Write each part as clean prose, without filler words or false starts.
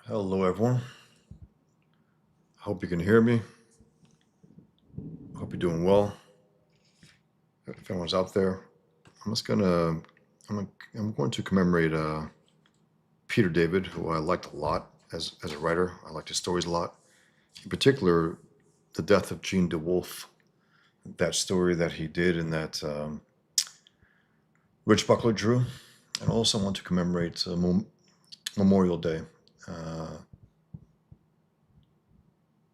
Hello, everyone. Hope you can hear me. Hope you're doing well. If everyone's out there, I'm just gonna, I'm going to commemorate Peter David, who I liked a lot as a writer. I liked his stories a lot. In particular, the Death of Jean DeWolff, that story that he did and that Rich Buckler drew, and also want to commemorate Memorial Day. Uh,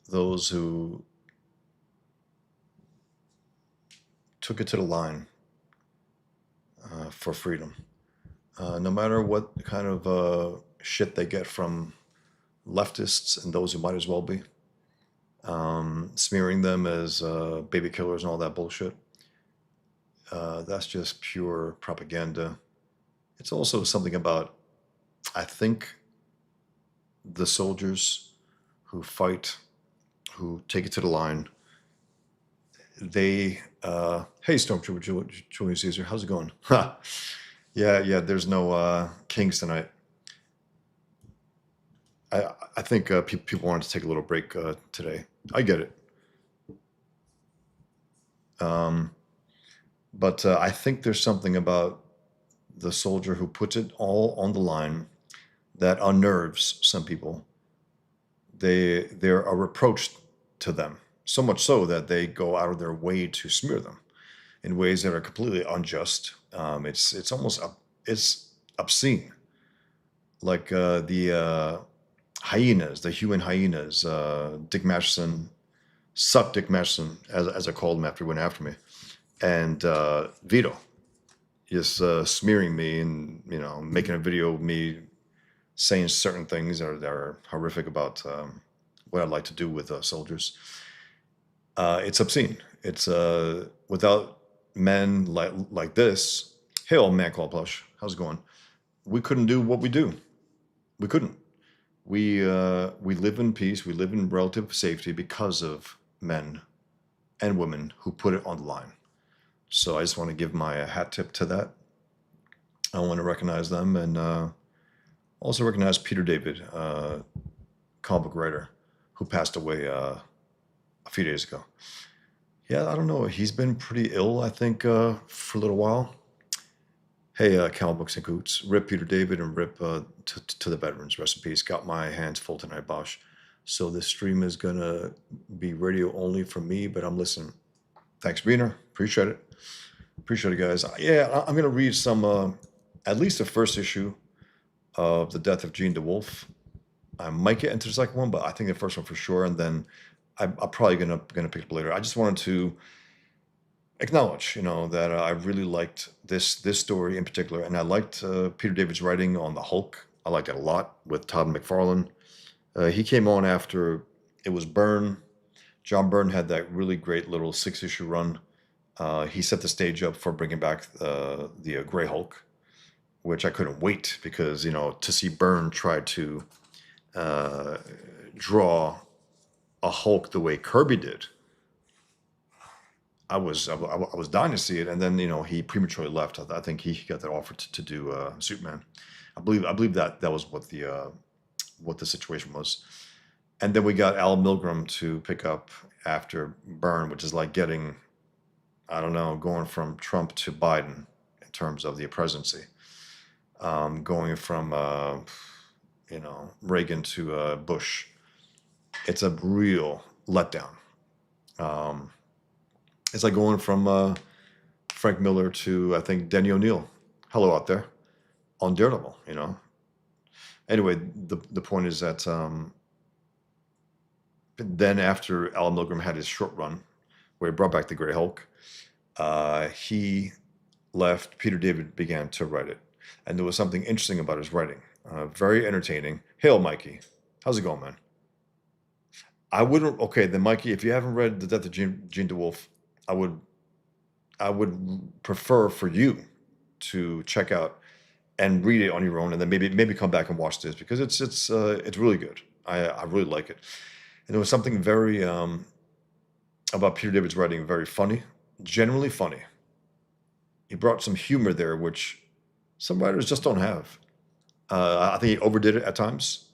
those who took it to the line for freedom. No matter what kind of shit they get from leftists and those who might as well be, smearing them as baby killers and all that bullshit. That's just pure propaganda. It's also something about, I think, the soldiers who fight, who take it to the line. Hey, Stormtrooper Julius Caesar, how's it going? Ha! Yeah, there's no Kings tonight. I think people wanted to take a little break today. I get it. But I think there's something about the soldier who puts it all on the line that unnerves some people. They're a reproach to them, so much so that they go out of their way to smear them in ways that are completely unjust. It's almost it's obscene, like the hyenas, the human hyenas. Dick Masterson, suck Dick Masterson, as I called him after he went after me, and Vito is smearing me and making a video of me saying certain things that are horrific about what I'd like to do with soldiers. It's obscene. It's without men like this. Hey, old man called Plush, how's it going? We couldn't do what we do. We couldn't. We live in peace. We live in relative safety because of men and women who put it on the line. So I just want to give my hat tip to that. I want to recognize them and also recognize Peter David, comic book writer, who passed away a few days ago. Yeah, I don't know. He's been pretty ill, I think, for a little while. Hey, comic books and coots. Rip Peter David and rip to the veterans. Rest in peace. Got my hands full tonight, Bosch. So this stream is going to be radio only for me, but I'm listening. Thanks, Beener. Appreciate it. Appreciate it, guys. Yeah, I'm going to read some, at least the first issue of The Death of Jean DeWolff. I might get into the second one, but I think the first one for sure. And then I'm probably gonna pick it up later. I just wanted to acknowledge, that I really liked this story in particular, and I liked Peter David's writing on the Hulk. I liked it a lot with Todd McFarlane. He came on after it was Byrne. John Byrne had that really great little 6-issue run. He set the stage up for bringing back the Gray Hulk, which I couldn't wait because to see Byrne try to draw a Hulk the way Kirby did. I was dying to see it, and then he prematurely left. I think he got that offer to do Superman. I believe that was what the situation was. And then we got Al Milgrom to pick up after Byrne, which is like getting, I don't know, going from Trump to Biden in terms of the presidency. Going from Reagan to Bush. It's a real letdown. It's like going from Frank Miller to, I think, Denny O'Neil. Hello out there on Daredevil, Anyway, the point is that then after Al Milgrom had his short run, where he brought back the Grey Hulk, he left. Peter David began to write it. And there was something interesting about his writing. Very entertaining. Hail, Mikey. How's it going, man? Okay, then, Mikey, if you haven't read The Death of Jean DeWolff, I would prefer for you to check out and read it on your own, and then maybe come back and watch this, because it's really good. I really like it. And there was something very about Peter David's writing, very funny, genuinely funny. He brought some humor there, which some writers just don't have. I think he overdid it at times.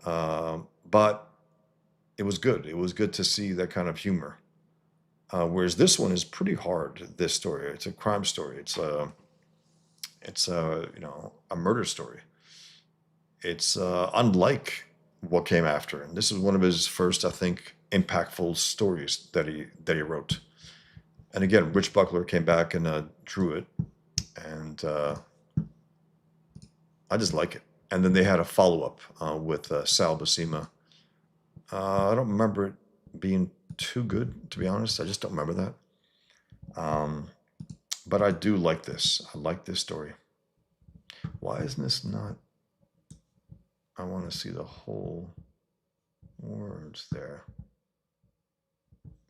But it was good. It was good to see that kind of humor. Whereas this one is pretty hard. This story, it's a crime story. It's a murder story. It's unlike what came after, and this is one of his first, I think, impactful stories that he wrote. And again, Rich Buckler came back and drew it, and I just like it. And then they had a follow up with Sal Buscema. I don't remember it being too good, to be honest. I just don't remember that. But I do like this. I like this story. Why isn't this not? I want to see the whole words there.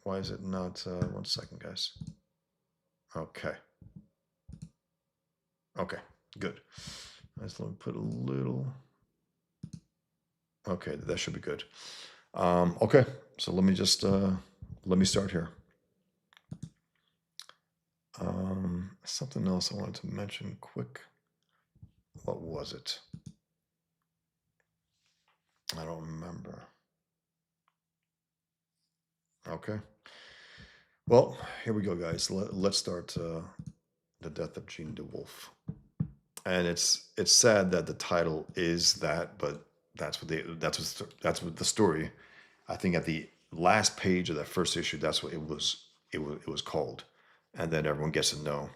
Why is it not? 1 second, guys. Okay. Okay, good. Let's let me put a little. Okay, that should be good. Okay, so let me just let me start here. Something else I wanted to mention quick. What was it? I don't remember. Okay. Well, here we go, guys. Let's start the Death of Jean DeWolff. And it's sad that the title is that, but that's what the story. I think at the last page of that first issue, that's what it was called, and then everyone gets to know.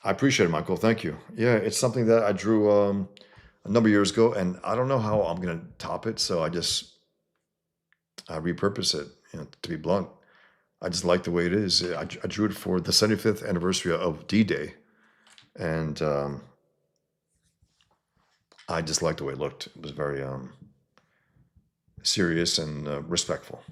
I appreciate it, Michael. Thank you. Yeah, it's something that I drew a number of years ago, and I don't know how I'm gonna top it, so I repurpose it. To be blunt, I just like the way it is. I drew it for the 75th anniversary of D-Day, and I just liked the way it looked. It was very serious and respectful.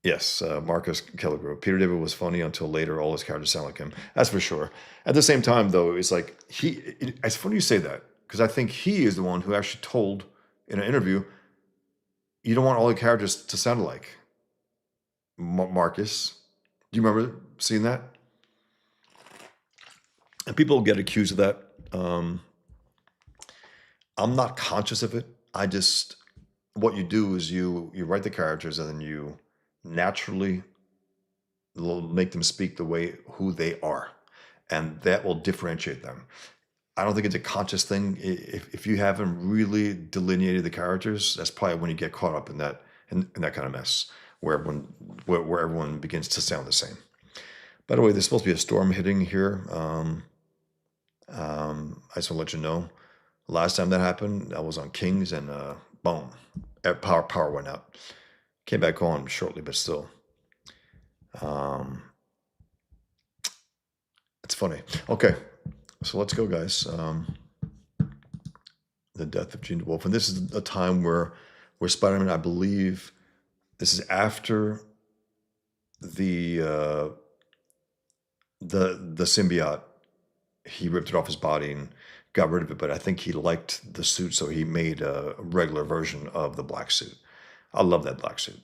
Yes, Marcus Kellegrove. Peter David was funny until later. All his characters sound like him. That's for sure. At the same time, though, it's like it's funny you say that because I think he is the one who actually told in an interview, "You don't want all the characters to sound alike." Marcus, do you remember seeing that? And people get accused of that. I'm not conscious of it. I just what you do is you write the characters and then you naturally make them speak the way who they are, and that will differentiate them. I don't think it's a conscious thing. If you haven't really delineated the characters, that's probably when you get caught up in that kind of mess where everyone begins to sound the same. By the way, there's supposed to be a storm hitting here. I just want to let you know. Last time that happened, I was on Kings and boom, power went out. Came back on shortly, but still. It's funny. Okay, so let's go, guys. The Death of Jean DeWolff, and this is a time where Spider-Man, I believe, this is after the symbiote. He ripped it off his body and got rid of it, but I think he liked the suit, so he made a regular version of the black suit. I love that black suit.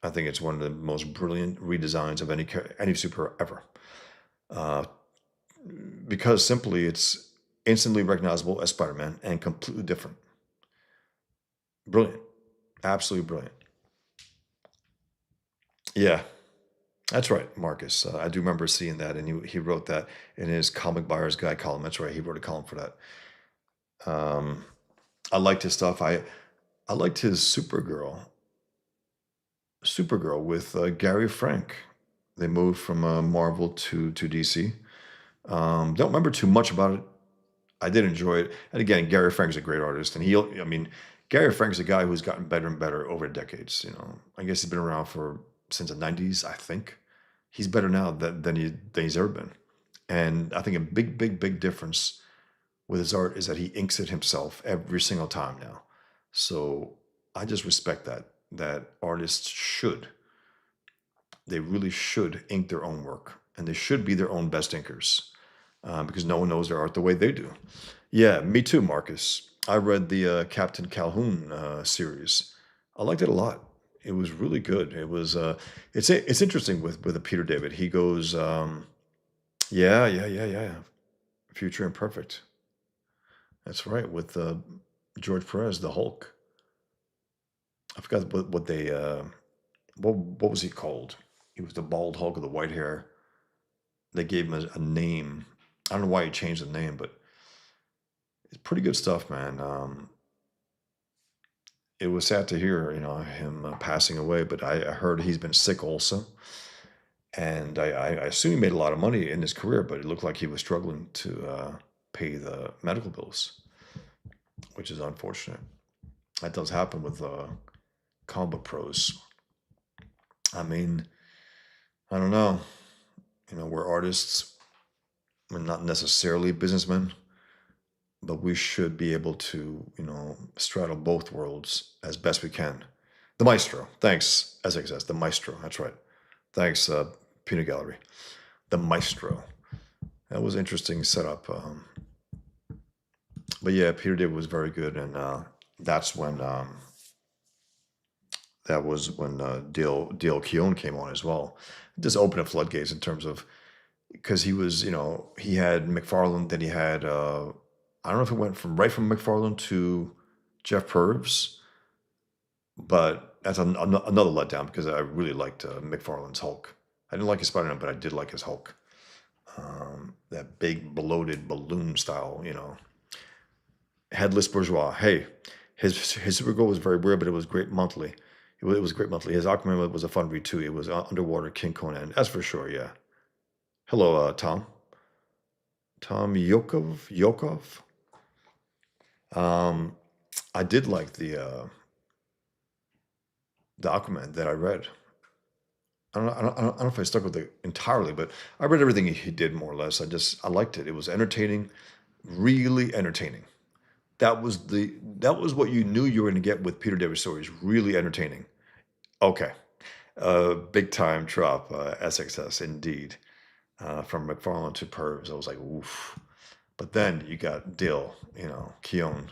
I think it's one of the most brilliant redesigns of any super ever. Because simply it's instantly recognizable as Spider-Man and completely different. Brilliant. Absolutely brilliant. Yeah, that's right, Marcus. I do remember seeing that, and he wrote that in his Comic Buyer's Guide column. That's right, he wrote a column for that. I liked his stuff. I liked his Supergirl with Gary Frank. They moved from Marvel to DC. Don't remember too much about it. I did enjoy it. And again, Gary Frank's a great artist, and Gary Frank's a guy who's gotten better and better over the decades. I guess he's been around since the '90s. I think he's better now than he's ever been. And I think a big difference with his art is that he inks it himself every single time now. So I just respect that artists they really should ink their own work, and they should be their own best inkers because no one knows their art the way they do. Yeah, me too, Marcus. I read the Captain Calhoun series. I liked it a lot. It was really good. It's interesting with a Peter David. He goes, yeah, Future Imperfect. That's right, with George Perez, the Hulk. I forgot what they what was he called? He was the bald Hulk with the white hair. They gave him a name. I don't know why he changed the name, but it's pretty good stuff, man. It was sad to hear, him passing away, but I heard he's been sick also, and I assume he made a lot of money in his career, but it looked like he was struggling to pay the medical bills, which is unfortunate. That does happen with comic pros. I mean, I don't know. We're artists. We're not necessarily businessmen, but we should be able to, straddle both worlds as best we can. The Maestro. Thanks, SXS. The Maestro. That's right. Thanks, Peanut Gallery. The Maestro. That was an interesting setup. But yeah, Peter David was very good, and that's when that was when Dale Keown came on as well. Just opened up floodgates in terms of, because he was, he had McFarlane, then he had I don't know if it went from McFarlane to Jeff Purves, but that's another letdown because I really liked McFarlane's Hulk. I didn't like his Spider-Man, but I did like his Hulk. That big bloated balloon style, headless bourgeois. Hey, his Supergirl was very weird, but it was great monthly. It was great monthly. His Aquaman was a fun read too. It was Underwater King Conan. That's for sure. Yeah. Hello, Tom. Tom Yokov. I did like the Aquaman that I read. I don't know if I stuck with it entirely, but I read everything he did more or less. I liked it. It was entertaining, really entertaining. That was what you knew you were going to get with Peter David stories. Really entertaining. Okay, big time drop. SXS indeed. From McFarlane to Purves, I was like, oof. But then you got Dill, Keown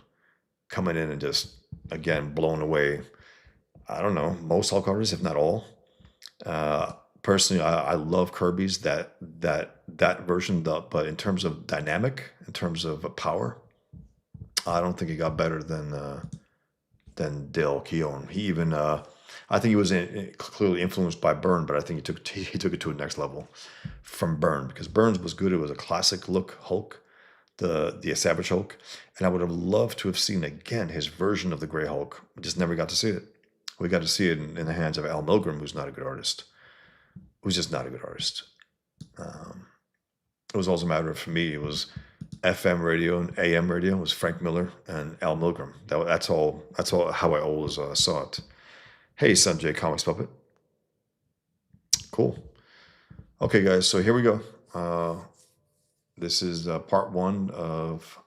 coming in and just again blowing away. I don't know, most Hulk artists, if not all. Uh, Personally, I love Kirby's that version, but in terms of dynamic, in terms of power, I don't think he got better than Dale Keown. He even I think he was clearly influenced by Byrne, but I think he took it to a next level from Byrne because Byrne's was good. It was a classic look Hulk, the Savage Hulk, and I would have loved to have seen again his version of the Gray Hulk. We just never got to see it. We got to see it in the hands of Al Milgrom, who's not a good artist. Who's just not a good artist. Um, it was also a matter of, for me, it was FM radio and AM radio. It was Frank Miller and Al Milgrom. That's all. That's all. How I always saw it. Hey, Sanjay Comics Puppet. Cool. Okay, guys. So here we go. This is part one of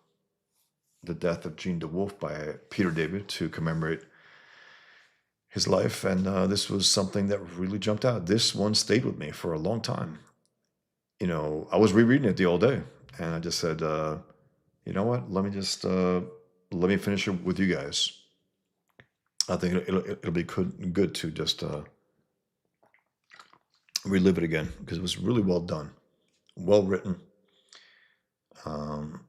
the Death of Jean DeWolff by Peter David to commemorate his life, and this was something that really jumped out. This one stayed with me for a long time. I was rereading it the all day, and I just said, you know what? Let me finish it with you guys. I think it'll be good to just relive it again because it was really well done, well written, um,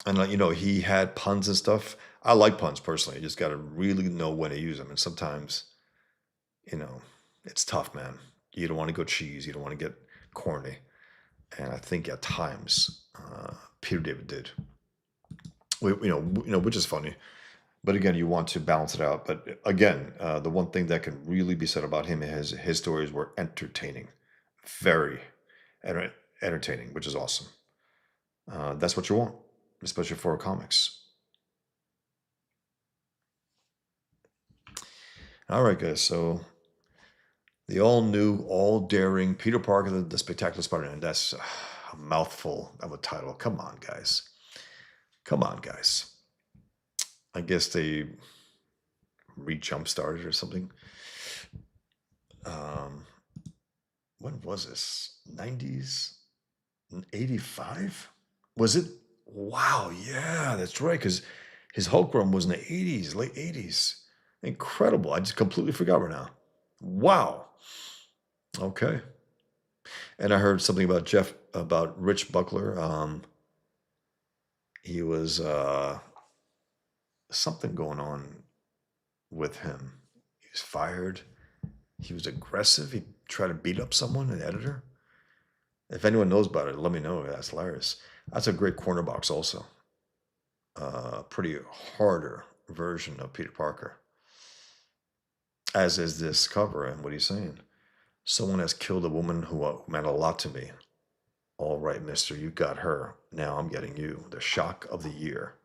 and he had puns and stuff. I like puns personally. You just got to really know when to use them, and sometimes it's tough, man. You don't want to go cheese. You don't want to get corny. And I think at times Peter David did, which is funny. But again, you want to balance it out. But again, the one thing that can really be said about him is his stories were entertaining, very entertaining, which is awesome. That's what you want, especially for comics. All right, guys. So the all-new, all-daring Peter Parker, the Spectacular Spider-Man. That's a mouthful of a title. Come on, guys. Come on, guys. I guess they re-jump started or something. When was this? 90s? 85? Was it? Wow, yeah, that's right. Because his Hulk run was in the 80s, late 80s. Incredible. I just completely forgot right now. Wow. Okay. And I heard something about Rich Buckler. He was something going on with him. He was fired. He was aggressive. He tried to beat up someone, an editor. If anyone knows about it, let me know. That's hilarious. That's a great corner box, also. Pretty harder version of Peter Parker, as is this cover. And what he's saying, someone has killed a woman who meant a lot to me. All right, mister, you got her. Now I'm getting you. The shock of the year.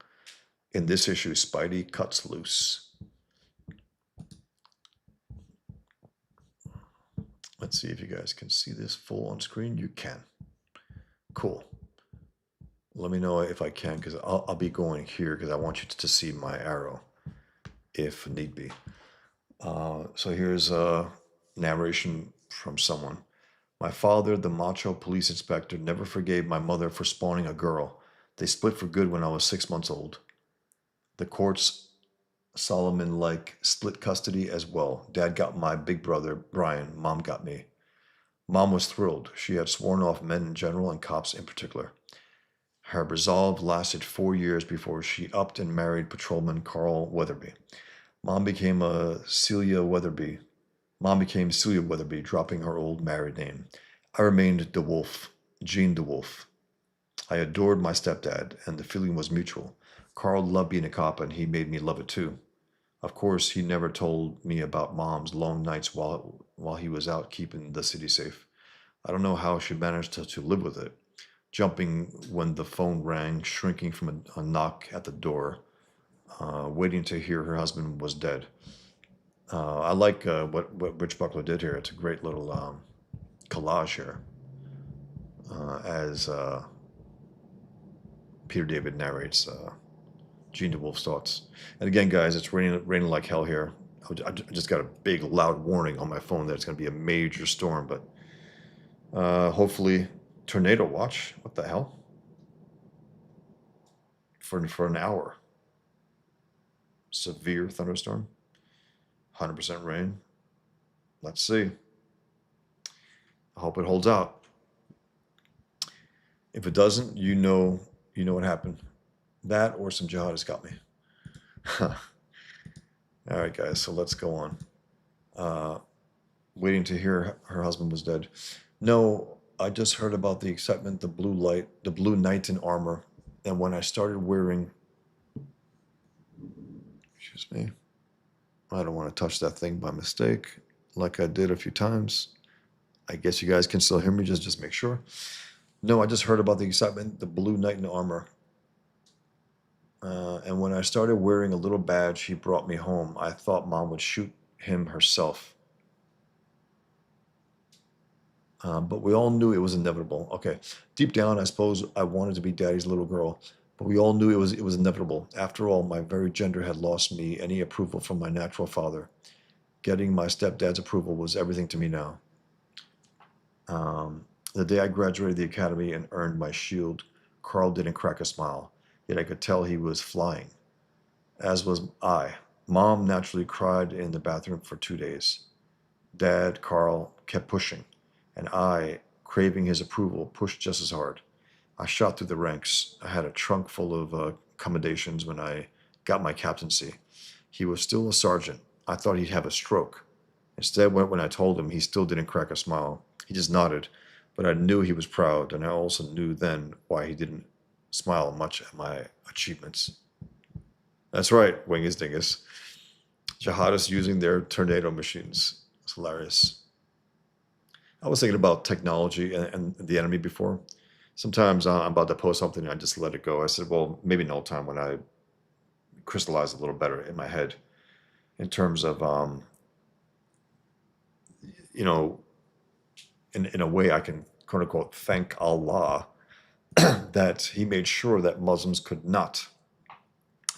In this issue, Spidey cuts loose. Let's see if you guys can see this full on screen. You can. Cool. Let me know if I can, because I'll be going here because I want you to see my arrow if need be. So here's a narration from someone. My father, the macho police inspector, never forgave my mother for spawning a girl. They split for good when I was 6 months old. The courts, Solomon-like, split custody as well. Dad got my big brother, Brian. Mom got me. Mom was thrilled. She had sworn off men in general and cops in particular. Her resolve lasted 4 years before she upped and married patrolman Carl Weatherby. Mom became Celia Weatherby, dropping her old married name. I remained DeWolff, Jean DeWolff. I adored my stepdad, and the feeling was mutual. Carl loved being a cop, and he made me love it too. Of course, he never told me about Mom's long nights while he was out keeping the city safe. I don't know how she managed to live with it. Jumping when the phone rang, shrinking from a knock at the door, waiting to hear her husband was dead. I like what Rich Buckler did here. It's a great little collage here as Peter David narrates Jean DeWolff's thoughts. And again, guys, it's raining like hell here. I just got a big, loud warning on my phone that it's going to be a major storm, but hopefully tornado watch. What the hell? For an hour. Severe thunderstorm. 100% rain. Let's see. I hope it holds out. If it doesn't, you know what happened. That or some jihadists got me. All right, guys, so let's go on. Waiting to hear her husband was dead. No, I just heard about the excitement, the blue knight in armor, and when I started wearing, excuse me, I don't want to touch that thing by mistake, like I did a few times. I guess you guys can still hear me, just make sure. No, I just heard about the excitement, the blue knight in armor. And when I started wearing a little badge he brought me home, I thought Mom would shoot him herself. But we all knew it was inevitable. Okay, deep down, I suppose I wanted to be Daddy's little girl, but we all knew it was inevitable. After all, my very gender had lost me any approval from my natural father. Getting my stepdad's approval was everything to me now. The day I graduated the academy and earned my shield, Carl didn't crack a smile, yet I could tell he was flying, as was I. Mom naturally cried in the bathroom for 2 days. Dad, Carl, kept pushing, and I, craving his approval, pushed just as hard. I shot through the ranks. I had a trunk full of commendations when I got my captaincy. He was still a sergeant. I thought he'd have a stroke. Instead, when I told him, he still didn't crack a smile. He just nodded, but I knew he was proud, and I also knew then why he didn't smile much at my achievements. That's right, Wingus Dingus. Jihadists using their tornado machines. It's hilarious. I was thinking about technology and the enemy before. Sometimes I'm about to post something and I just let it go. I said, well, maybe no time when I crystallize a little better in my head in terms of, in a way I can, quote unquote, thank Allah that he made sure that Muslims could not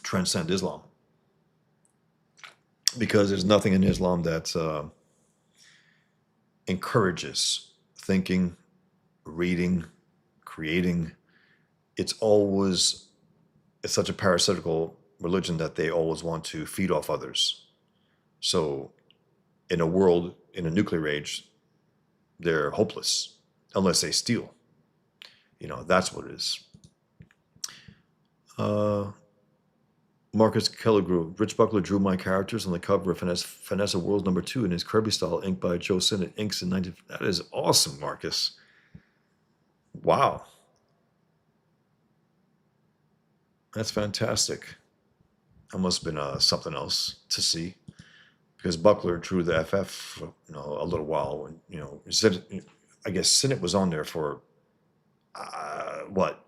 transcend Islam. Because there's nothing in Islam that encourages thinking, reading, creating. It's such a parasitical religion that they always want to feed off others. So in a nuclear age, they're hopeless unless they steal. That's what it is. Marcus Kelligrew. Rich Buckler drew my characters on the cover of Vanessa Worlds #2 in his Kirby style, inked by Joe Sinnott. Inks in 19. That is awesome, Marcus. Wow. That's fantastic. That must have been something else to see, because Buckler drew the FF for, a little while when, I guess Sinnott was on there for what,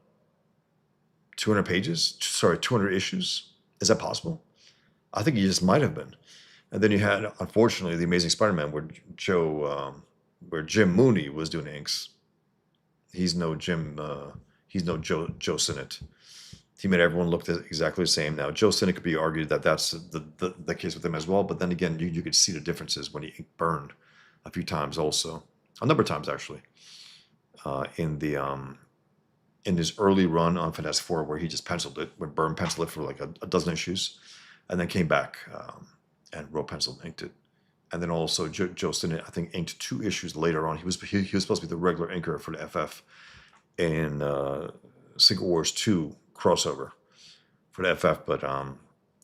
200 pages? Sorry, 200 issues? Is that possible? I think he just might have been. And then you had, unfortunately, the Amazing Spider-Man, where Jim Mooney was doing inks. He's no Joe Sinnott. He made everyone look exactly the same. Now, Joe Sinnott could be argued that that's the case with him as well. But then again, you could see the differences when he ink burned a few times, also a number of times actually, in his early run on Finesse 4, where he just penciled it, when Byrne penciled it for like a dozen issues, and then came back and wrote pencil and inked it. And then also Joe Sinnott, I think, inked 2 issues later on. He was supposed to be the regular inker for the FF in Secret Wars 2 crossover for the FF, but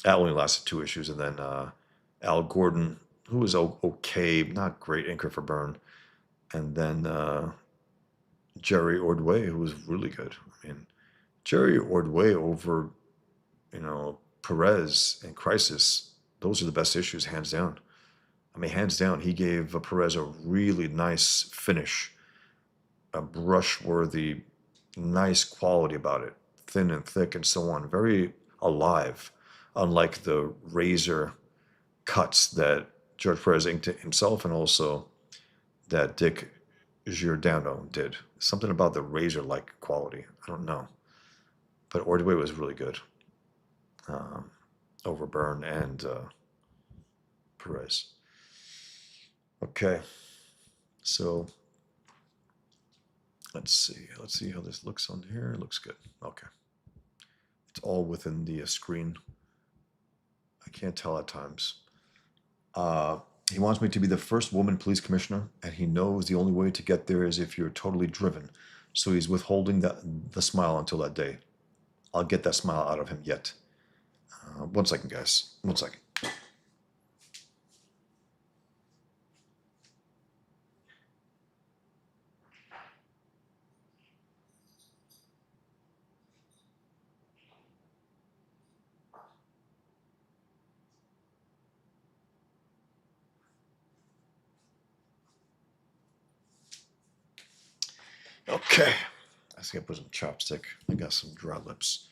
that only lasted 2 issues. And then Al Gordon, who was okay, not great inker for Byrne, and then Jerry Ordway, who was really good. I mean, Jerry Ordway over, Perez and Crisis, those are the best issues, hands down. I mean, hands down, he gave Perez a really nice finish, a brush-worthy, nice quality about it, thin and thick and so on, very alive, unlike the razor cuts that George Perez inked himself, and also that Dick Giordano did. Something about the razor-like quality. I don't know. But Ordway was really good over Byrne and Perez. Okay. So let's see how this looks on here. It looks good. Okay. It's all within the screen. I can't tell at times. He wants me to be the first woman police commissioner, and he knows the only way to get there is if you're totally driven. So he's withholding the smile until that day. I'll get that smile out of him yet. 1 second, guys. 1 second. Okay. I think I put some chopstick. I got some dry lips.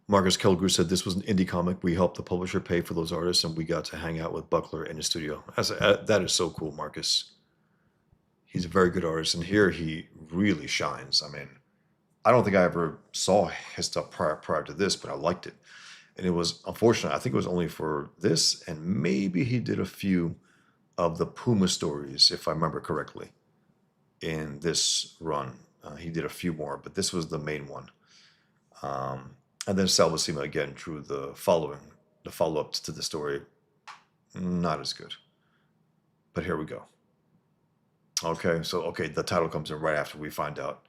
Marcus Kelgrew said this was an indie comic. We helped the publisher pay for those artists, and we got to hang out with Buckler in his studio. That is so cool, Marcus. He's a very good artist, and here he really shines. I mean, I don't think I ever saw his stuff prior to this, but I liked it. And it was, unfortunate, I think it was only for this, and maybe he did a few of the Puma stories, if I remember correctly, in this run. He did a few more, but this was the main one. And then Sal Buscema again drew the follow-up to the story. Not as good. But here we go. Okay, so the title comes in right after we find out.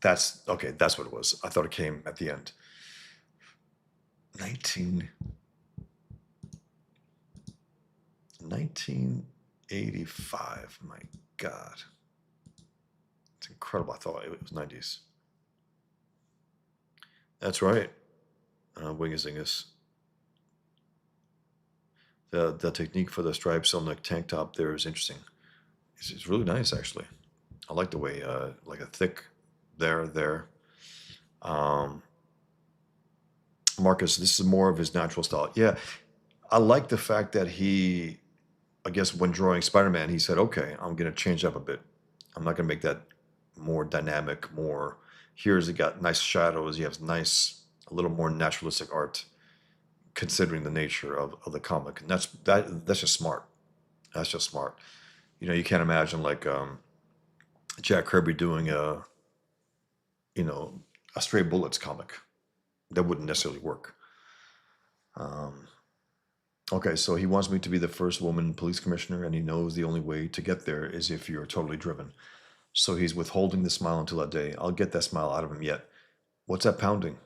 That's what it was. I thought it came at the end. 1985. My God. It's incredible. I thought it was 90s. That's right. Wingazingus. The technique for the stripes on the tank top there is interesting. It's really nice, actually. I like the way, like a thick there. Marcus, this is more of his natural style. Yeah, I like the fact that he, I guess when drawing Spider-Man, he said, okay, I'm going to change up a bit. I'm not going to make that more dynamic, more, here's it got nice shadows, you have a little more naturalistic art, considering the nature of the comic. And that's just smart. That's just smart. You can't imagine like Jack Kirby doing a Stray Bullets comic. That wouldn't necessarily work. Okay, so he wants me to be the first woman police commissioner, and he knows the only way to get there is if you're totally driven. So he's withholding the smile until that day. I'll get that smile out of him yet. What's that pounding?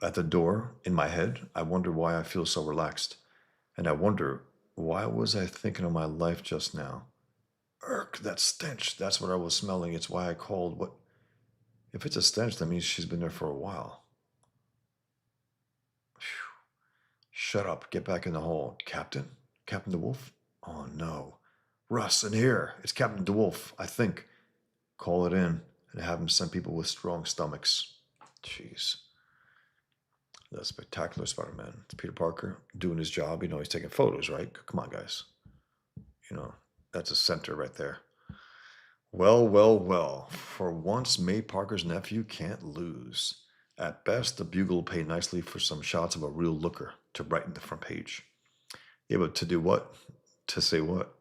At the door in my head? I wonder why I feel so relaxed. And I wonder, why was I thinking of my life just now? Irk, that stench. That's what I was smelling. It's why I called. What? If it's a stench, that means she's been there for a while. Phew. Shut up. Get back in the hole. Captain? Captain DeWolff? Oh, no. Russ, in here. It's Captain DeWolff, I think. Call it in and have him send people with strong stomachs. Jeez. The spectacular Spider-Man. It's Peter Parker doing his job. He's taking photos, right? Come on, guys. That's a center right there. Well, well, well. For once, May Parker's nephew can't lose. At best, the Bugle will pay nicely for some shots of a real looker to brighten the front page. Yeah, but to do what? To say what?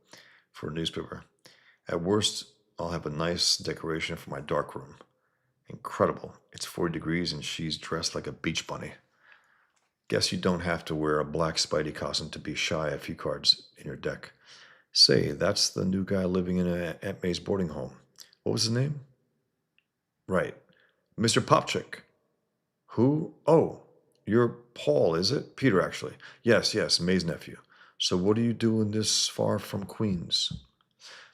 For a newspaper. At worst, I'll have a nice decoration for my dark room. Incredible. It's 40 degrees and she's dressed like a beach bunny. Guess you don't have to wear a black Spidey costume to be shy a few cards in your deck. Say, that's the new guy living in Aunt May's boarding home. What was his name? Right. Mr. Popchick. Who? Oh, you're Paul, is it? Peter, actually. Yes, yes, May's nephew. So what are you doing this far from Queens?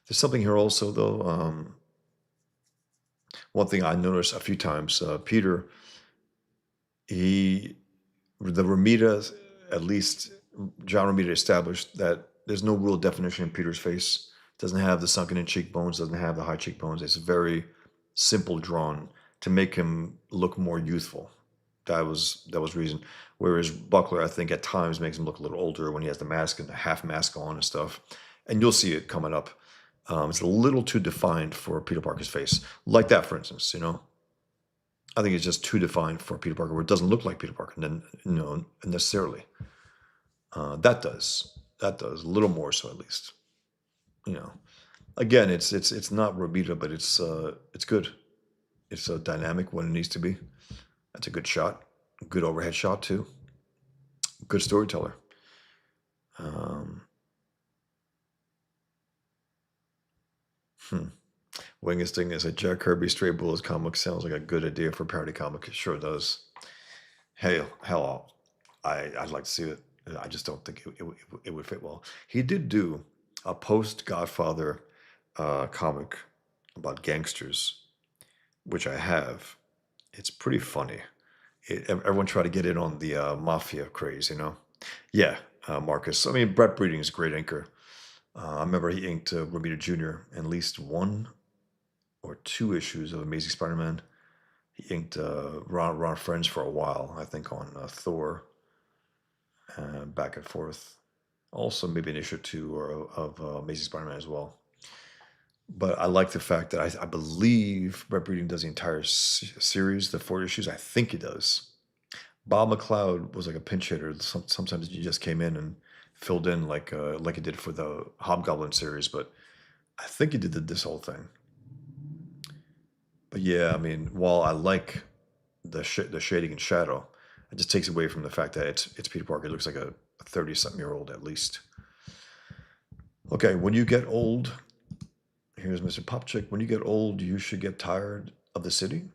There's something here also, though. One thing I noticed a few times, Peter, the Ramita, at least John Romita established that there's no real definition in Peter's face. Doesn't have the sunken in cheekbones, doesn't have the high cheekbones. It's very simple drawn to make him look more youthful. That was reason. Whereas Buckler, I think, at times makes him look a little older when he has the mask and the half mask on and stuff. And you'll see it coming up. It's a little too defined for Peter Parker's face. Like that, for instance, I think it's just too defined for Peter Parker, where it doesn't look like Peter Parker, necessarily. That does a little more so, at least. Again, it's not Romita, but it's good. It's dynamic when it needs to be. That's a good shot, good overhead shot too. Good storyteller. Um, hmm. Wingus thing is a Jack Kirby Stray Bullets comic sounds like a good idea for a parody comic. It sure does. Hell, I'd like to see it. I just don't think it would fit well. He did do a post Godfather comic about gangsters, which I have. It's pretty funny. Everyone tried to get in on the mafia craze, Yeah, Marcus. I mean, Brett Breeding is a great inker. I remember he inked Romita Jr. in at least 1 or 2 issues of Amazing Spider-Man. He inked Ron Friends for a while, I think, on Thor, back and forth. Also, maybe an issue or 2 of Amazing Spider-Man as well. But I like the fact that I believe Brett Breeding does the entire series, the 4 issues. I think he does. Bob McLeod was like a pinch hitter. Sometimes he just came in and filled in like he did for the Hobgoblin series. But I think he did this whole thing. But yeah, I mean, while I like the shading and shadow, it just takes away from the fact that it's Peter Parker. It looks like a 30-something-year-old at least. Okay, when you get old, here's Mr. Popchick. When you get old, you should get tired of the city.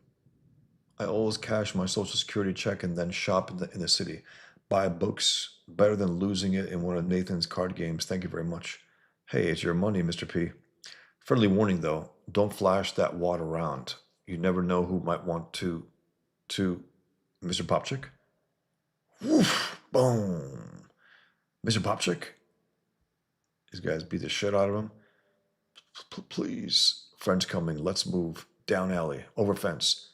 I always cash my Social Security check and then shop in the city. Buy books, better than losing it in one of Nathan's card games. Thank you very much. Hey, it's your money, Mr. P. Friendly warning, though. Don't flash that wad around. You never know who might want to Mr. Popchick. Woof! Boom! Mr. Popchick? These guys beat the shit out of him. Please. Friends coming. Let's move. Down alley. Over fence.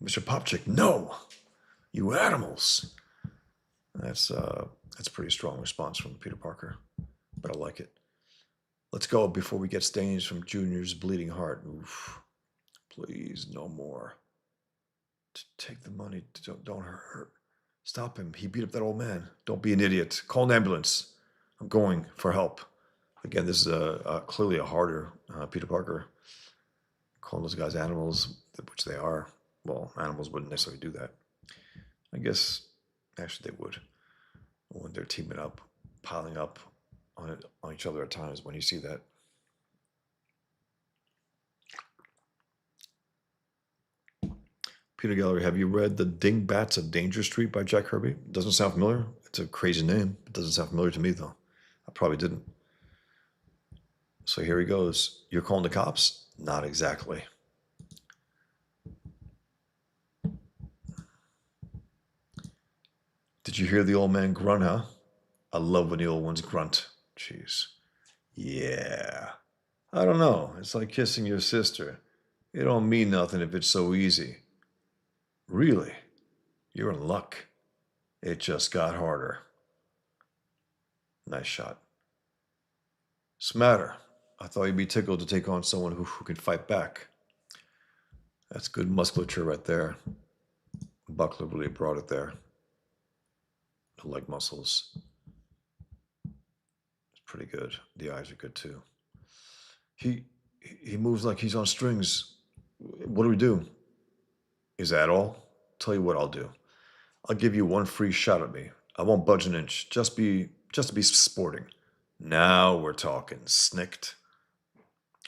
Mr. Popchick, no! You animals! That's a pretty strong response from Peter Parker, but I like it. Let's go before we get stains from Junior's bleeding heart. Oof. Please, no more. Take the money. Don't hurt. Stop him. He beat up that old man. Don't be an idiot. Call an ambulance. I'm going for help. Again, this is clearly a harder Peter Parker. Calling those guys animals, which they are. Well, animals wouldn't necessarily do that. I guess, actually, they would. When they're teaming up, piling up on each other at times when you see that. Peter Gallery, have you read The Dingbats of Danger Street by Jack Kirby? Doesn't sound familiar. It's a crazy name. It doesn't sound familiar to me, though. I probably didn't. So here he goes. You're calling the cops? Not exactly. Did you hear the old man grunt, huh? I love when the old ones grunt. Jeez. Yeah. I don't know. It's like kissing your sister. It don't mean nothing if it's so easy. Really? You're in luck. It just got harder. Nice shot. Smatter. I thought you'd be tickled to take on someone who could fight back. That's good musculature right there. Buckler really brought it there. The leg muscles. It's pretty good. The eyes are good too. He moves like he's on strings. What do we do? Is that all? Tell you what I'll do. I'll give you one free shot at me. I won't budge an inch. Just to be sporting. Now we're talking. Snicked.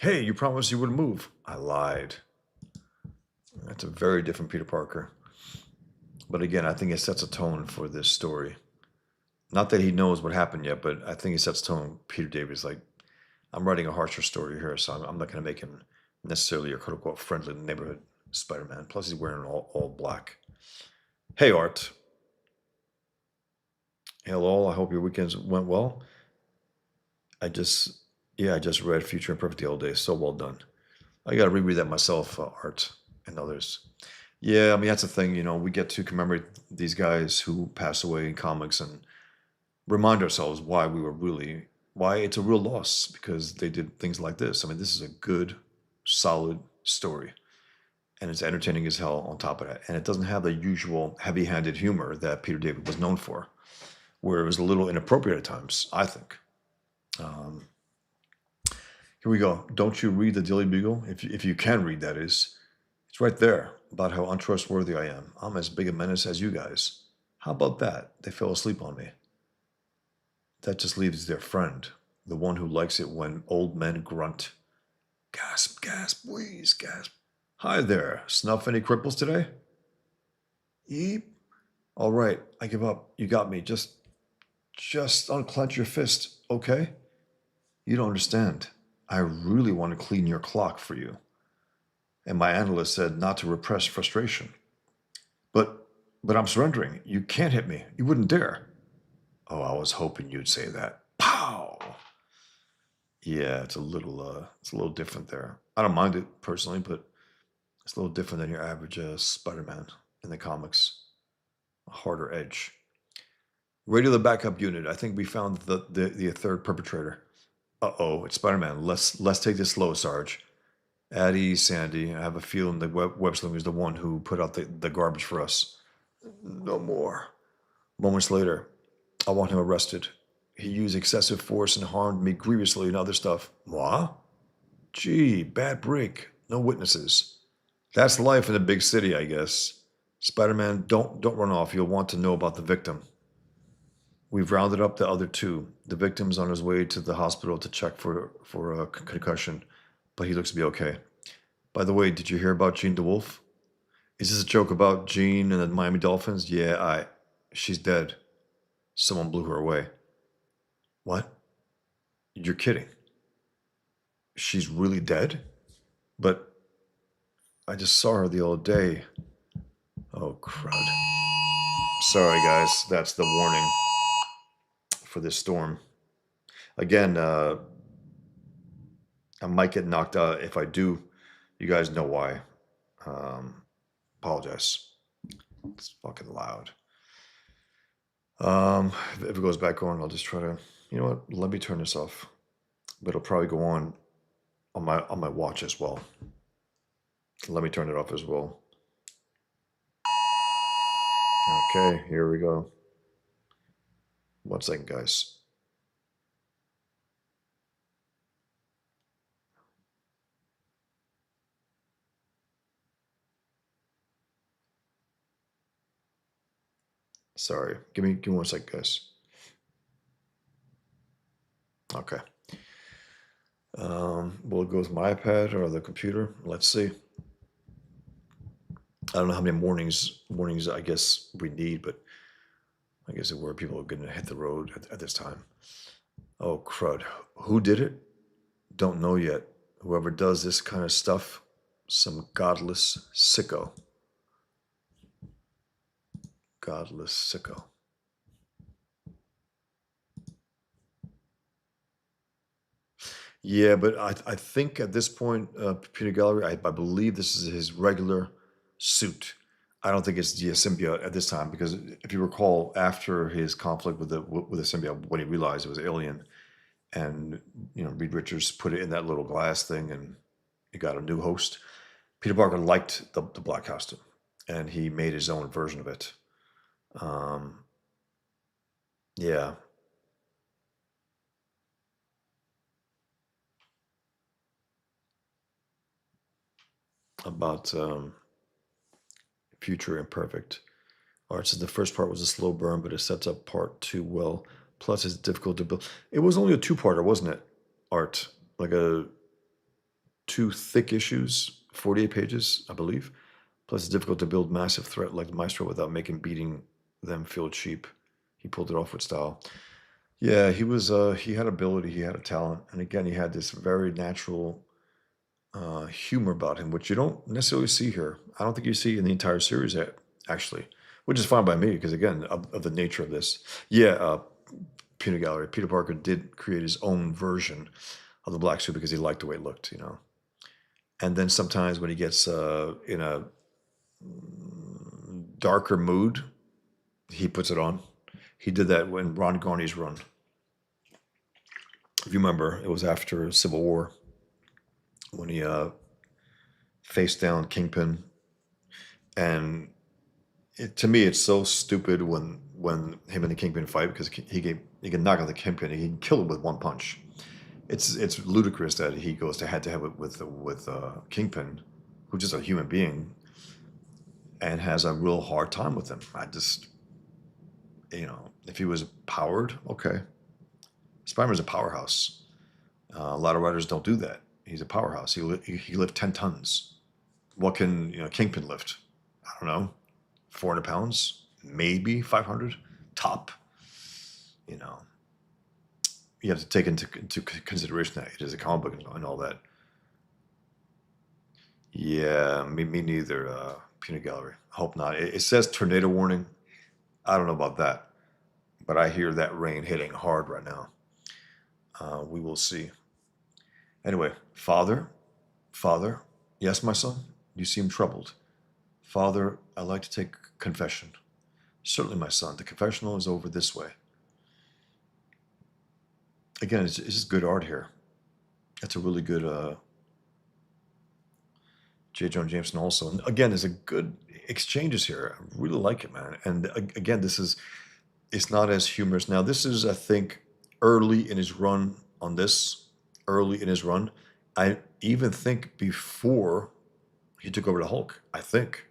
Hey, you promised you wouldn't move. I lied. That's a very different Peter Parker. But again, I think it sets a tone for this story. Not that he knows what happened yet, but I think it sets tone. Peter David's like, I'm writing a harsher story here, so I'm not going to make him necessarily a quote-unquote friendly neighborhood Spider-Man. Plus, he's wearing all black. Hey, Art. Hello, I hope your weekends went well. I just read Future Imperfect the other day. So well done. I got to reread that myself, Art and others. Yeah, I mean, that's the thing, we get to commemorate these guys who passed away in comics and remind ourselves why it's a real loss because they did things like this. I mean, this is a good, solid story. And it's entertaining as hell on top of that. And it doesn't have the usual heavy-handed humor that Peter David was known for, where it was a little inappropriate at times, I think. Here we go. Don't you read the Daily Bugle? If you can read, that is. It's right there about how untrustworthy I am. I'm as big a menace as you guys. How about that? They fell asleep on me. That just leaves their friend, the one who likes it when old men grunt. Gasp, gasp, wheeze, gasp. Hi there. Snuff any cripples today? Yeep. All right, I give up. You got me. Just unclench your fist, okay? You don't understand. I really want to clean your clock for you. And my analyst said not to repress frustration. But I'm surrendering. You can't hit me. You wouldn't dare. Oh, I was hoping you'd say that. Pow! Yeah, it's a little different there. I don't mind it personally, but it's a little different than your average Spider-Man in the comics. A harder edge. Radio the backup unit. I think we found the third perpetrator. Uh-oh, it's Spider-Man. Let's take this slow, Sarge. At ease, Sandy. I have a feeling that Websling is the one who put out the garbage for us. No more. Moments later, I want him arrested. He used excessive force and harmed me grievously and other stuff. Moi? Gee, bad break. No witnesses. That's life in a big city, I guess. Spider-Man, don't run off. You'll want to know about the victim. We've rounded up the other two. The victim's on his way to the hospital to check for a concussion, but he looks to be okay. By the way, did you hear about Jean DeWolff? Is this a joke about Jean and the Miami Dolphins? Yeah, she's dead. Someone blew her away. What? You're kidding. She's really dead? But I just saw her the other day. Oh, crud. Sorry, guys. That's the warning for this storm. Again, I might get knocked out. If I do, you guys know why. Apologize. It's fucking loud. If it goes back on, I'll just try to, you know what? Let me turn this off. But it'll probably go on my watch as well. Let me turn it off as well. Okay, here we go. 1 second, guys. Sorry. Give me 1 second, guys. Okay. Will it go with my iPad or the computer? Let's see. I don't know how many mornings I guess we need, but I guess where people are going to hit the road at this time. Oh crud! Who did it? Don't know yet. Whoever does this kind of stuff, some godless sicko. Godless sicko. Yeah, but I think at this point, Peter Gallery, I believe this is his regular suit. I don't think it's the symbiote at this time because if you recall, after his conflict with the symbiote, when he realized it was alien, and Reed Richards put it in that little glass thing, and it got a new host. Peter Parker liked the black costume, and he made his own version of it. Um, yeah, about Future Imperfect. Art says the first part was a slow burn, but it sets up part two well. Plus, it's difficult to build. It was only a two-parter, wasn't it? Art, like a two thick issues, 48 pages, I believe. Plus, it's difficult to build massive threat like the Maestro without making beating them feel cheap. He pulled it off with style. Yeah, he was. He had ability. He had a talent, and again, he had this very natural humor about him, which you don't necessarily see here. I don't think you see in the entire series, actually, which is fine by me because again, of the nature of this. Yeah, Peter Gallery. Peter Parker did create his own version of the black suit because he liked the way it looked. And then sometimes when he gets in a darker mood, he puts it on. He did that when Ron Garney's run. If you remember, it was after Civil War when he faced down Kingpin, and to me, it's so stupid when him and the Kingpin fight because he can knock out the Kingpin, and he can kill him with one punch. It's ludicrous that he goes to head with Kingpin, who's just a human being, and has a real hard time with him. I just, if he was powered, okay. Spider-Man's a powerhouse. A lot of writers don't do that. He's a powerhouse. He lift 10 tons. What can Kingpin lift? I don't know, 400 pounds, maybe 500 top. You know, you have to take into consideration that it is a comic book and all that. Yeah, me neither. Peanut Gallery. Hope not. It says tornado warning. I don't know about that, but I hear that rain hitting hard right now. We will see. Anyway, Father, yes, my son, you seem troubled. Father, I like to take confession. Certainly, my son, the confessional is over this way. Again, it's just good art here. It's a really good J. Jonah Jameson also. And again, there's a good exchanges here. I really like it, man. And again, it's not as humorous. Now, this is, I think, early in his run on this, early in his run. I even think before he took over the Hulk, I think.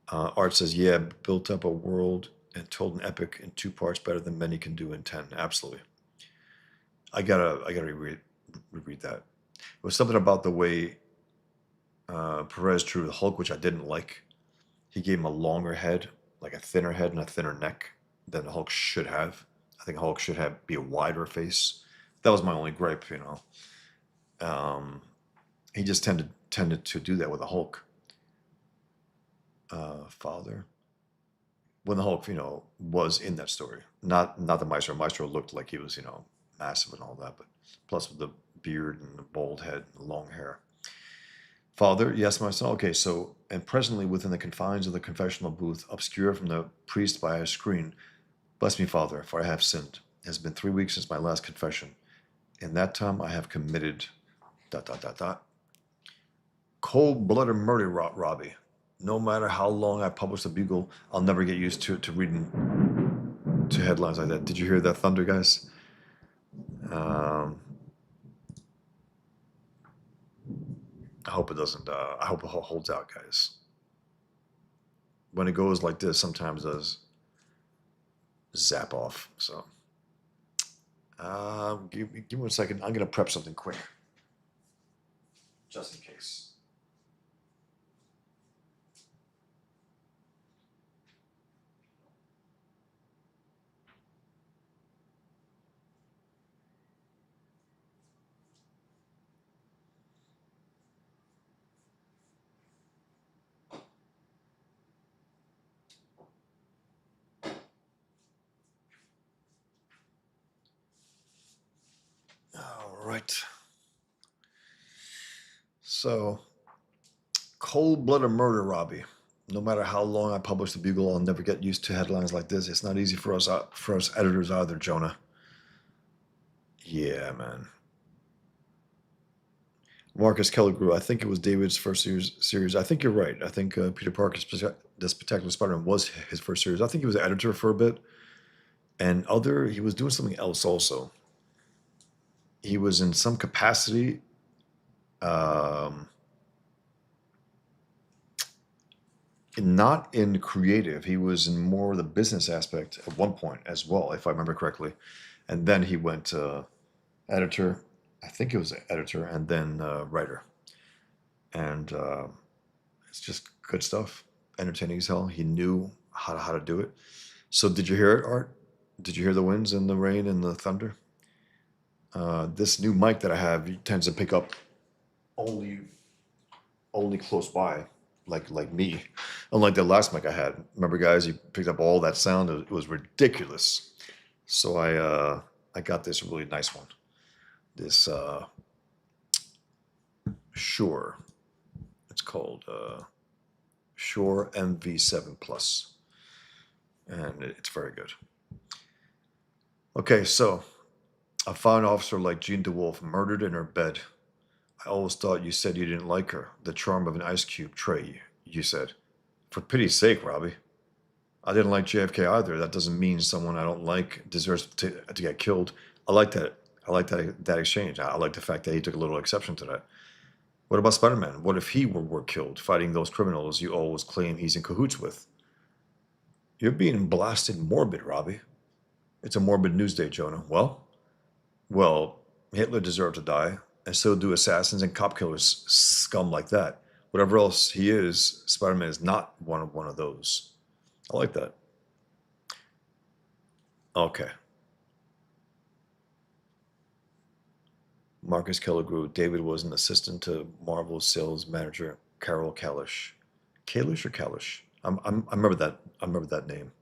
Art says, yeah, built up a world and told an epic in two parts better than many can do in 10. Absolutely. I gotta reread that. It was something about the way Perez drew the Hulk, which I didn't like. He gave him a longer head, like a thinner head and a thinner neck than the Hulk should have. I think Hulk should be a wider face. That was my only gripe. He just tended to do that with the Hulk. Father, when the Hulk, was in that story, not the Maestro. Maestro looked like he was, massive and all that, but plus with the beard and the bald head and the long hair. Father, yes, my son. Okay, so, and presently within the confines of the confessional booth, obscure from the priest by a screen, bless me, Father, for I have sinned. It has been 3 weeks since my last confession. In that time, I have committed ... cold-blooded murder, Robbie. No matter how long I publish the Bugle, I'll never get used to reading to headlines like that. Did you hear that thunder, guys? Um, I hope it doesn't. I hope it holds out, guys. When it goes like this, sometimes it does zap off. So, give me 1 second. I'm gonna prep something quick, just in case. right. So, cold-blooded murder, Robbie. No matter how long I publish the Bugle, I'll never get used to headlines like this. It's not easy for us editors either, Jonah. Yeah, man. Marcus Kelligrew, I think it was David's first series. I think you're right. I think Peter Parker's The Spectacular Spider-Man was his first series. I think he was editor for a bit. And he was doing something else also. He was in some capacity not in creative. He was in more of the business aspect at one point as well, if I remember correctly. And then he went editor. I think it was editor and then writer. And it's just good stuff. Entertaining as hell. He knew how to do it. So did you hear it, Art? Did you hear the winds and the rain and the thunder? This new mic that I have tends to pick up only close by, like me. Unlike the last mic I had. Remember, guys, you picked up all that sound. It was ridiculous. So I got this really nice one. This Shure. It's called Shure MV7 Plus, and it's very good. Okay, so a fine officer like Jean DeWolff murdered in her bed. I always thought you said you didn't like her. The charm of an ice cube tray, you said. For pity's sake, Robbie. I didn't like JFK either. That doesn't mean someone I don't like deserves to get killed. I like that. I like that exchange. I like the fact that he took a little exception to that. What about Spider-Man? What if he were killed fighting those criminals you always claim he's in cahoots with? You're being blasted morbid, Robbie. It's a morbid news day, Jonah. Well, Hitler deserved to die, and so do assassins and cop killers, scum like that. Whatever else he is, Spider-Man is not one of those. I like that. Okay. Marcus Kelligrew. David was an assistant to Marvel sales manager Carol Kalish. Kalish or Kalish? I remember that. I remember that name.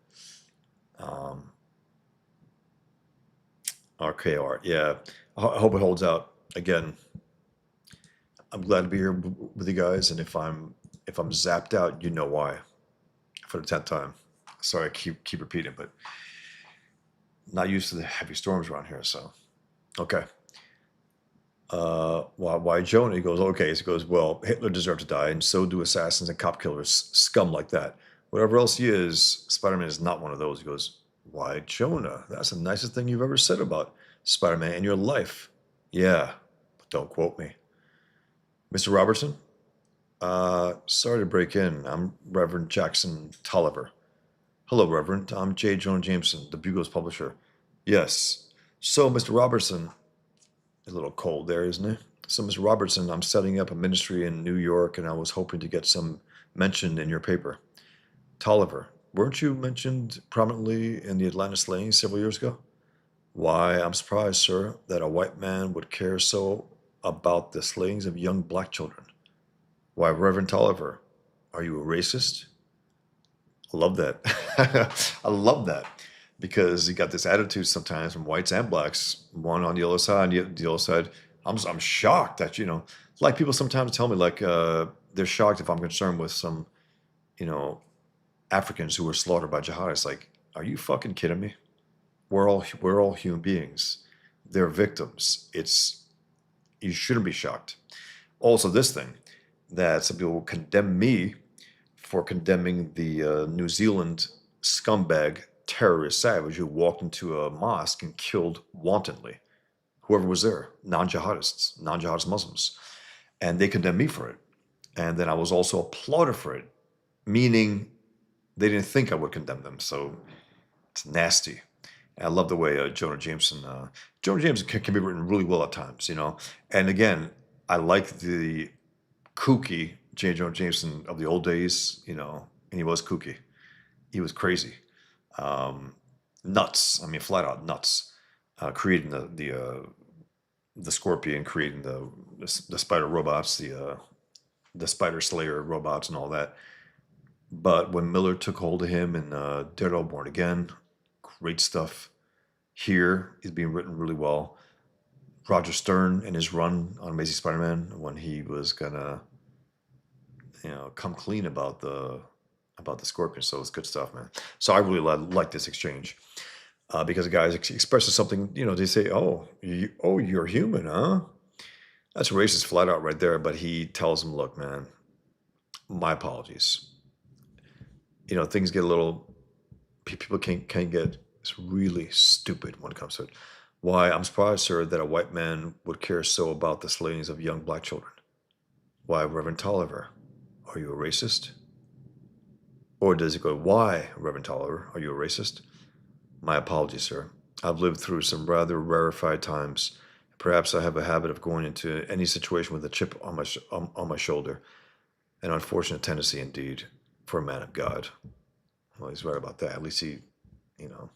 RK Art. Yeah. I hope it holds out. Again, I'm glad to be here with you guys, and if I'm zapped out, you know why. For the 10th time. Sorry, I keep repeating, but not used to the heavy storms around here. So, okay. Why Jonah? He goes, okay. So he goes, well, Hitler deserved to die, and so do assassins and cop killers, scum like that. Whatever else he is, Spider-Man is not one of those. He goes, why Jonah? That's the nicest thing you've ever said about Spider-Man in your life. Yeah, but don't quote me. Mr. Robertson? Sorry to break in. I'm Reverend Jackson Tolliver. Hello, Reverend. I'm J. Jonah Jameson, the Bugle's publisher. Yes. So, Mr. Robertson, a little cold there, isn't it? So, Mr. Robertson, I'm setting up a ministry in New York, and I was hoping to get some mention in your paper. Tolliver, weren't you mentioned prominently in the Atlanta slaying several years ago? Why, I'm surprised, sir, that a white man would care so about the slayings of young black children. Why, Reverend Tolliver, are you a racist? I love that. I love that because you got this attitude sometimes from whites and blacks, one on the other side, the other side. I'm shocked that, like people sometimes tell me like they're shocked if I'm concerned with some, Africans who were slaughtered by jihadists. Like, are you fucking kidding me? We're all human beings. They're victims. You shouldn't be shocked. Also, this thing that some people will condemn me for condemning the New Zealand scumbag terrorist savage who walked into a mosque and killed wantonly whoever was there, non-jihadist Muslims. And they condemned me for it. And then I was also applauded for it, meaning they didn't think I would condemn them. So it's nasty. And I love the way Jonah Jameson can be written really well at times, And again, I like the kooky J. Jonah Jameson of the old days, and he was kooky. He was crazy. Nuts. I mean, flat out nuts. Creating the Scorpion, creating the spider robots, the Spider Slayer robots and all that. But when Miller took hold of him in Daredevil Born Again, great stuff. Here, he's being written really well. Roger Stern in his run on Amazing Spider-Man when he was gonna, come clean about the Scorpion. So it's good stuff, man. So I really like this exchange because the guy expresses something. They say, "Oh, you're human, huh?" That's racist flat out right there. But he tells him, "Look, man, my apologies. Things get a little. People can get really stupid when it comes to it. Why? I'm surprised, sir, that a white man would care so about the slayings of young black children. Why, Reverend Tolliver, are you a racist?" Or does it go, "Why, Reverend Tolliver, are you a racist?" My apologies, sir. I've lived through some rather rarefied times. Perhaps I have a habit of going into any situation with a chip on my shoulder. An unfortunate tendency indeed for a man of God. Well, he's right about that. At least he, you know,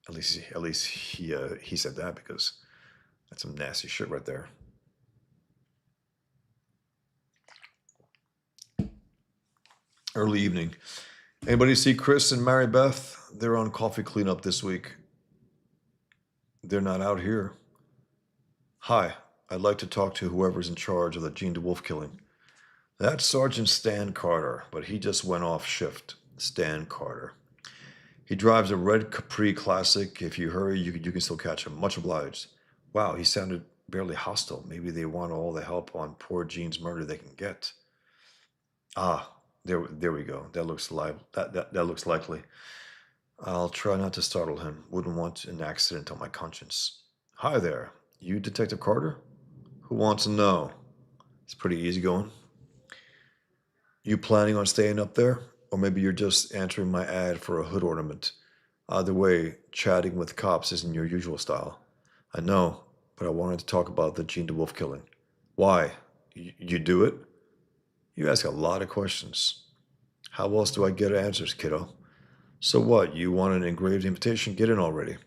he said that, because that's some nasty shit right there. Early evening. Anybody see Chris and Mary Beth? They're on coffee cleanup this week. They're not out here. Hi, I'd like to talk to whoever's in charge of the Jean DeWolff killing. That's Sergeant Stan Carter, but he just went off shift. Stan Carter. He drives a red Capri Classic. If you hurry, you can still catch him. Much obliged. Wow, he sounded barely hostile. Maybe they want all the help on poor Jean's murder they can get. Ah, there we go. That looks that looks likely. I'll try not to startle him. Wouldn't want an accident on my conscience. Hi there. You Detective Carter? Who wants to know? It's pretty easy going. You planning on staying up there? Or maybe you're just answering my ad for a hood ornament. Either way, chatting with cops isn't your usual style. I know, but I wanted to talk about the Jean DeWolff killing. Why? You do it? You ask a lot of questions. How else do I get answers, kiddo? So what? You want an engraved invitation? Get in already.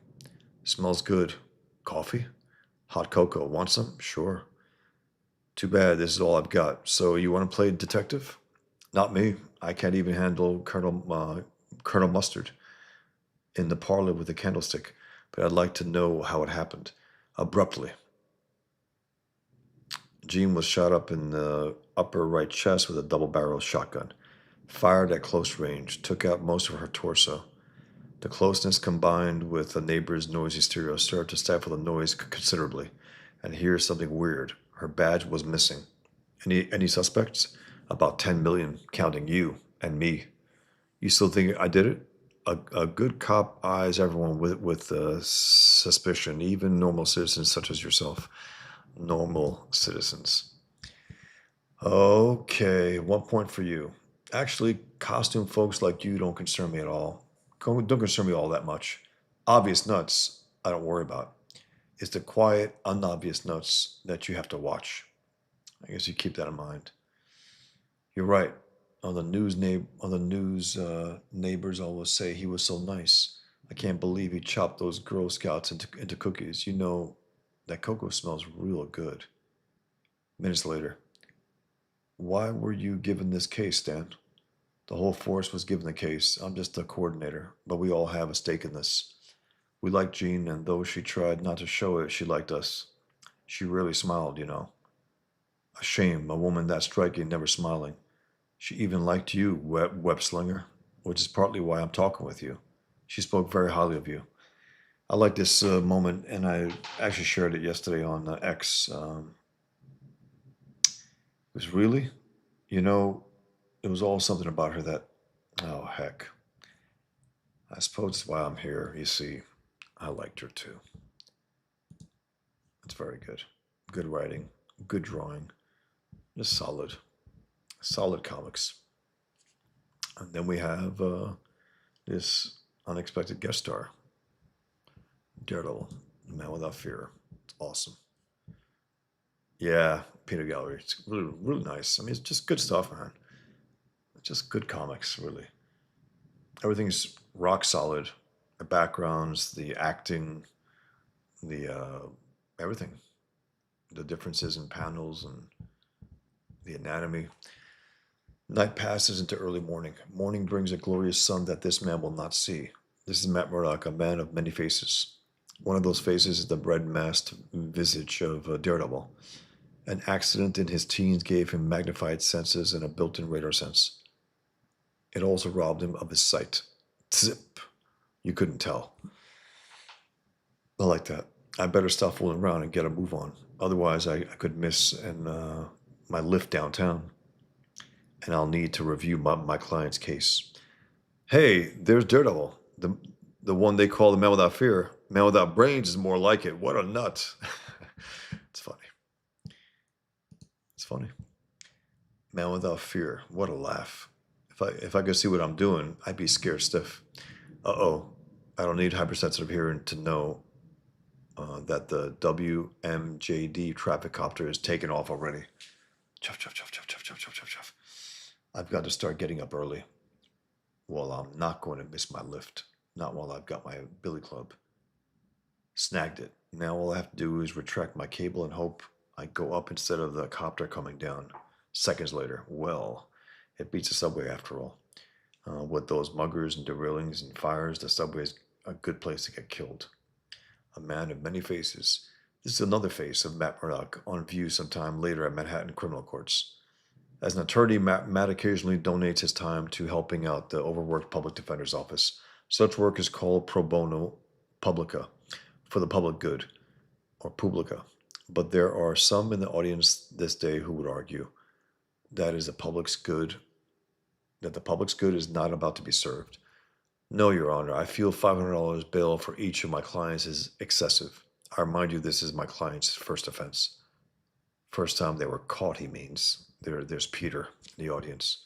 Smells good. Coffee? Hot cocoa. Want some? Sure. Too bad this is all I've got. So you want to play detective? Not me. I can't even handle Colonel Mustard in the parlor with the candlestick, but I'd like to know how it happened. Abruptly. Jean was shot up in the upper right chest with a double-barrel shotgun. Fired at close range, took out most of her torso. The closeness combined with the neighbor's noisy stereo started to stifle the noise considerably. And here's something weird. Her badge was missing. Any suspects? About 10 million, counting you and me. You still think I did it? A good cop eyes everyone with suspicion, even normal citizens such as yourself. Normal citizens. Okay, 1 point for you. Actually, costume folks like you don't concern me at all. Don't concern me all that much. Obvious nuts, I don't worry about. It's the quiet, unobvious nuts that you have to watch. I guess you keep that in mind. You're right. On the news, neighbors always say he was so nice. I can't believe he chopped those Girl Scouts into cookies. You know, that cocoa smells real good. Minutes later. Why were you given this case, Stan? The whole force was given the case. I'm just a coordinator, but we all have a stake in this. We liked Jean, and though she tried not to show it, she liked us. She really smiled, you know. A shame, a woman that striking never smiling. She even liked you, web slinger, which is partly why I'm talking with you. She spoke very highly of you. I like this moment, and I actually shared it yesterday on X. It was really, you know, it was all something about her that, oh, heck. I suppose that's why I'm here. You see, I liked her too. It's very good. Good writing, good drawing, just solid. Solid comics. And then we have this unexpected guest star, Daredevil, Man Without Fear. It's awesome. Yeah, Peter Gallery. It's really, really nice. I mean, it's just good stuff, man. It's just good comics, really. Everything's rock solid. The backgrounds, the acting, the everything. The differences in panels and the anatomy. Night passes into early morning. Morning brings a glorious sun that this man will not see. This is Matt Murdock, a man of many faces. One of those faces is the red masked visage of Daredevil. An accident in his teens gave him magnified senses and a built in radar sense. It also robbed him of his sight. Zip. You couldn't tell. I like that. I better stop fooling around and get a move on. Otherwise, I could miss my lift downtown, and I'll need to review my client's case. Hey, there's Daredevil, the one they call the man without fear. Man without brains is more like it. What a nut! It's funny. It's funny. Man without fear. What a laugh. If I could see what I'm doing, I'd be scared stiff. Uh-oh. I don't need hypersensitive hearing to know that the WMJD traffic copter is taking off already. Chuff, chuff, chuff, chuff, chuff, chuff, chuff, chuff, chuff. I've got to start getting up early. Well, I'm not going to miss my lift. Not while I've got my billy club. Snagged it. Now all I have to do is retract my cable and hope I go up instead of the copter coming down. Seconds later, well, it beats the subway after all. With those muggers and derailings and fires, the subway is a good place to get killed. A man of many faces. This is another face of Matt Murdock on view sometime later at Manhattan criminal courts. As an attorney, Matt occasionally donates his time to helping out the overworked public defender's office. Such work is called pro bono publica, for the public good, or publica. But there are some in the audience this day who would argue that is the public's good, that the public's good is not about to be served. No, Your Honor, I feel $500 bail for each of my clients is excessive. I remind you, this is my client's first offense. First time they were caught, he means. There's Peter in the audience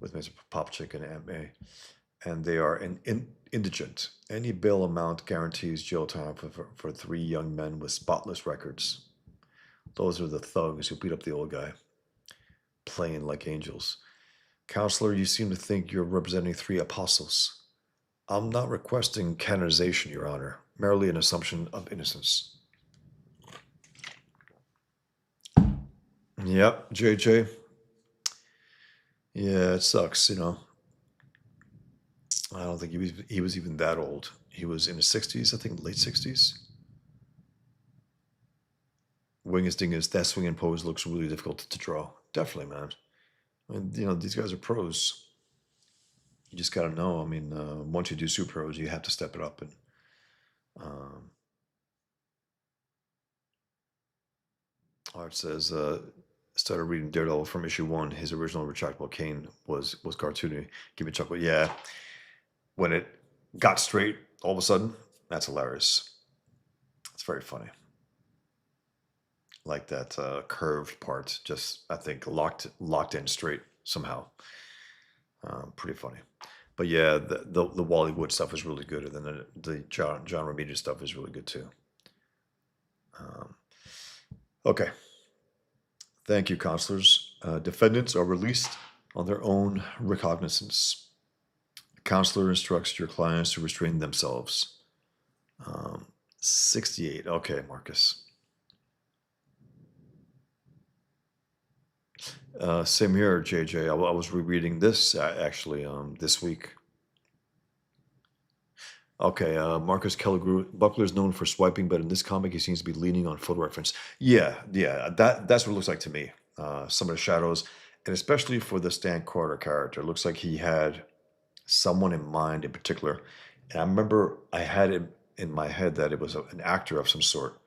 with Mr. Popchick and Aunt May. And they are indigent. Any bail amount guarantees jail time for 3 young men with spotless records. Those are the thugs who beat up the old guy, playing like angels. Counselor, you seem to think you're representing 3 apostles. I'm not requesting canonization, Your Honor, merely an assumption of innocence. Yep, JJ. Yeah, it sucks, I don't think he was even that old. He was in his 60s, I think late 60s. Wingus Dingus, that swinging pose looks really difficult to draw. Definitely, man. These guys are pros. You just got to know. Once you do super pros, you have to step it up. And Art says, started reading Daredevil from issue 1. His original retractable cane was cartoony. Give me a chuckle. Yeah. When it got straight, all of a sudden, that's hilarious. It's very funny. Like that curved part, just I think locked in straight somehow. Pretty funny. But yeah, the Wally Wood stuff is really good, and then the John Romita stuff is really good too. Okay. Thank you, counselors. Defendants are released on their own recognizance. The counselor instructs your clients to restrain themselves. 68. Okay, Marcus. Same here, JJ. I was rereading this actually this week. Okay, Marcus Keller Buckler is known for swiping, but in this comic, he seems to be leaning on photo reference. Yeah, that's what it looks like to me. Some of the shadows, and especially for the Stan Carter character, it looks like he had someone in mind in particular. And I remember I had it in my head that it was an actor of some sort.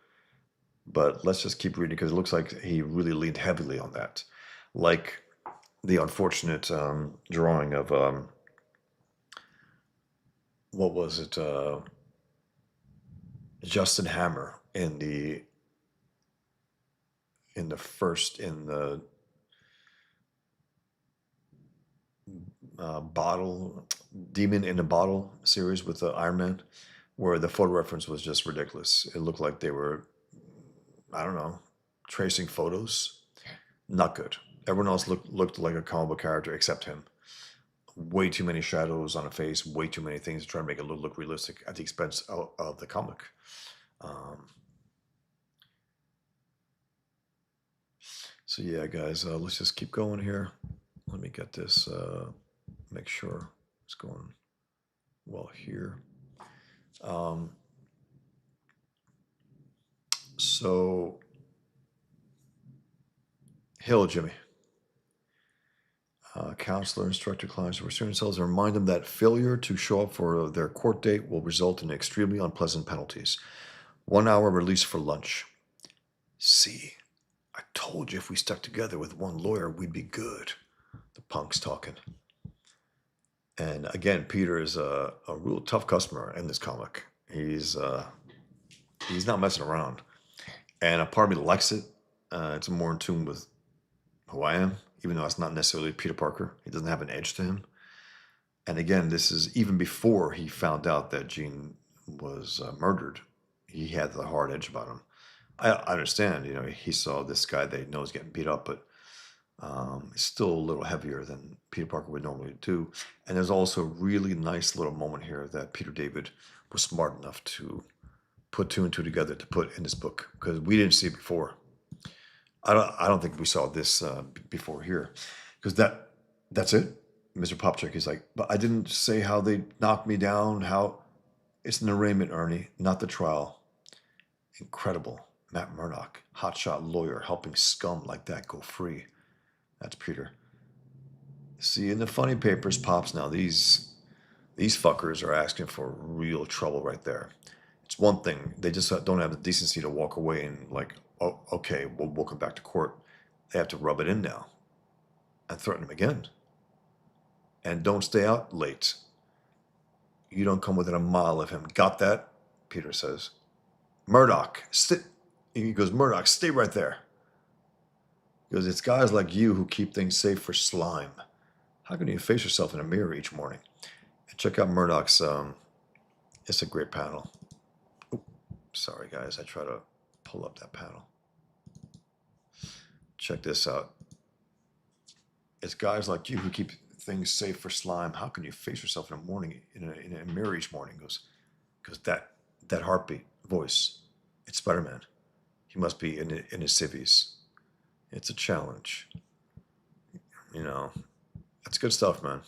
But let's just keep reading because it looks like he really leaned heavily on that. Like the unfortunate drawing of what was it? Justin Hammer in the bottle Demon in a Bottle series with the Iron Man, where the photo reference was just ridiculous. It looked like they were, I don't know, tracing photos. Not good. Everyone else looked like a comic book character except him. Way too many shadows on a face, way too many things to try to make it look realistic at the expense of the comic. So yeah, guys, let's just keep going here. Let me get this, make sure it's going well here. So, Hill, Jimmy. Counselor, instructor, clients, or student themselves and remind them that failure to show up for their court date will result in extremely unpleasant penalties. 1 hour release for lunch. See, I told you if we stuck together with one lawyer, we'd be good. The punk's talking. And again, Peter is a real tough customer in this comic. He's not messing around. And a part of me likes it. It's more in tune with who I am, even though it's not necessarily Peter Parker. He doesn't have an edge to him. And again, this is even before he found out that Jean was murdered. He had the hard edge about him. I understand, he saw this guy that he knows getting beat up, but it's still a little heavier than Peter Parker would normally do. And there's also a really nice little moment here that Peter David was smart enough to put two and two together to put in this book, because we didn't see it before. I don't think we saw this before here, because that's it. Mr. Popchick, he's like, but I didn't say how they knocked me down. How it's an arraignment, Ernie, not the trial. Incredible. Matt Murdock, hotshot lawyer, helping scum like that go free. That's Peter. See, in the funny papers, Pops, now these fuckers are asking for real trouble right there. It's one thing. They just don't have the decency to walk away and like, oh, okay, we'll come back to court. They have to rub it in now and threaten him again. And don't stay out late. You don't come within a mile of him. Got that? Peter says. Murdoch, he goes, Murdoch, stay right there. He goes, it's guys like you who keep things safe for slime. How can you face yourself in a mirror each morning? And check out Murdoch's, it's a great panel. Ooh, sorry, guys, I try to pull up that panel. Check this out. It's guys like you who keep things safe for slime. How can you face yourself in a mirror each morning? Goes, because that heartbeat voice, it's Spider-Man. He must be in his civvies. It's a challenge. That's good stuff, man.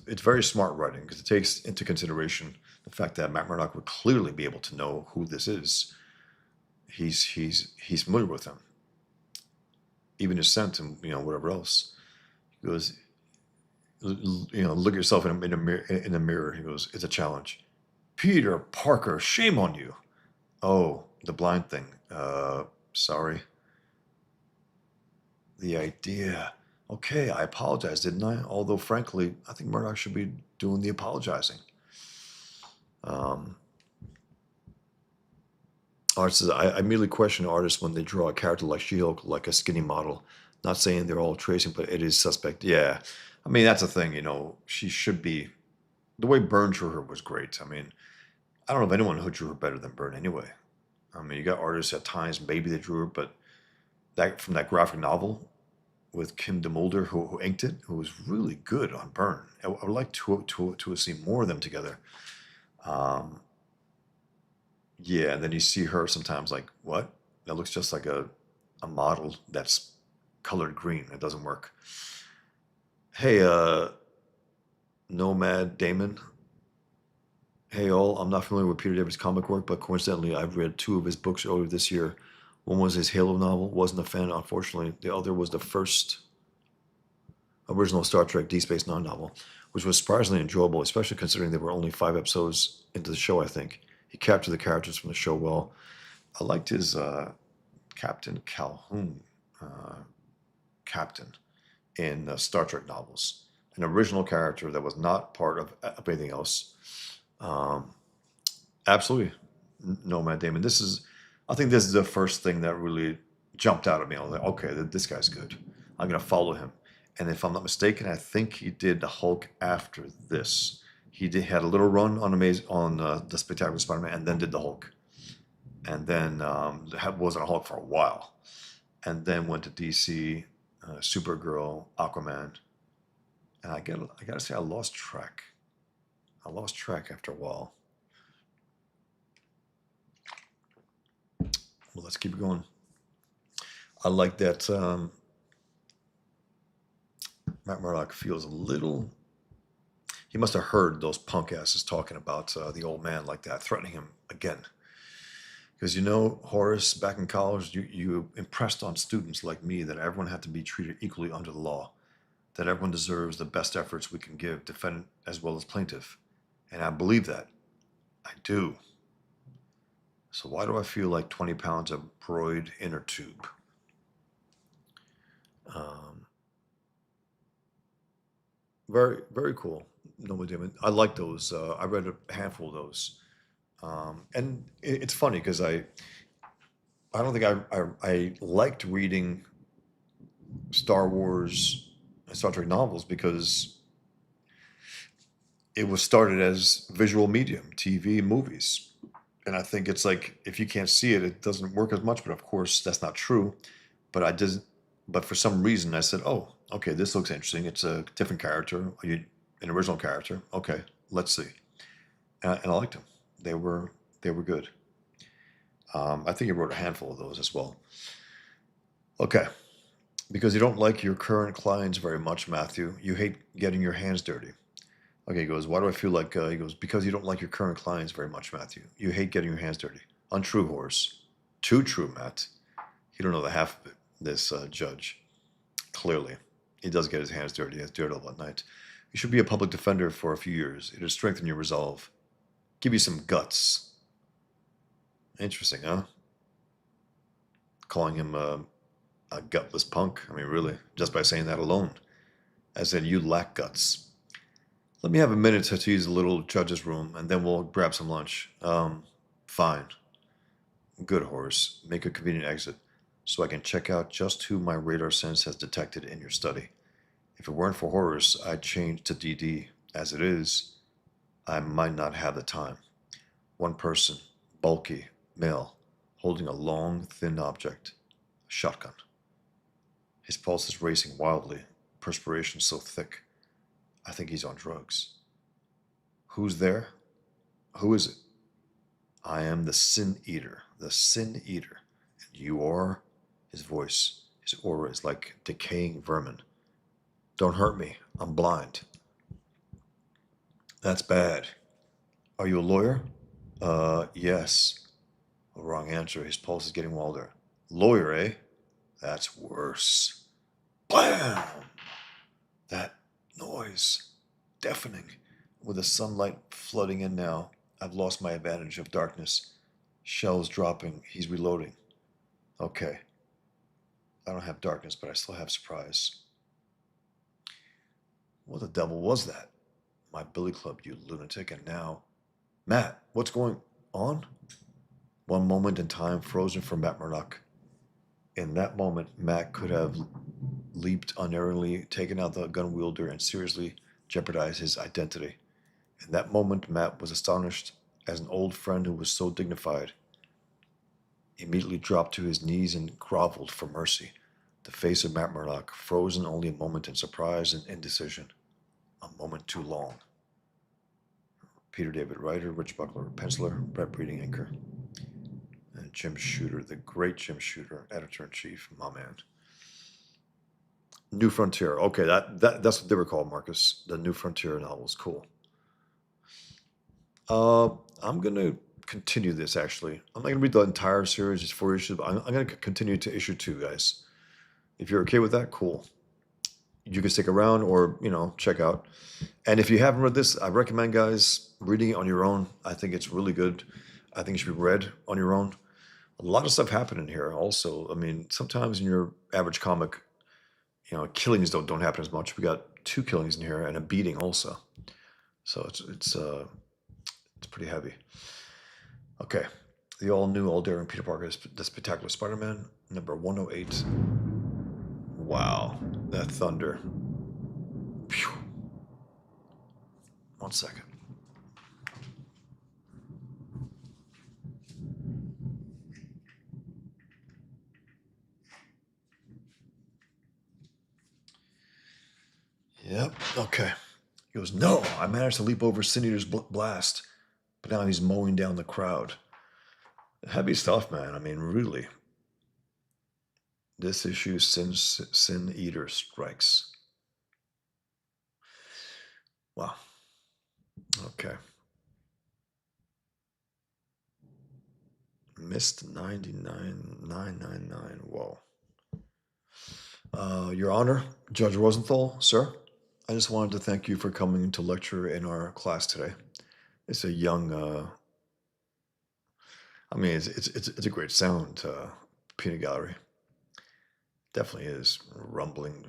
It's very smart writing because it takes into consideration the fact that Matt Murdock would clearly be able to know who this is. He's familiar with him. Even his scent and whatever else. He goes, look at yourself in the mirror. He goes, it's a challenge. Peter Parker, shame on you. Oh, the blind thing. Sorry. The idea. Okay, I apologized, didn't I? Although, frankly, I think Murdoch should be doing the apologizing. Artists says, I immediately question artists when they draw a character like She-Hulk, like a skinny model. Not saying they're all tracing, but it is suspect. Yeah, I mean, that's the thing, she should be. The way Byrne drew her was great. I mean, I don't know of anyone who drew her better than Byrne anyway. I mean, you got artists at times, maybe they drew her, but from that graphic novel with Kim DeMulder, who inked it, who was really good on Byrne. I would like to see more of them together. Yeah, and then you see her sometimes like, what? That looks just like a model that's colored green. It doesn't work. Hey, Nomad Damon. Hey, all. I'm not familiar with Peter David's comic work, but coincidentally, I've read 2 of his books earlier this year. One was his Halo novel. Wasn't a fan, unfortunately. The other was the first original Star Trek Deep Space Nine novel, which was surprisingly enjoyable, especially considering there were only 5 episodes into the show, I think. He captured the characters from the show well. I liked his Captain Calhoun captain in Star Trek novels. An original character that was not part of anything else. Absolutely. Nomad Damon. I think this is the first thing that really jumped out at me. I was like, okay, this guy's good. I'm going to follow him. And if I'm not mistaken, I think he did the Hulk after this. He had a little run on the Spectacular Spider-Man, and then did the Hulk, and then wasn't a Hulk for a while, and then went to DC, Supergirl, Aquaman, and I gotta say I lost track. After a while. Well, let's keep going. I like that Matt Murdock feels a little. He must have heard those punk asses talking about the old man like that, threatening him again. Because you know, Horace, back in college, you impressed on students like me that everyone had to be treated equally under the law, that everyone deserves the best efforts we can give, defendant as well as plaintiff. And I believe that. I do. So why do I feel like 20 pounds of broid inner tube? Um, very, very cool. No idea. I like those. I read a handful of those. And it's funny because I don't think I liked reading Star Wars and Star Trek novels because it was started as visual medium, TV and movies. And I think it's like if you can't see it, it doesn't work as much. But of course, that's not true. But I did. But for some reason, I said, "Oh, okay, this looks interesting. It's a different character, an original character. Okay, let's see." And I liked them. They were they were good. I think he wrote a handful of those as well. Okay, because you don't like your current clients very much, Matthew. You hate getting your hands dirty. Okay, he goes, why do I feel like, he goes, because you don't like your current clients very much, Matthew. You hate getting your hands dirty. Untrue, Horace. Too true, Matt. You don't know the half of it, this judge. Clearly. He does get his hands dirty. He has dirt all at night. You should be a public defender for a few years. It'll strengthen your resolve. Give you some guts. Interesting, huh? Calling him a gutless punk. I mean, really, just by saying that alone. I said, you lack guts. Let me have a minute to use the little judge's room, and then we'll grab some lunch. Fine. Good, Horace. Make a convenient exit, so I can check out just who my radar sense has detected in your study. If it weren't for Horace, I'd change to DD. As it is, I might not have the time. One person, bulky, male, holding a long, thin object, a shotgun. His pulse is racing wildly, perspiration so thick. I think he's on drugs. Who's there? Who is it? I am the Sin Eater, the Sin Eater. And you are? His voice, his aura is like decaying vermin. Don't hurt me. I'm blind. That's bad. Are you a lawyer? Yes. A wrong answer. His pulse is getting wilder. Lawyer, eh? That's worse. Blam! That noise. Deafening. With the sunlight flooding in now, I've lost my advantage of darkness. Shells dropping. He's reloading. Okay. I don't have darkness, but I still have surprise. What the devil was that? My billy club, you lunatic, and now. Matt, what's going on? One moment in time frozen for Matt Murdock. In that moment, Matt could have leaped unerringly, taken out the gun wielder, and seriously jeopardized his identity. In that moment, Matt was astonished as an old friend who was so dignified immediately dropped to his knees and groveled for mercy. The face of Matt Murdock frozen only a moment in surprise and indecision. A moment too long. Peter David Writer, Rich Buckler, penciler, Brett Breeding, inker. And Jim Shooter, the great Jim Shooter, editor-in-chief, my man. New Frontier. Okay, that's what they were called, Marcus. The New Frontier novels. Cool. I'm going to continue this, actually. I'm not going to read the entire series. It's 4 issues, but I'm going to continue to issue 2, guys. If you're okay with that, cool. You can stick around or, check out. And if you haven't read this, I recommend, guys, reading it on your own. I think it's really good. I think it should be read on your own. A lot of stuff happened in here also. I mean, sometimes in your average comic, killings don't happen as much. We got 2 killings in here and a beating also. So it's pretty heavy. Okay. The all-new, all-daring Peter Parker, The Spectacular Spider-Man, number 108. Wow. That thunder. Phew. 1 second. Yep. Okay. He goes, no, I managed to leap over Sin Eater's blast, but now he's mowing down the crowd. Heavy stuff, man. I mean, really. This issue, Sin Eater strikes. Wow. Okay. Missed 99,999. Whoa. Your Honor, Judge Rosenthal, sir, I just wanted to thank you for coming to lecture in our class today. It's a young, I mean, it's a great sound, peanut gallery. Definitely is rumbling.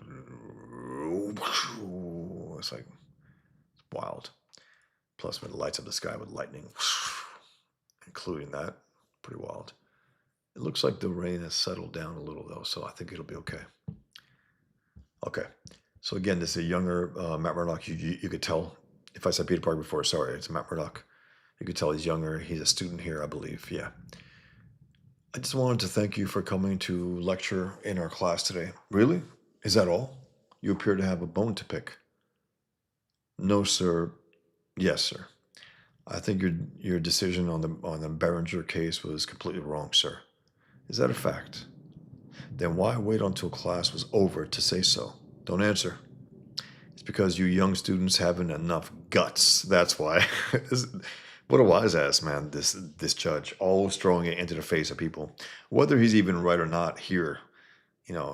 It's like it's wild. Plus, when it lights up the sky with lightning, including that, pretty wild. It looks like the rain has settled down a little though, so I think it'll be okay. Okay. So again, this is a younger Matt Murdock. You could tell. If I said Peter Parker before, sorry, it's Matt Murdock. You could tell he's younger. He's a student here, I believe. Yeah. I just wanted to thank you for coming to lecture in our class today. Really? Is that all? You appear to have a bone to pick. No, sir. Yes, sir. I think your decision on the Behringer case was completely wrong, sir. Is that a fact? Then why wait until class was over to say so? Don't answer. It's because you young students haven't enough guts. That's why. What a wise ass, man, this judge, always throwing it into the face of people. Whether he's even right or not here,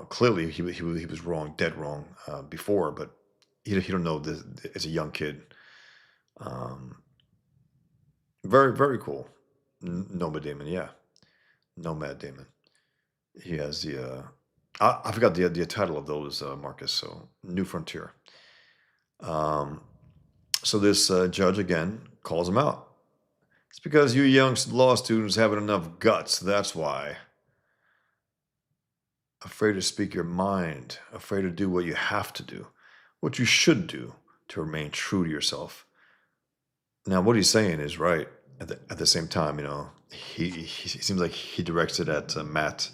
clearly he was wrong, dead wrong before, but he don't know this as a young kid. Very, very cool. Nomad Damon, yeah. Nomad Damon. He has the, I forgot the title of those, Marcus, so New Frontier. So this judge, again, calls him out. It's because you young law students haven't enough guts, that's why. Afraid to speak your mind, afraid to do what you have to do, what you should do to remain true to yourself. Now, what he's saying is right. At the same time, he seems like he directs it at Matt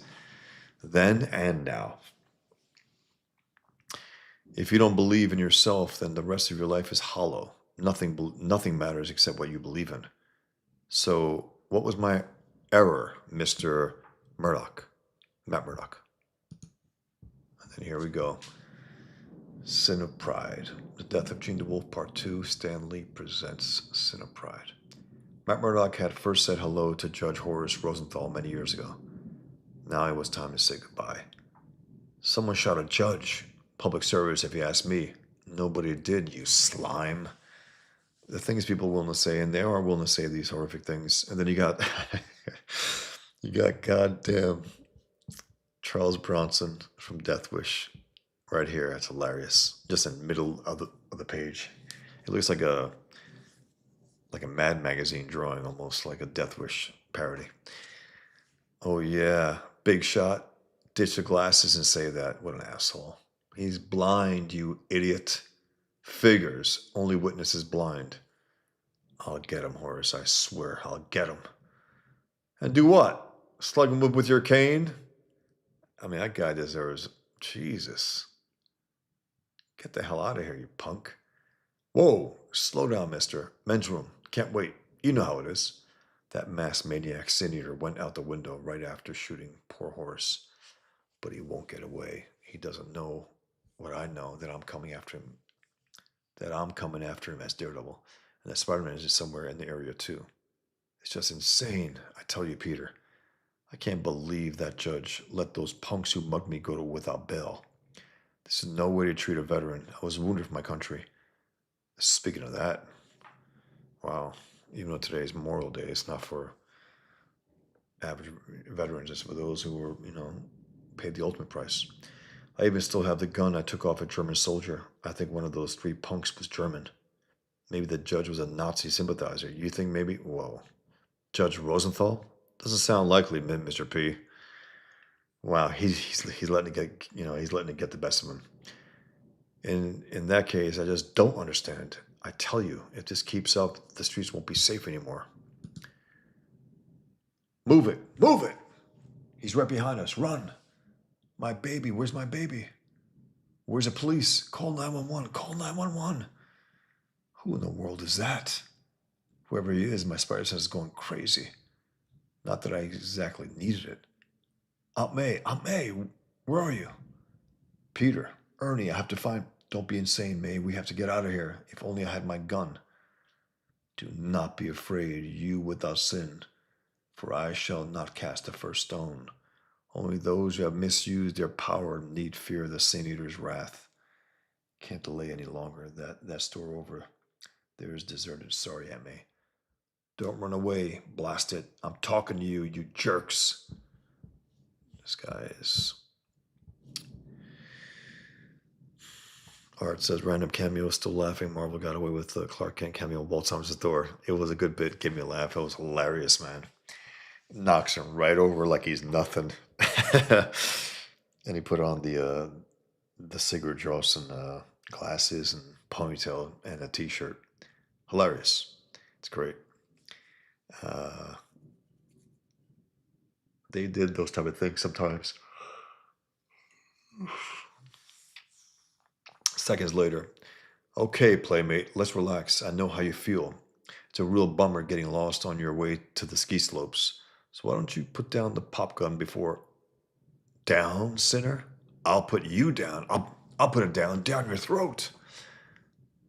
then and now. If you don't believe in yourself, then the rest of your life is hollow. Nothing matters except what you believe in. So, what was my error, Mr. Murdoch? Matt Murdoch. And then here we go. Sin of Pride. The Death of Jean DeWolff, Part 2. Stan Lee presents Sin of Pride. Matt Murdock had first said hello to Judge Horace Rosenthal many years ago. Now it was time to say goodbye. Someone shot a judge. Public service, if you ask me. Nobody did, you slime. The things people are willing to say, and they are willing to say these horrific things. And then you got goddamn Charles Bronson from Death Wish right here. That's hilarious. Just in the middle of the page. It looks like a Mad Magazine drawing, almost like a Death Wish parody. Oh yeah, big shot. Ditch the glasses and say that. What an asshole. He's blind, you idiot. Figures. Only witness is blind. I'll get him, Horace. I swear, I'll get him. And do what? Slug him with your cane? I mean, that guy deserves... Jesus. Get the hell out of here, you punk. Whoa, slow down, mister. Men's room. Can't wait. You know how it is. That masked maniac Sin Eater went out the window right after shooting poor Horace. But he won't get away. He doesn't know what I know, that I'm coming after him. That I'm coming after him as Daredevil. And that Spider-Man is just somewhere in the area too. It's just insane. I tell you, Peter. I can't believe that judge let those punks who mugged me go to without bail. This is no way to treat a veteran. I was wounded for my country. Speaking of that, wow. Even though today is Memorial Day, it's not for average veterans. It's for those who were, paid the ultimate price. I even still have the gun I took off a German soldier. I think one of those 3 punks was German. Maybe the judge was a Nazi sympathizer. You think maybe? Whoa. Judge Rosenthal? Doesn't sound likely, Mr. P. Wow, he's letting it get, he's letting it get the best of him. In that case, I just don't understand. I tell you, if this keeps up, the streets won't be safe anymore. Move it! Move it! He's right behind us. Run! My baby, where's my baby? Where's the police? Call 911. Call 911. Who in the world is that? Whoever he is, my spider sense is going crazy. Not that I exactly needed it. Aunt May, where are you? Peter, Ernie, I have to find... Don't be insane, May. We have to get out of here. If only I had my gun. Do not be afraid, you without sin. For I shall not cast the first stone. Only those who have misused their power need fear the Sin Eater's wrath. Can't delay any longer. That store over there is deserted. Sorry, Aunt May. Don't run away. Blast it. I'm talking to you, you jerks. This guy is. Art says random cameo, still laughing. Marvel got away with the Clark Kent cameo both times at Thor. It was a good bit. Give me a laugh. It was hilarious, man. Knocks him right over like he's nothing. And he put on the Sigurd Josson glasses and ponytail and a t-shirt. Hilarious. It's great. They did those type of things sometimes. Seconds later, okay, playmate, let's relax. I know how you feel. It's a real bummer getting lost on your way to the ski slopes. So why don't you put down the pop gun before... Down, sinner? I'll put you down. I'll put it down your throat.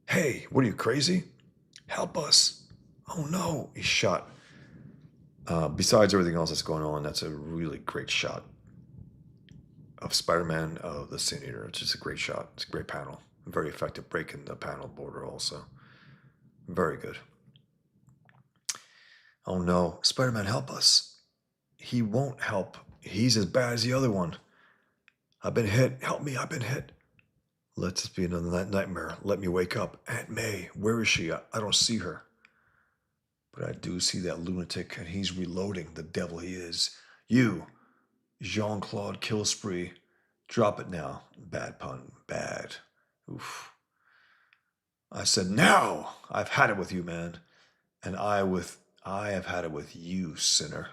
Hey, what are you, crazy? Help us. Oh no, he's shot. Besides everything else that's going on, that's a really great shot of Spider-Man, of the Sin Eater. It's just a great shot. It's a great panel. Very effective breaking the panel border also. Very good. Oh no, Spider-Man, help us. He won't help. He's as bad as the other one. I've been hit. Help me, I've been hit. Let this be another nightmare. Let me wake up. Aunt May, where is she? I don't see her. But I do see that lunatic, and he's reloading, the devil he is. You, Jean-Claude Killspree, drop it now. Bad pun. Bad. Oof. I said, now! I've had it with you, man. And I have had it with you, sinner.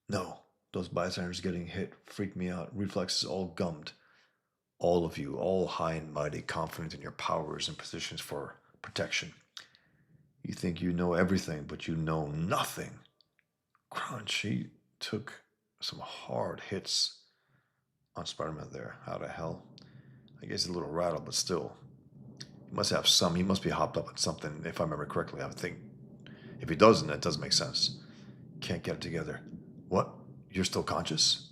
No, those bystanders getting hit freak me out. Reflexes all gummed. All of you, all high and mighty, confident in your powers and positions for protection. You think you know everything, but you know nothing. Crunch, he took some hard hits on Spider-Man there. How the hell? I guess he's a little rattled, but still. He must have some. He must be hopped up on something, if I remember correctly. I would think. If he doesn't, that doesn't make sense. Can't get it together. What? You're still conscious?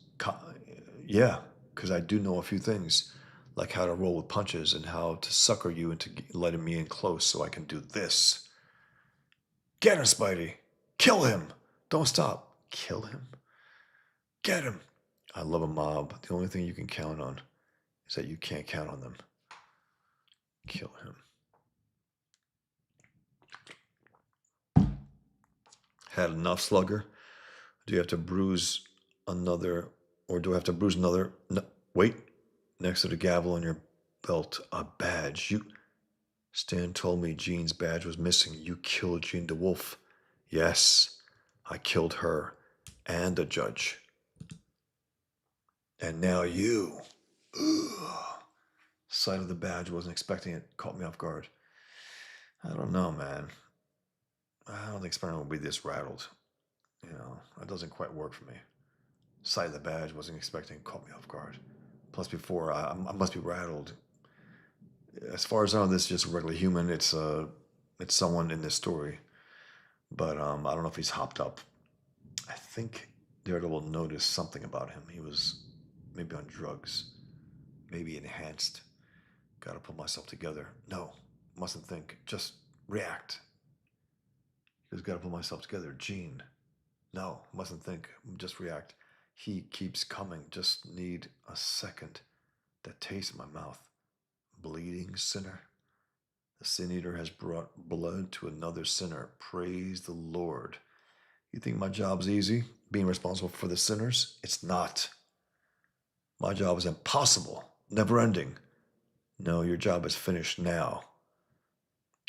Yeah, because I do know a few things, like how to roll with punches and how to sucker you into letting me in close so I can do this. Get him, Spidey. Kill him. Don't stop. Kill him? Get him. I love a mob. The only thing you can count on is that you can't count on them. Kill him. Had enough, Slugger? Do you have to bruise another, or do I have to bruise another? No, wait. Next to the gavel on your belt, a badge. Stan told me Jean's badge was missing. You killed Jean DeWolff. Yes, I killed her and the judge. And now you. Ugh. Sight of the badge, wasn't expecting it. Caught me off guard. I don't know, man. I don't think Spider-Man will be this rattled. You know, that doesn't quite work for me. Sight of the badge, wasn't expecting. Caught me off guard. Plus, before I must be rattled. As far as I know, this is just a regular human. It's someone in this story, but I don't know if he's hopped up. I think Daredevil noticed something about him. He was maybe on drugs, maybe enhanced. Got to pull myself together. No, mustn't think. Just react. Just got to pull myself together. Jean. No, mustn't think. Just react. He keeps coming. Just need a second. That taste in my mouth. Bleeding sinner. The Sin Eater has brought blood to another sinner. Praise the Lord. You think my job's easy? Being responsible for the sinners? It's not. My job is impossible. Never ending. No, your job is finished now.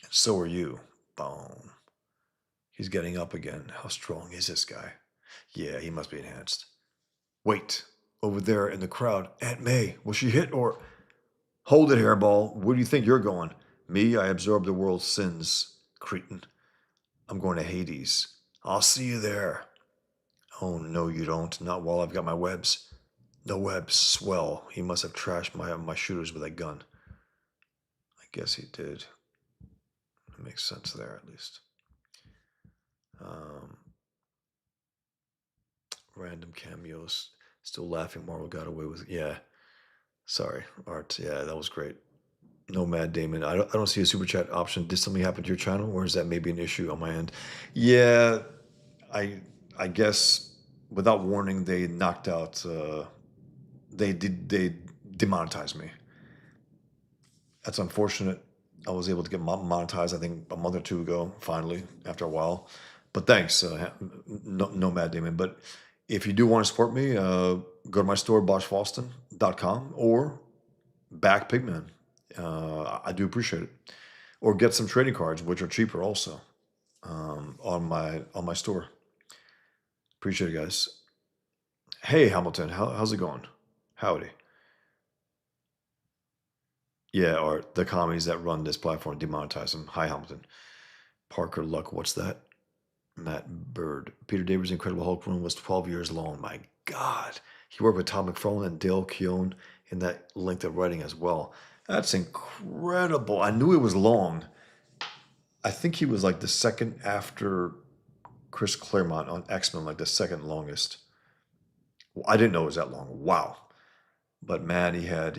And so are you. Boom. He's getting up again. How strong is this guy? Yeah, he must be enhanced. Wait. Over there in the crowd. Aunt May. Was she hit or... Hold it, Hairball. Where do you think you're going? Me, I absorb the world's sins. Cretin. I'm going to Hades. I'll see you there. Oh, no, you don't. Not while I've got my webs. No webs. Swell. He must have trashed my shooters with a gun. I guess he did. It makes sense there, at least. Um, random cameos. Still laughing. Marvel got away with it. Yeah. Sorry, Art. Yeah, that was great. No, Mad Damon. I don't see a super chat option. Did something happen to your channel, or is that maybe an issue on my end? Yeah, I I guess without warning, they knocked out. They demonetized me. That's unfortunate. I was able to get monetized, I think, a month or two ago, finally, after a while. But thanks, no Mad Demon. But if you do want to support me, go to my store, boschfalston.com, or back Pigman. I do appreciate it. Or get some trading cards, which are cheaper also, on my store. Appreciate it, guys. Hey, Hamilton, how's it going? Howdy. Yeah, or the commies that run this platform demonetize them. Hi, Hamilton. Parker Luck, what's that? Matt Bird. Peter David's Incredible Hulk run was 12 years long. My God. He worked with Tom McFarlane and Dale Keown in that length of writing as well. That's incredible. I knew it was long. I think he was like the second after Chris Claremont on X-Men, like the second longest. Well, I didn't know it was that long. Wow. But man, he had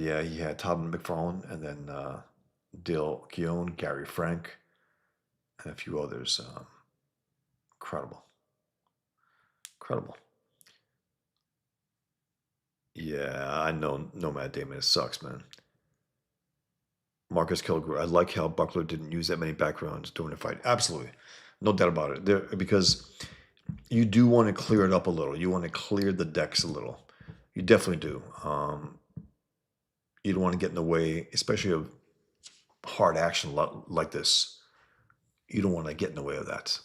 Todd McFarlane and then Dale Keown, Gary Frank, and a few others. Incredible. Incredible. Yeah, I know Matt Damon. It sucks, man. Marcus Kilgore. I like how Buckler didn't use that many backgrounds during the fight. Absolutely. No doubt about it. Because you do want to clear it up a little. You want to clear the decks a little. You definitely do. You don't want to get in the way, especially of hard action like this. You don't want to get in the way of that.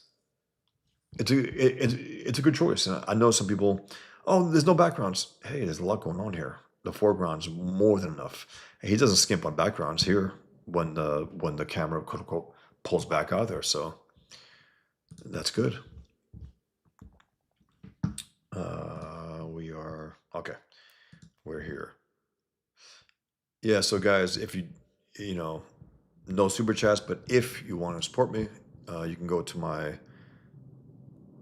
It's a good choice. And I know some people, oh, there's no backgrounds. Hey, there's a lot going on here. The foreground's more than enough. And he doesn't skimp on backgrounds here when the camera quote unquote pulls back out of there. So that's good. We are okay. We're here. Yeah. So guys, if you know no super chats, but if you want to support me, you can go to my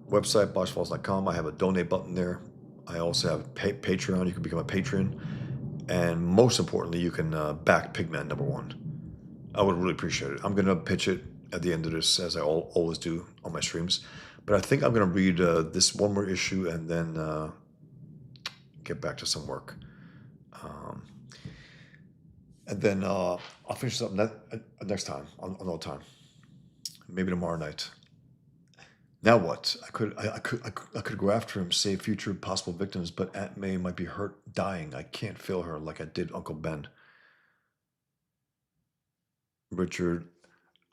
website, boschfalls.com. I have a donate button there. I also have Patreon. You can become a patron. And most importantly, you can back Pigman #1. I would really appreciate it. I'm going to pitch it at the end of this, as I always do on my streams. But I think I'm going to read this one more issue and then get back to some work. And then I'll finish this up next time, on no time. Maybe tomorrow night. Now what? I could go after him, save future possible victims, but Aunt May might be hurt, dying. I can't fail her like I did Uncle Ben. Richard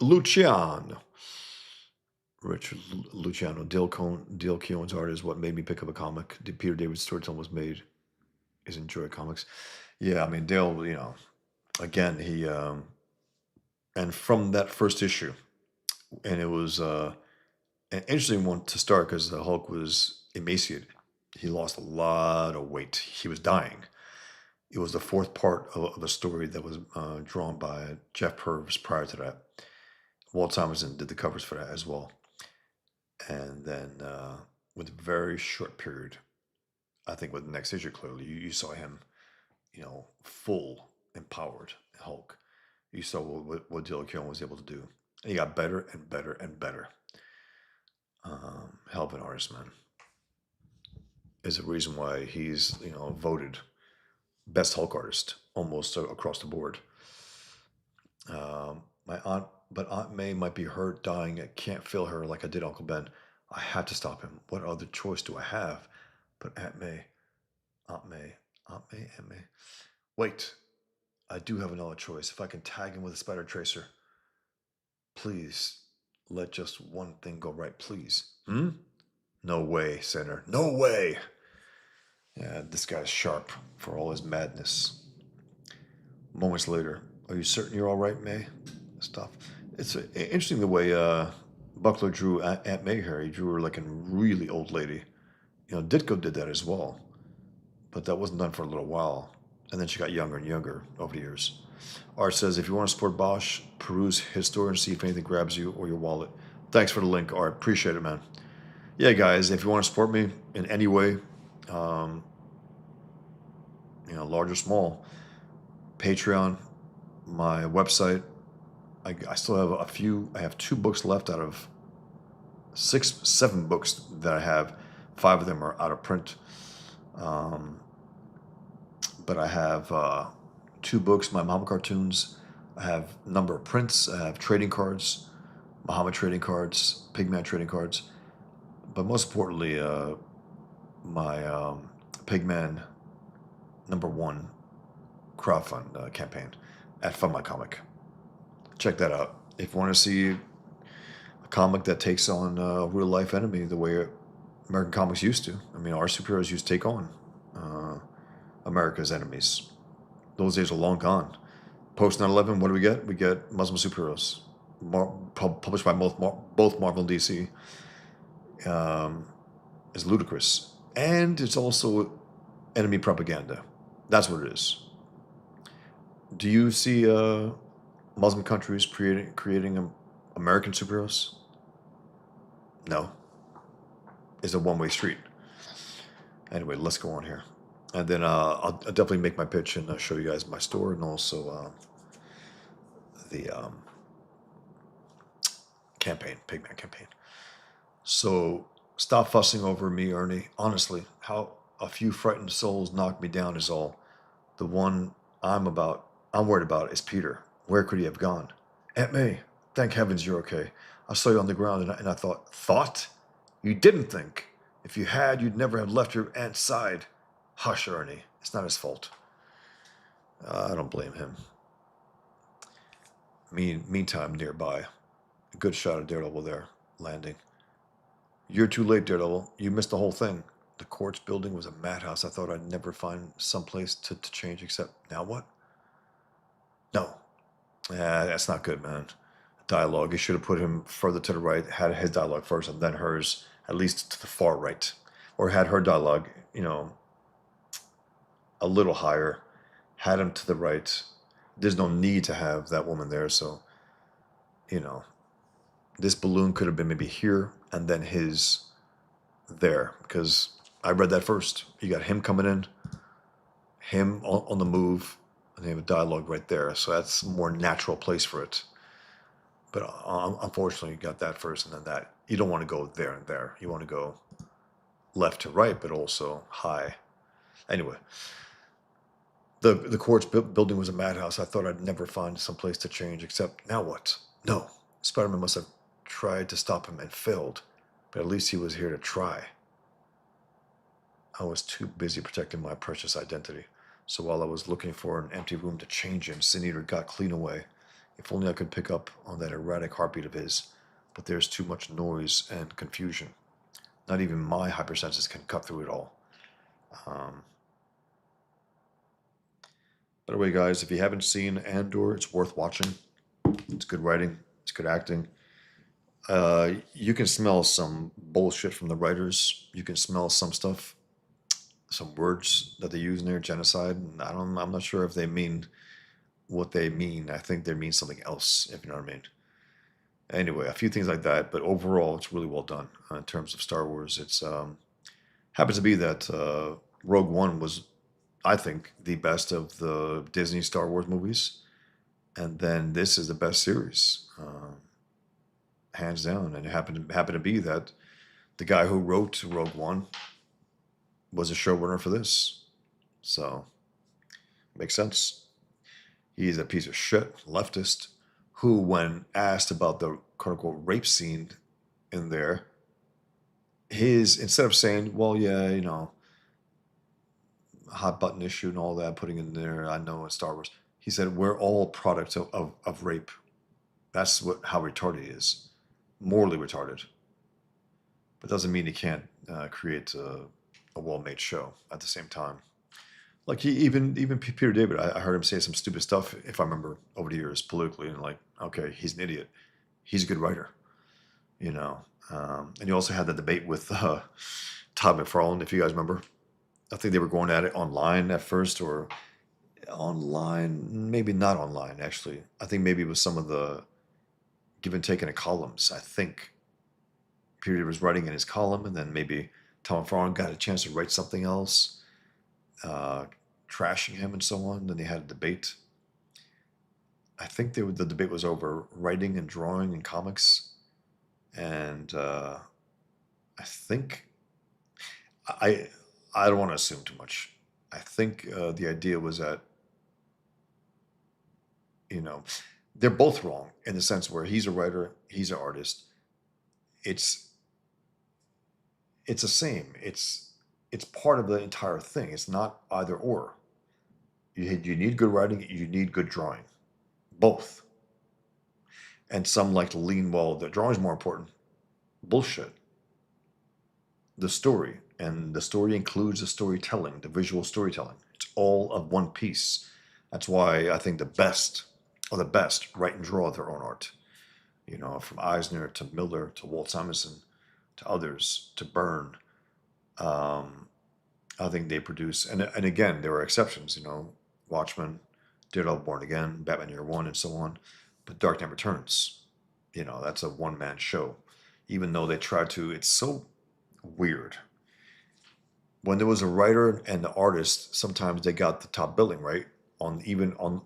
Luciano. Richard Luciano. Dale Keown's art is what made me pick up a comic. Peter David's storytelling was made is enjoy comics. Yeah, I mean Dale, again, he and from that first issue, and it was an interesting one to start because the Hulk was emaciated. He lost a lot of weight. He was dying. It was the fourth part of a story that was drawn by Jeff Purves prior to that. Walt Simonson did the covers for that as well. And then with a very short period, I think with the next issue, clearly, you saw him, full empowered Hulk. You saw what Dale Keown was able to do. And he got better and better and better. Hell of an artist, man. Is a reason why he's, voted best Hulk artist almost across the board. But Aunt May might be hurt, dying. I can't feel her like I did Uncle Ben. I have to stop him. What other choice do I have? But Aunt May, Aunt May, Aunt May, Aunt May. Wait, I do have another choice. If I can tag him with a spider tracer, please let just one thing go right, please. No way, Senator. No way. Yeah, this guy's sharp for all his madness. Moments later, are you certain you're all right, May? Stuff. It's interesting the way Buckler drew Aunt May here. He drew her like a really old lady. Ditko did that as well, but that wasn't done for a little while. And then she got younger and younger over the years. Art says, if you want to support Bosch, peruse his store and see if anything grabs you or your wallet. Thanks for the link, Art. Appreciate it, man. Yeah, guys, if you want to support me in any way, um, large or small, Patreon, my website. I still have a few. I have 2 books left out of 7 books that I have. 5 of them are out of print. Um, but I have 2 books, my Muhammad cartoons. I have a number of prints. I have trading cards, Muhammad trading cards, Pigman trading cards. But most importantly, my Pigman #1 crowdfund campaign at Fund My Comic. Check that out. If you want to see a comic that takes on a real life enemy the way American comics used to. I mean, our superheroes used to take on America's enemies. Those days are long gone. Post 9/11, what do we get? We get Muslim superheroes, published by both Marvel and DC. Is ludicrous, and it's also enemy propaganda. That's what it is. Do you see Muslim countries creating American superheroes? No. It's a one-way street. Anyway, let's go on here. And then I'll definitely make my pitch and show you guys my store and also the campaign, Pigman campaign. So stop fussing over me, Ernie. Honestly, how a few frightened souls knocked me down is all. The one I'm worried about is Peter. Where could he have gone? Aunt May, thank heavens you're okay. I saw you on the ground and I thought? You didn't think. If you had, you'd never have left your aunt's side. Hush, Ernie. It's not his fault. I don't blame him. Meantime, nearby, a good shot of Daredevil there, landing. You're too late, Daredevil. You missed the whole thing. The courts building was a madhouse. I thought I'd never find some place to change except now what? No. That's not good, man. Dialogue. You should have put him further to the right, had his dialogue first and then hers, at least to the far right. Or had her dialogue, a little higher, had him to the right. There's no need to have that woman there, so, this balloon could have been maybe here and then his there, because I read that first. You got him coming in, him on the move, and they have a dialogue right there, so that's a more natural place for it. But unfortunately, you got that first and then that. You don't want to go there and there. You want to go left to right, but also high. Anyway, the courts building was a madhouse. I thought I'd never find some place to change, except now what? No. Spider-Man must have tried to stop him and failed, but at least he was here to try. I was too busy protecting my precious identity. So while I was looking for an empty room to change him, Sin Eater got clean away. If only I could pick up on that erratic heartbeat of his. But there's too much noise and confusion. Not even my hypersenses can cut through it all. By the way, guys, if you haven't seen Andor, it's worth watching. It's good writing. It's good acting. You can smell some bullshit from the writers. You can smell some stuff, some words that they use in there, genocide. And I'm not sure if they mean what they mean. I think they mean something else, if you know what I mean. Anyway, a few things like that, but overall, it's really well done in terms of Star Wars. It's happens to be that Rogue One was, I think, the best of the Disney Star Wars movies, and then this is the best series, hands down. And it happened to be that the guy who wrote Rogue One was a showrunner for this, so makes sense. He's a piece of shit leftist who, when asked about the quote-unquote rape scene in there, instead of saying, well, yeah, hot button issue and all that, putting in there, I know it's Star Wars, he said, we're all products of rape. That's how retarded he is. Morally retarded. But doesn't mean he can't create a well-made show at the same time. Like even Peter David, I heard him say some stupid stuff, if I remember, over the years politically, and like, okay, he's an idiot. He's a good writer, And you also had that debate with Todd McFarlane, if you guys remember. I think they were going at it online at first, or online, maybe not online, actually. I think maybe it was some of the give and take in the columns, I think. period he was writing in his column, and then maybe Tom Farron got a chance to write something else, uh, trashing him and so on. Then they had a debate. I think the debate was over writing and drawing and comics, and I think I I don't want to assume too much. I think the idea was that, you know, they're both wrong in the sense where he's a writer, he's an artist. It's it's the same. It's part of the entire thing. It's not either or. You need good writing, you need good drawing, both. And some like to lean, well, the drawing's more important. Bullshit. The story, and the story includes the storytelling, the visual storytelling. It's all of one piece. That's why I think the best of the best write and draw their own art. You know, from Eisner to Miller to Walt Simonson to others to Byrne. Um, I think they produce, and again, there are exceptions. You know, Watchmen, Daredevil, Born Again, Batman Year One, and so on. But Dark Knight Returns, you know, that's a one man show. Even though they try to, it's so weird. When there was a writer and the artist, sometimes they got the top billing, right? On even on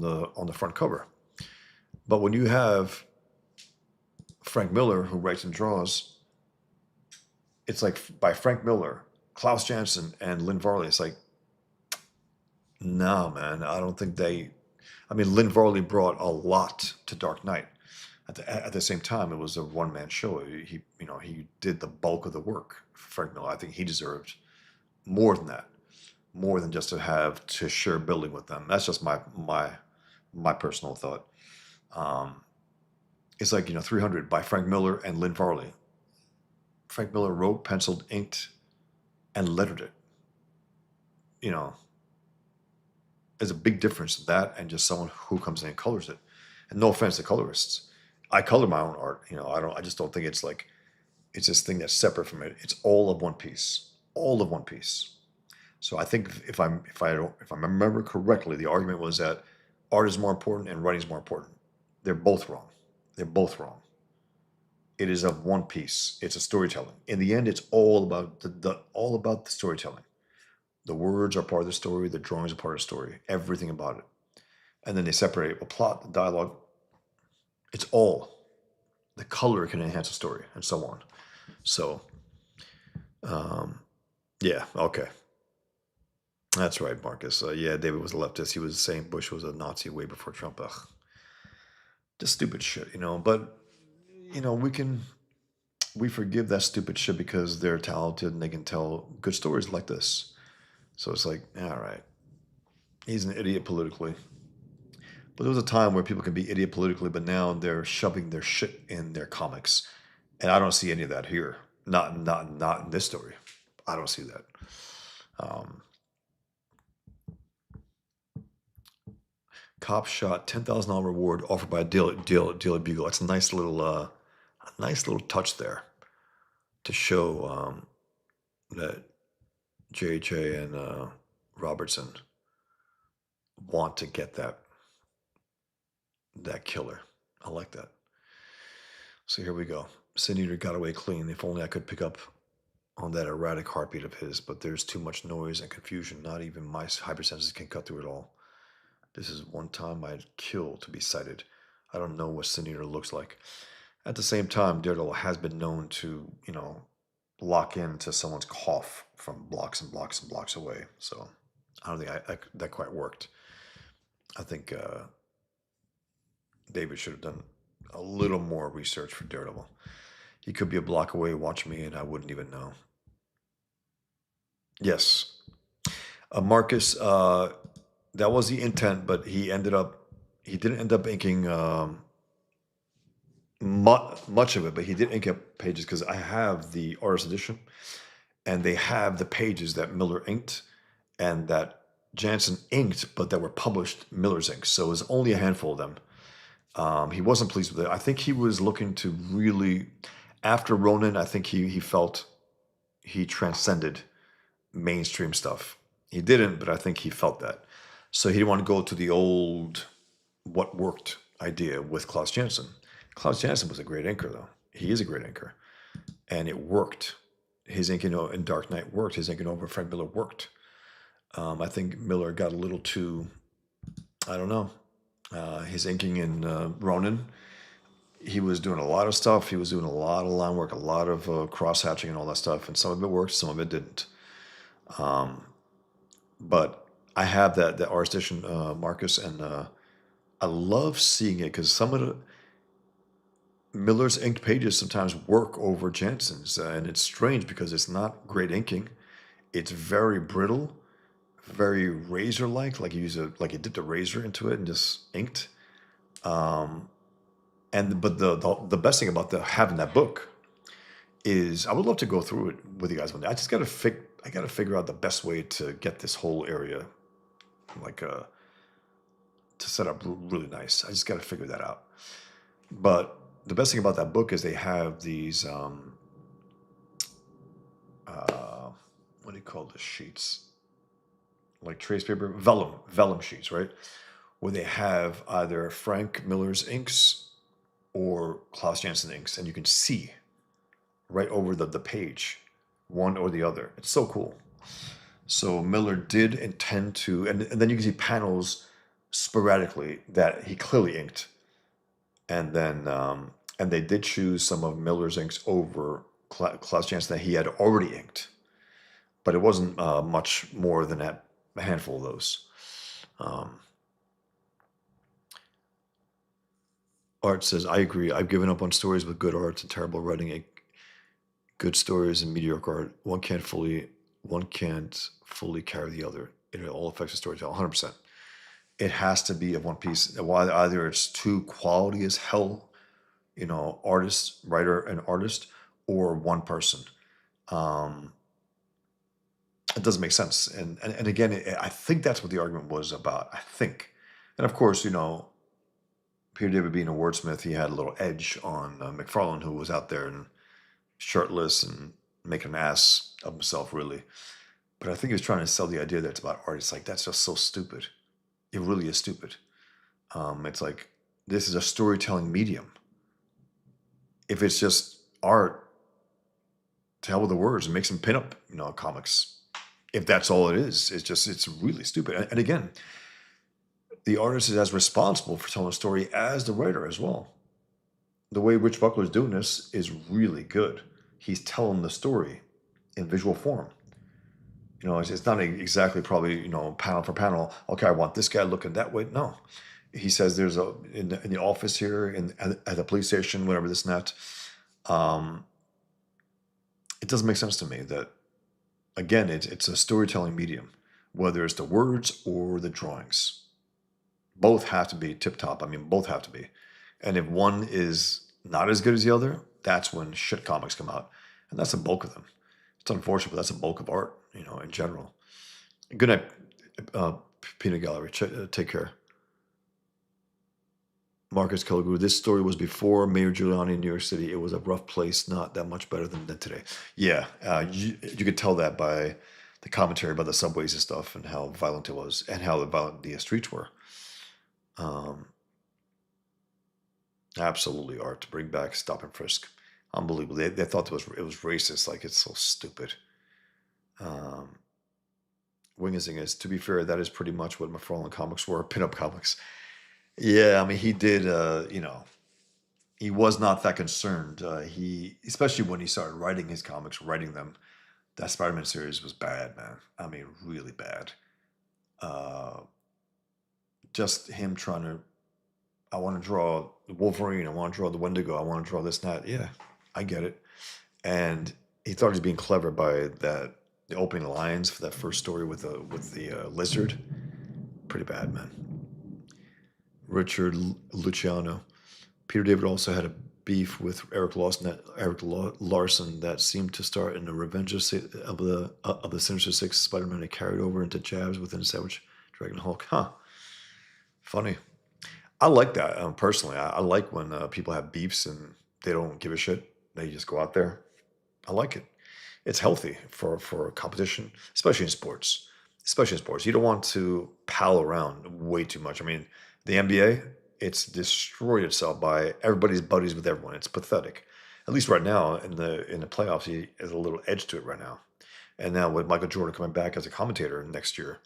the front cover. But when you have Frank Miller who writes and draws, it's like by Frank Miller, Klaus Janson, and Lynn Varley. It's like, no, man, I don't think they. I mean, Lynn Varley brought a lot to Dark Knight. At the same time, it was a one man show. He did the bulk of the work. Frank Miller, I think he deserved more than that, more than just to have to share building with them. That's just my personal thought. Um, it's like 300 by Frank Miller and Lynn Varley. Frank Miller wrote, penciled, inked, and lettered it. You know, there's a big difference in that and just someone who comes in and colors it. And no offense to colorists, I color my own art. I just don't think it's like it's this thing that's separate from it. It's all of one piece, all of one piece. So I think if I remember correctly, the argument was that art is more important and writing is more important. They're both wrong. They're both wrong. It is of one piece. It's a storytelling. In the end, it's all about all about the storytelling. The words are part of the story. The drawings are part of the story. Everything about it. And then they separate the plot, the dialogue. It's all. The color can enhance a story, and so on. So, um, yeah, okay. That's right, Marcus. Yeah, David was a leftist. He was saying Bush was a Nazi way before Trump. Ugh, just stupid shit. But we forgive that stupid shit because they're talented and they can tell good stories like this. So it's like, all right, he's an idiot politically. But there was a time where people can be idiot politically, but now they're shoving their shit in their comics, and I don't see any of that here. Not in this story. I don't see that. Um, Cop shot $10,000 reward offered by Daily Bugle. That's a nice little touch there to show that JJ and Robertson want to get that killer. I like that. So here we go. Sin Eater got away clean. If only I could pick up on that erratic heartbeat of his, but there's too much noise and confusion. Not even my hypersenses can cut through it all. This is one time I'd kill to be sighted. I don't know what Sin Eater looks like. At the same time, Daredevil has been known to, lock into someone's cough from blocks and blocks and blocks away. So I don't think that quite worked. I think David should have done a little more research for Daredevil. He could be a block away, watch me, and I wouldn't even know. Yes. Marcus, that was the intent, but he didn't end up inking much of it, but he did ink up pages because I have the artist edition, and they have the pages that Miller inked and that Janson inked, but that were published Miller's ink. So it was only a handful of them. He wasn't pleased with it. I think he was looking to really, after Ronin, I think he felt he transcended mainstream stuff. He didn't, but I think he felt that. So he didn't want to go to the old, what worked idea with Klaus Janson. Klaus Janson was a great inker, though. He is a great inker. and it worked. His inking in Dark Knight worked. His inking over Frank Miller worked. I think Miller got a little too, I don't know, his inking in Ronin. He was doing a lot of stuff. He was doing a lot of line work, a lot of cross hatching and all that stuff. And some of it worked, some of it didn't. But I have that art edition, Marcus, and I love seeing it because some of the Miller's inked pages sometimes work over Jansen's, and it's strange because it's not great inking. It's very brittle, very razor-like he used like he dipped a razor into it and just inked. But the best thing about having that book is I would love to go through it with you guys one day. I just gotta figure out the best way to get this whole area like to set up really nice. I just gotta figure that out. But the best thing about that book is they have these what do you call the sheets? Like trace paper, vellum sheets, right? Where they have either Frank Miller's inks or Klaus Janson inks, and you can see right over the page, one or the other. It's so cool. So Miller did intend to, and then you can see panels sporadically that he clearly inked, and then and they did choose some of Miller's inks over Klaus Janson that he had already inked, but it wasn't much more than a handful of those. Art says, I agree. I've given up on stories with good art and terrible writing. Good stories and mediocre art. One can't fully carry the other. It all affects the storytelling. 100%. It has to be of one piece. Either it's too quality as hell, writer and artist, or one person. It doesn't make sense. And again, I think that's what the argument was about. I think. And of course, Peter David being a wordsmith, he had a little edge on McFarlane, who was out there and shirtless and making an ass of himself, really. But I think he was trying to sell the idea that it's about art. It's like, that's just so stupid. It really is stupid. It's like, this is a storytelling medium. If it's just art, to hell with the words, and make some pinup, comics. If that's all it is, it's really stupid. And again, the artist is as responsible for telling a story as the writer as well. The way Rich Buckler is doing this is really good. He's telling the story in visual form. It's not exactly probably, panel for panel. Okay, I want this guy looking that way. No. He says there's in the office here, at the police station, whatever, this and that. It doesn't make sense to me that, again, it's a storytelling medium, whether it's the words or the drawings. Both have to be tip-top. I mean, both have to be. And if one is not as good as the other, that's when shit comics come out. And that's the bulk of them. It's unfortunate, but that's the bulk of art, in general. Good night, Peanut Gallery. Take care. Marcus Kelligoo, this story was before Mayor Giuliani in New York City. It was a rough place, not that much better than today. Yeah, you could tell that by the commentary about the subways and stuff and how violent it was and how violent the streets were. Absolutely, art to bring back stop and frisk. Unbelievable. They thought it was racist. Like, it's so stupid. Wingazing is, to be fair, that is pretty much what McFarlane comics were, pinup comics. Yeah, I mean, he did, he was not that concerned. Especially when he started writing his comics, writing them, that Spider-Man series was bad, man. I mean, really bad. Just him trying to, I want to draw Wolverine, I want to draw the Wendigo, I want to draw this and that. Yeah, I get it. And he thought he was being clever by the opening lines for that first story with the lizard. Pretty bad, man. Richard Luciano. Peter David also had a beef with Eric Larson that seemed to start in the Revenge of the Sinister Six Spider-Man and carried over into jabs within Savage Dragon Hulk. Huh. Funny. I like that personally. I like when people have beefs and they don't give a shit. They just go out there. I like it. It's healthy for competition, especially in sports. You don't want to pal around way too much. I mean, the NBA, it's destroyed itself by everybody's buddies with everyone. It's pathetic. At least right now in the playoffs, he has a little edge to it right now. And now with Michael Jordan coming back as a commentator next year,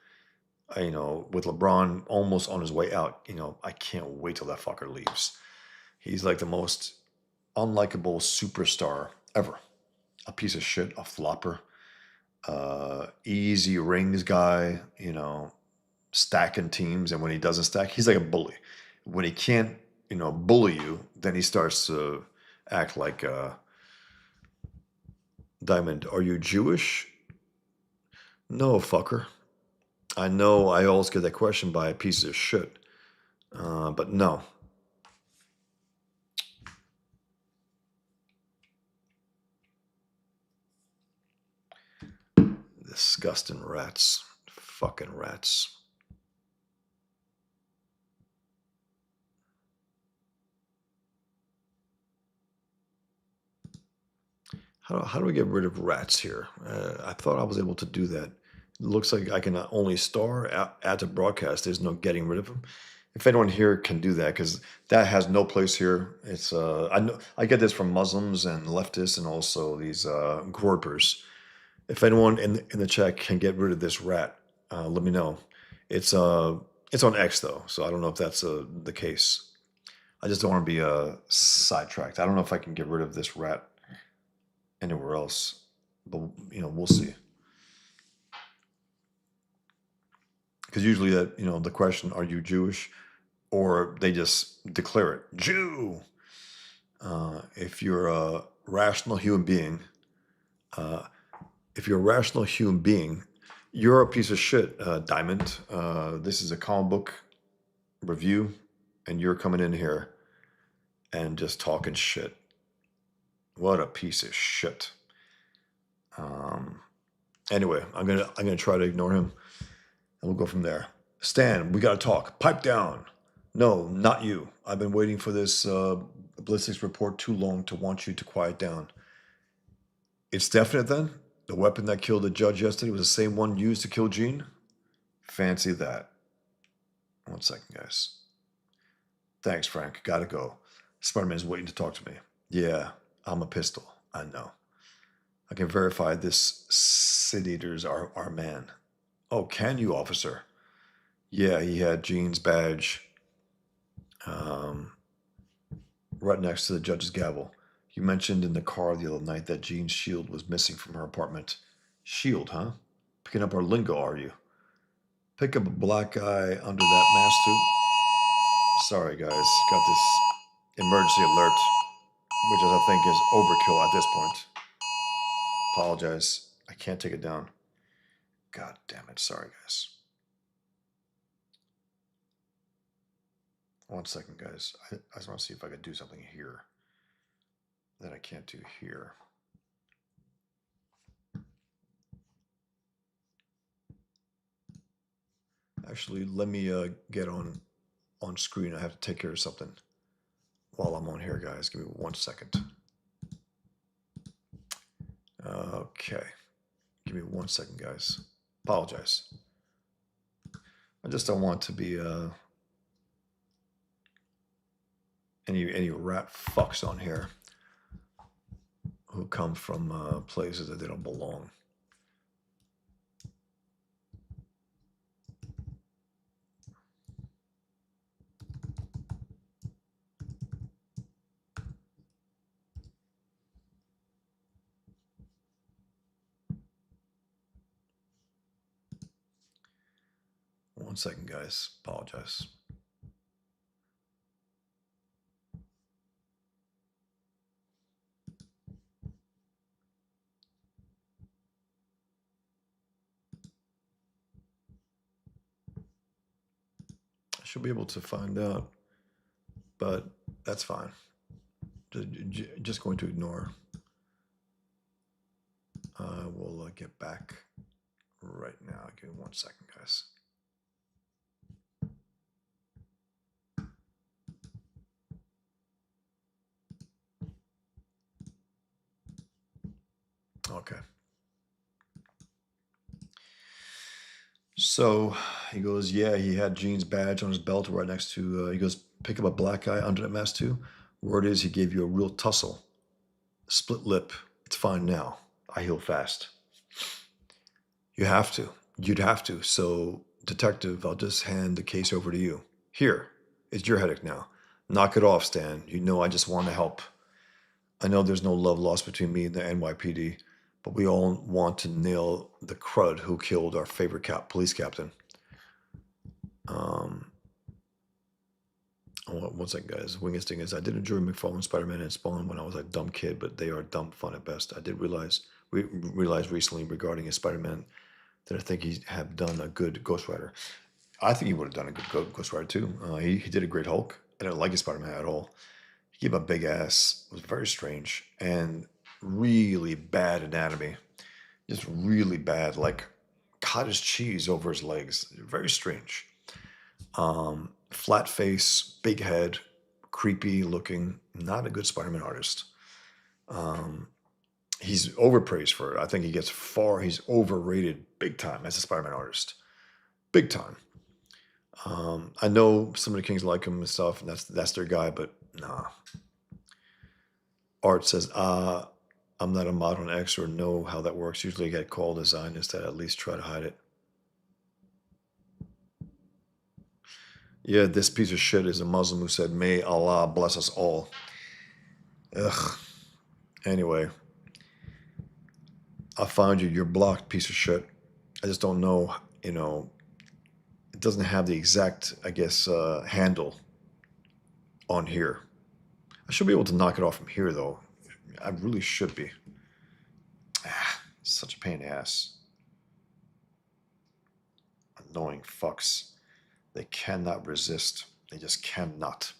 with LeBron almost on his way out, I can't wait till that fucker leaves. He's like the most unlikable superstar ever. A piece of shit, a flopper, easy rings guy, stacking teams. And when he doesn't stack, he's like a bully. When he can't, bully you, then he starts to act like Diamond. Are you Jewish? No, fucker. I know I always get that question by a piece of shit. But no. Disgusting rats. Fucking rats. How do we get rid of rats here? I thought I was able to do that. It looks like I can only add to broadcast. There's no getting rid of them. If anyone here can do that, because that has no place here. It's I know I get this from Muslims and leftists and also these gropers. If anyone in the chat can get rid of this rat, let me know. It's on X though, so I don't know if that's the case. I just don't want to be sidetracked. I don't know if I can get rid of this rat anywhere else, but we'll see. Because usually that the question, are you Jewish, or they just declare it Jew. If you're a rational human being, you're a piece of shit, Diamond. This is a comic book review, and you're coming in here and just talking shit. What a piece of shit. Anyway, I'm gonna try to ignore him, and we'll go from there. Stan, we gotta talk. Pipe down. No, not you. I've been waiting for this ballistics report too long to want you to quiet down. It's definite then? The weapon that killed the judge yesterday was the same one used to kill Jean? Fancy that. 1 second, guys. Thanks, Frank. Gotta go. Spider-Man's waiting to talk to me. Yeah, I'm a pistol. I know. I can verify this Sid Eater's our man. Oh, can you, officer? Yeah, he had Jean's badge right next to the judge's gavel. You mentioned in the car the other night that Jean's shield was missing from her apartment. Shield, huh? Picking up our lingo, are you? Pick up a black guy under that mask too. Sorry, guys. Got this emergency alert, which I think is overkill at this point. Apologize. I can't take it down. God damn it. Sorry, guys. 1 second, guys. I just want to see if I could do something here that I can't do here. Actually, let me get on screen. I have to take care of something while I'm on here, guys. Give me 1 second. Okay. Give me 1 second, guys. Apologize. I just don't want to be any rat fucks on here who come from places that they don't belong. One second, guys. Apologize. I should be able to find out, but that's fine. Just going to ignore. I will get back right now. Give me 1 second, guys. Okay. So he goes, yeah, he had Jean's badge on his belt right next to, he goes, pick up a black guy under that mask too. Word is he gave you a real tussle. Split lip. It's fine now. I heal fast. You have to. You'd have to. So, detective, I'll just hand the case over to you. Here, it's your headache now. Knock it off, Stan. You know I just want to help. I know there's no love lost between me and the NYPD, but we all want to nail the crud who killed our favorite police captain. One second, guys. Wingus thing is, I did enjoy McFarlane, Spider-Man, and Spawn when I was a dumb kid, but they are dumb fun at best. I did realize recently regarding his Spider-Man that I think he have done a good Ghost Rider. I think he would have done a good Ghost Rider too. He did a great Hulk. I didn't like his Spider-Man at all. He gave a big ass. It was very strange and really bad anatomy. Just really bad, like cottage cheese over his legs. Very strange. Flat face, big head, creepy looking. Not a good Spider-Man artist. He's overpraised for it. I think he's overrated big time as a Spider-Man artist. Big time. I know some of the Kings like him and stuff, and that's their guy, but nah. Art says, I'm not a mod on X or know how that works. Usually I get called a Zionist that at least try to hide it. Yeah, this piece of shit is a Muslim who said, may Allah bless us all. Ugh. Anyway. I found you. You're blocked, piece of shit. I just don't know, it doesn't have the exact, I guess, handle on here. I should be able to knock it off from here, though. I really should be. Such a pain in the ass. Annoying fucks. They cannot resist. They just cannot.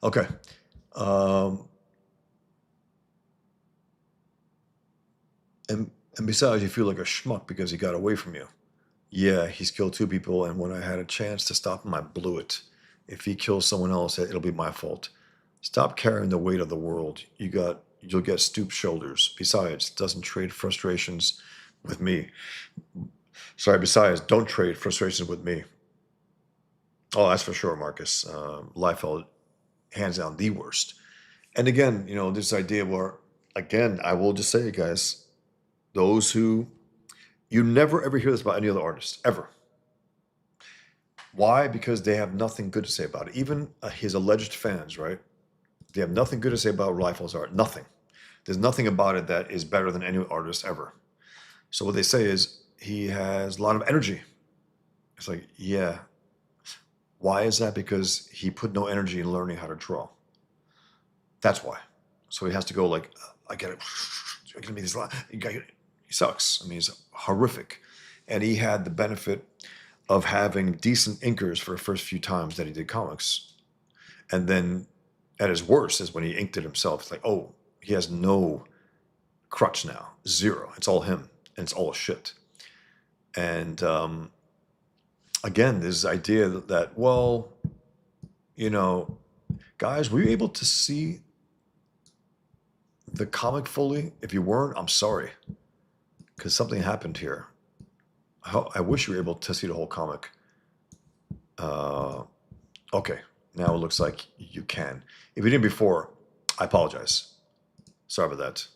Okay. And besides, you feel like a schmuck because he got away from you. Yeah, he's killed 2 people, and when I had a chance to stop him, I blew it. If he kills someone else, it'll be my fault. Stop carrying the weight of the world. You'll get stooped shoulders. Besides, doesn't trade frustrations with me. Besides, don't trade frustrations with me. Oh, that's for sure, Marcus. Liefeld, hands down, the worst. And again, this idea where, again, I will just say it, guys, those who, you never ever hear this about any other artist, ever. Why? Because they have nothing good to say about it. Even his alleged fans, right? They have nothing good to say about Liefeld's art. Nothing. There's nothing about it that is better than any artist ever. So what they say is, he has a lot of energy. It's like, yeah. Why is that? Because he put no energy in learning how to draw. That's why. So he has to go like, I get it. I can make this. He sucks. I mean, he's horrific. And he had the benefit of having decent inkers for the first few times that he did comics. And then at his worst is when he inked it himself. It's like, oh, he has no crutch now. 0. It's all him. And it's all shit. And again, this idea that, well, guys, were you able to see the comic fully? If you weren't, I'm sorry, because something happened here. I wish you were able to see the whole comic. Okay, now it looks like you can. If you didn't before, I apologize. Sorry about that.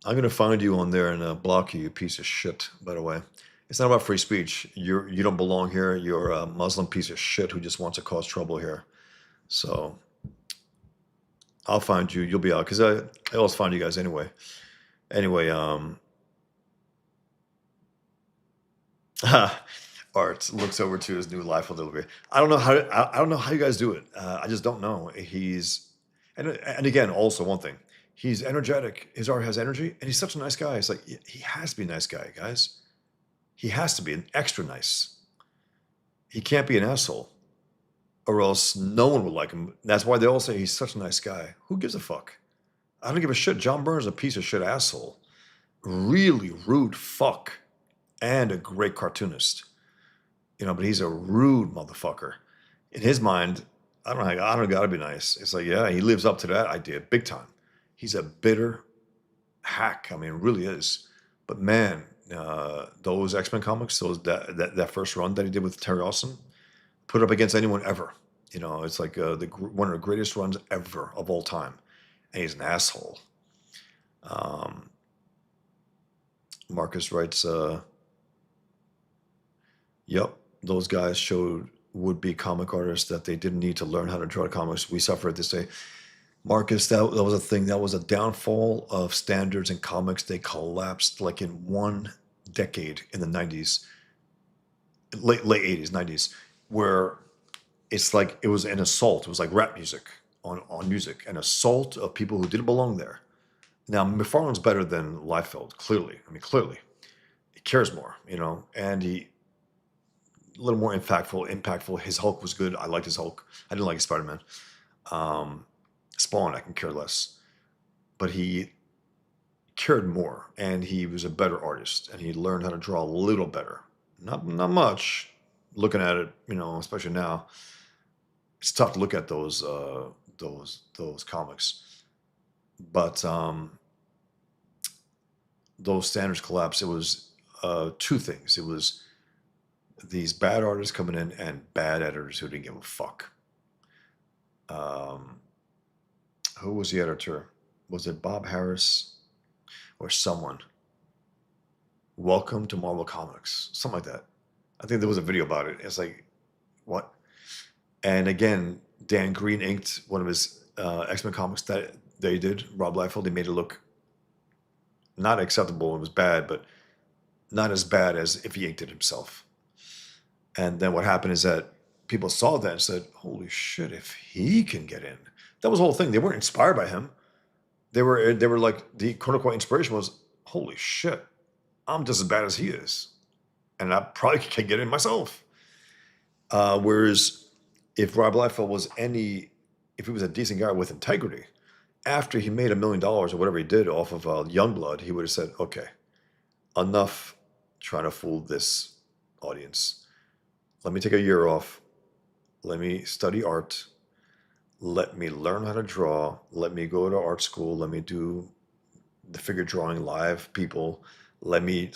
I'm going to find you on there and block you, you piece of shit, by the way. It's not about free speech. You don't belong here. You're a Muslim piece of shit who just wants to cause trouble here. So I'll find you. You'll be out. Because I always find you guys anyway. Anyway, Art looks over to his new life a little bit. I don't know how you guys do it. I just don't know. And again, also one thing. He's energetic. His art has energy, and he's such a nice guy. It's like, he has to be a nice guy, guys. He has to be an extra nice. He can't be an asshole, or else no one would like him. That's why they all say he's such a nice guy. Who gives a fuck? I don't give a shit. John Byrne is a piece of shit asshole. Really rude fuck, and a great cartoonist. But he's a rude motherfucker. In his mind, I don't gotta be nice. It's like, yeah, he lives up to that idea big time. He's a bitter hack. I mean, really is. But man, those X-Men comics, that first run that he did with Terry Austin, put up against anyone ever. You know, it's like one of the greatest runs ever of all time, and he's an asshole. Um, Marcus writes, "Yep, those guys showed would-be comic artists that they didn't need to learn how to draw comics. We suffer this day." Marcus, that was a thing. That was a downfall of standards in comics. They collapsed like in one decade in the 90s, late 80s, 90s, where it's like it was an assault. It was like rap music on music, an assault of people who didn't belong there. Now, McFarlane's better than Liefeld, clearly. I mean, clearly. He cares more, you know, and he a little more impactful. His Hulk was good. I liked his Hulk. I didn't like his Spider-Man. Um, Spawn, I can care less. But he cared more, and he was a better artist, and he learned how to draw a little better. Not much. Looking at it, you know, especially now, it's tough to look at those comics. But those standards collapsed. It was two things. It was these bad artists coming in and bad editors who didn't give a fuck. Um, who was the editor? Was it Bob Harris or someone? Welcome to Marvel Comics, something like that. I think there was a video about it. It's like, what? And again, Dan Green inked one of his X-Men comics that they did. Rob Liefeld, they made it look not acceptable. It was bad, but not as bad as if he inked it himself. And then what happened is that people saw that and said, holy shit, if he can get in. That was the whole thing. They weren't inspired by him. They were like, the quote unquote inspiration was, holy shit, I'm just as bad as he is. And I probably can get in myself. Whereas if Rob Liefeld was if he was a decent guy with integrity, after he made $1 million or whatever he did off of Youngblood, he would have said, okay, enough trying to fool this audience. Let me take a year off. Let me study art. Let me learn how to draw. Let me go to art school. Let me do the figure drawing live people. Let me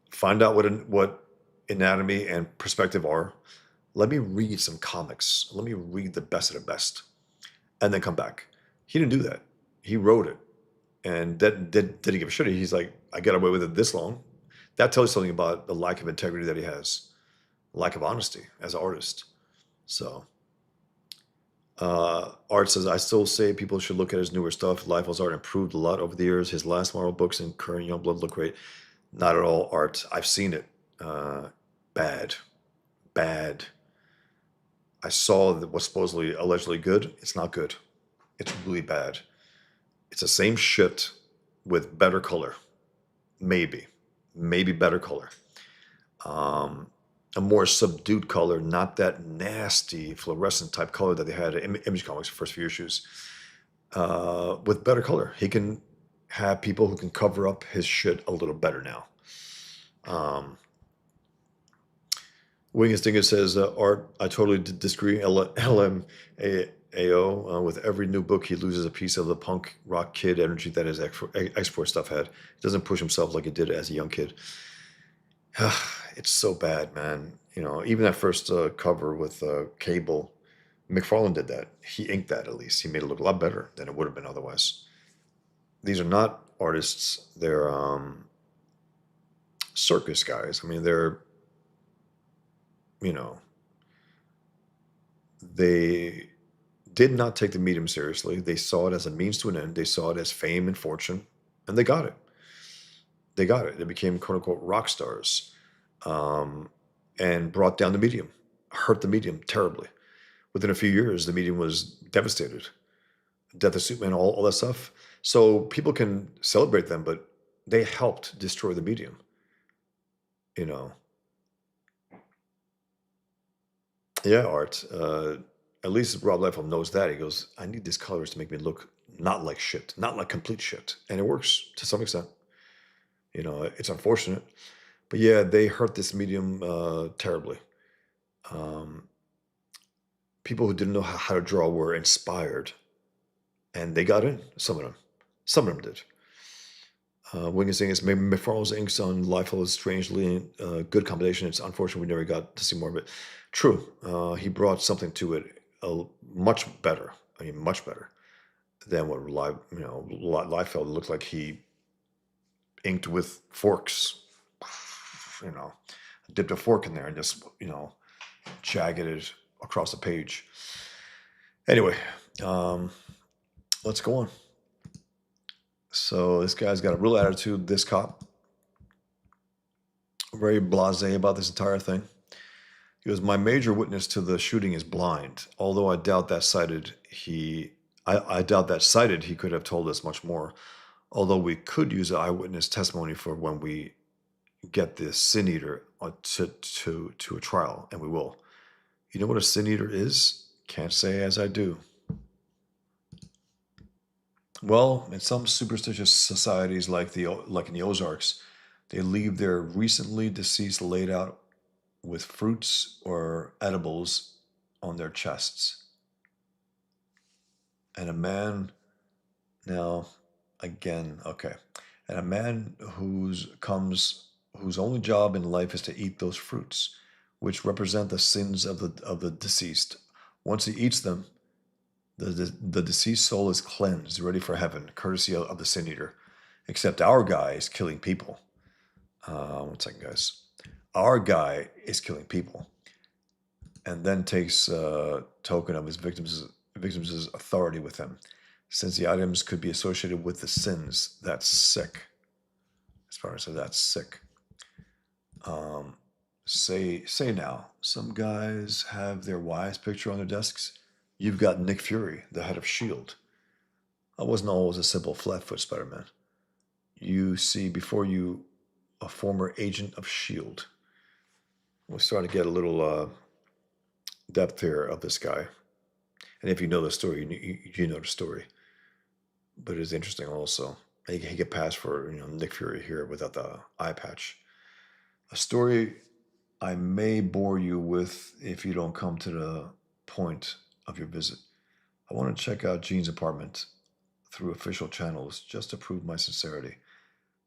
find out what anatomy and perspective are. Let me read some comics. Let me read the best of the best, and then come back. He didn't do that. He wrote it, and didn't give a shit. He's like, I got away with it this long. That tells you something about the lack of integrity that he has, lack of honesty as an artist. So, Art says, I still say people should look at his newer stuff. Liefeld's art improved a lot over the years. His last Marvel books and current Youngblood look great. Not at all, Art. I've seen it. Bad. I saw that was supposedly allegedly good. It's not good. It's really bad. It's the same shit with better color. Maybe better color. A more subdued color, not that nasty fluorescent type color that they had in Image Comics, the first few issues. With better color. He can have people who can cover up his shit a little better now. Wing Stinger says, Art, I totally disagree. LMAO, with every new book, he loses a piece of the punk rock kid energy that his export stuff had. He doesn't push himself like he did as a young kid. It's so bad, man. You know, even that first cover with Cable, McFarlane did that. He inked that at least. He made it look a lot better than it would have been otherwise. These are not artists. They're circus guys. I mean, they're, you know, they did not take the medium seriously. They saw it as a means to an end. They saw it as fame and fortune, and they got it. They got it. They became quote unquote rock stars, and brought down the medium, hurt the medium terribly. Within a few years, the medium was devastated. Death of Superman, all that stuff. So people can celebrate them, but they helped destroy the medium. You know. Yeah, Art. At least Rob Liefeld knows that. He goes, I need these colors to make me look not like shit, not like complete shit. And it works to some extent. You know, it's unfortunate. But yeah, they hurt this medium terribly. People who didn't know how to draw were inspired. And they got in, some of them. Some of them did. Wing is saying it's maybe McFarlane's inks on Liefeld is strangely good combination. It's unfortunate we never got to see more of it. True, he brought something to it much better. I mean, much better than what Liefeld looked like. He inked with forks, you know, dipped a fork in there and just jagged it across the page. Anyway, let's go on. So this guy's got a real attitude. This cop, very blasé about this entire thing. He goes, "My major witness to the shooting is blind. Although I doubt that cited he could have told us much more. Although we could use eyewitness testimony for when we get the sin eater to a trial, and we will. You know what a sin eater is? Can't say as I do. Well, in some superstitious societies like in the Ozarks, they leave their recently deceased laid out with fruits or edibles on their chests. And a man, now, again, okay, and a man whose only job in life is to eat those fruits, which represent the sins of the deceased. Once he eats them, the deceased soul is cleansed, ready for heaven, courtesy of the sin eater. Except our guy is killing people. 1 second, guys. Our guy is killing people, and then takes token of his victims' authority with him, since the items could be associated with the sins. That's sick. As far as that's sick. Say now, some guys have their wives' picture on their desks. You've got Nick Fury, the head of S.H.I.E.L.D. I wasn't always a simple flatfoot Spider-Man. You see before you a former agent of S.H.I.E.L.D. We're starting to get a little depth here of this guy. And if you know the story, you know the story. But it's interesting also. He could pass for Nick Fury here without the eye patch. A story I may bore you with if you don't come to the point of your visit. I want to check out Jean's apartment through official channels just to prove my sincerity,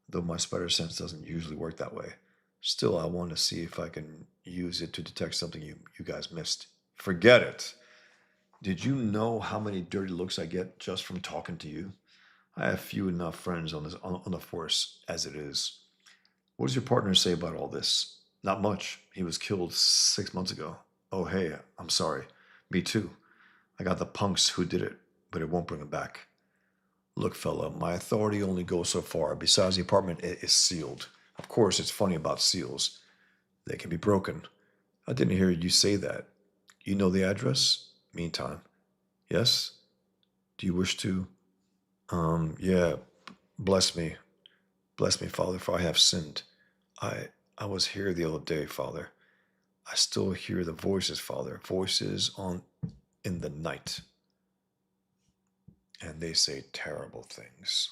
though my spider sense doesn't usually work that way. Still, I want to see if I can use it to detect something you guys missed. Forget it. Did you know how many dirty looks I get just from talking to you? I have few enough friends on the force as it is. What does your partner say about all this? Not much. He was killed 6 months ago. Oh, hey, I'm sorry. Me too. I got the punks who did it, but it won't bring him back. Look, fella, my authority only goes so far. Besides, the apartment is sealed. Of course, it's funny about seals. They can be broken. I didn't hear you say that. You know the address? Meantime. Yes? Do you wish to? Yeah. Bless me. Bless me, Father, for I have sinned. I was here the other day, Father. I still hear the voices, Father. Voices in the night. And they say terrible things.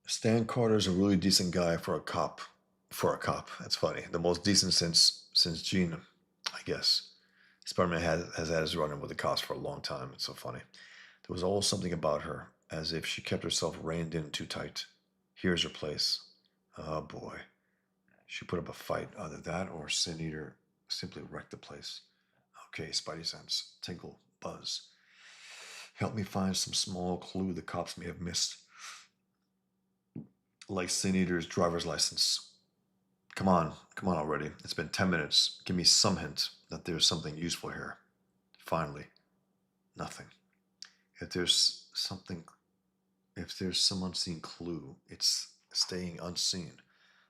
Stan Carter's a really decent guy for a cop. For a cop, that's funny. The most decent since Jean, I guess. Spider-Man has had his run-in with the cops for a long time. It's so funny. There was always something about her, as if she kept herself reined in too tight. Here's her place. Oh boy. She put up a fight. Either that or Sin Eater simply wrecked the place. Okay, Spidey sense. Tinkle. Buzz. Help me find some small clue the cops may have missed. Like Sin Eater's driver's license. Come on already. It's been 10 minutes. Give me some hint that there's something useful here. Finally. Nothing. If there's some unseen clue, it's staying unseen.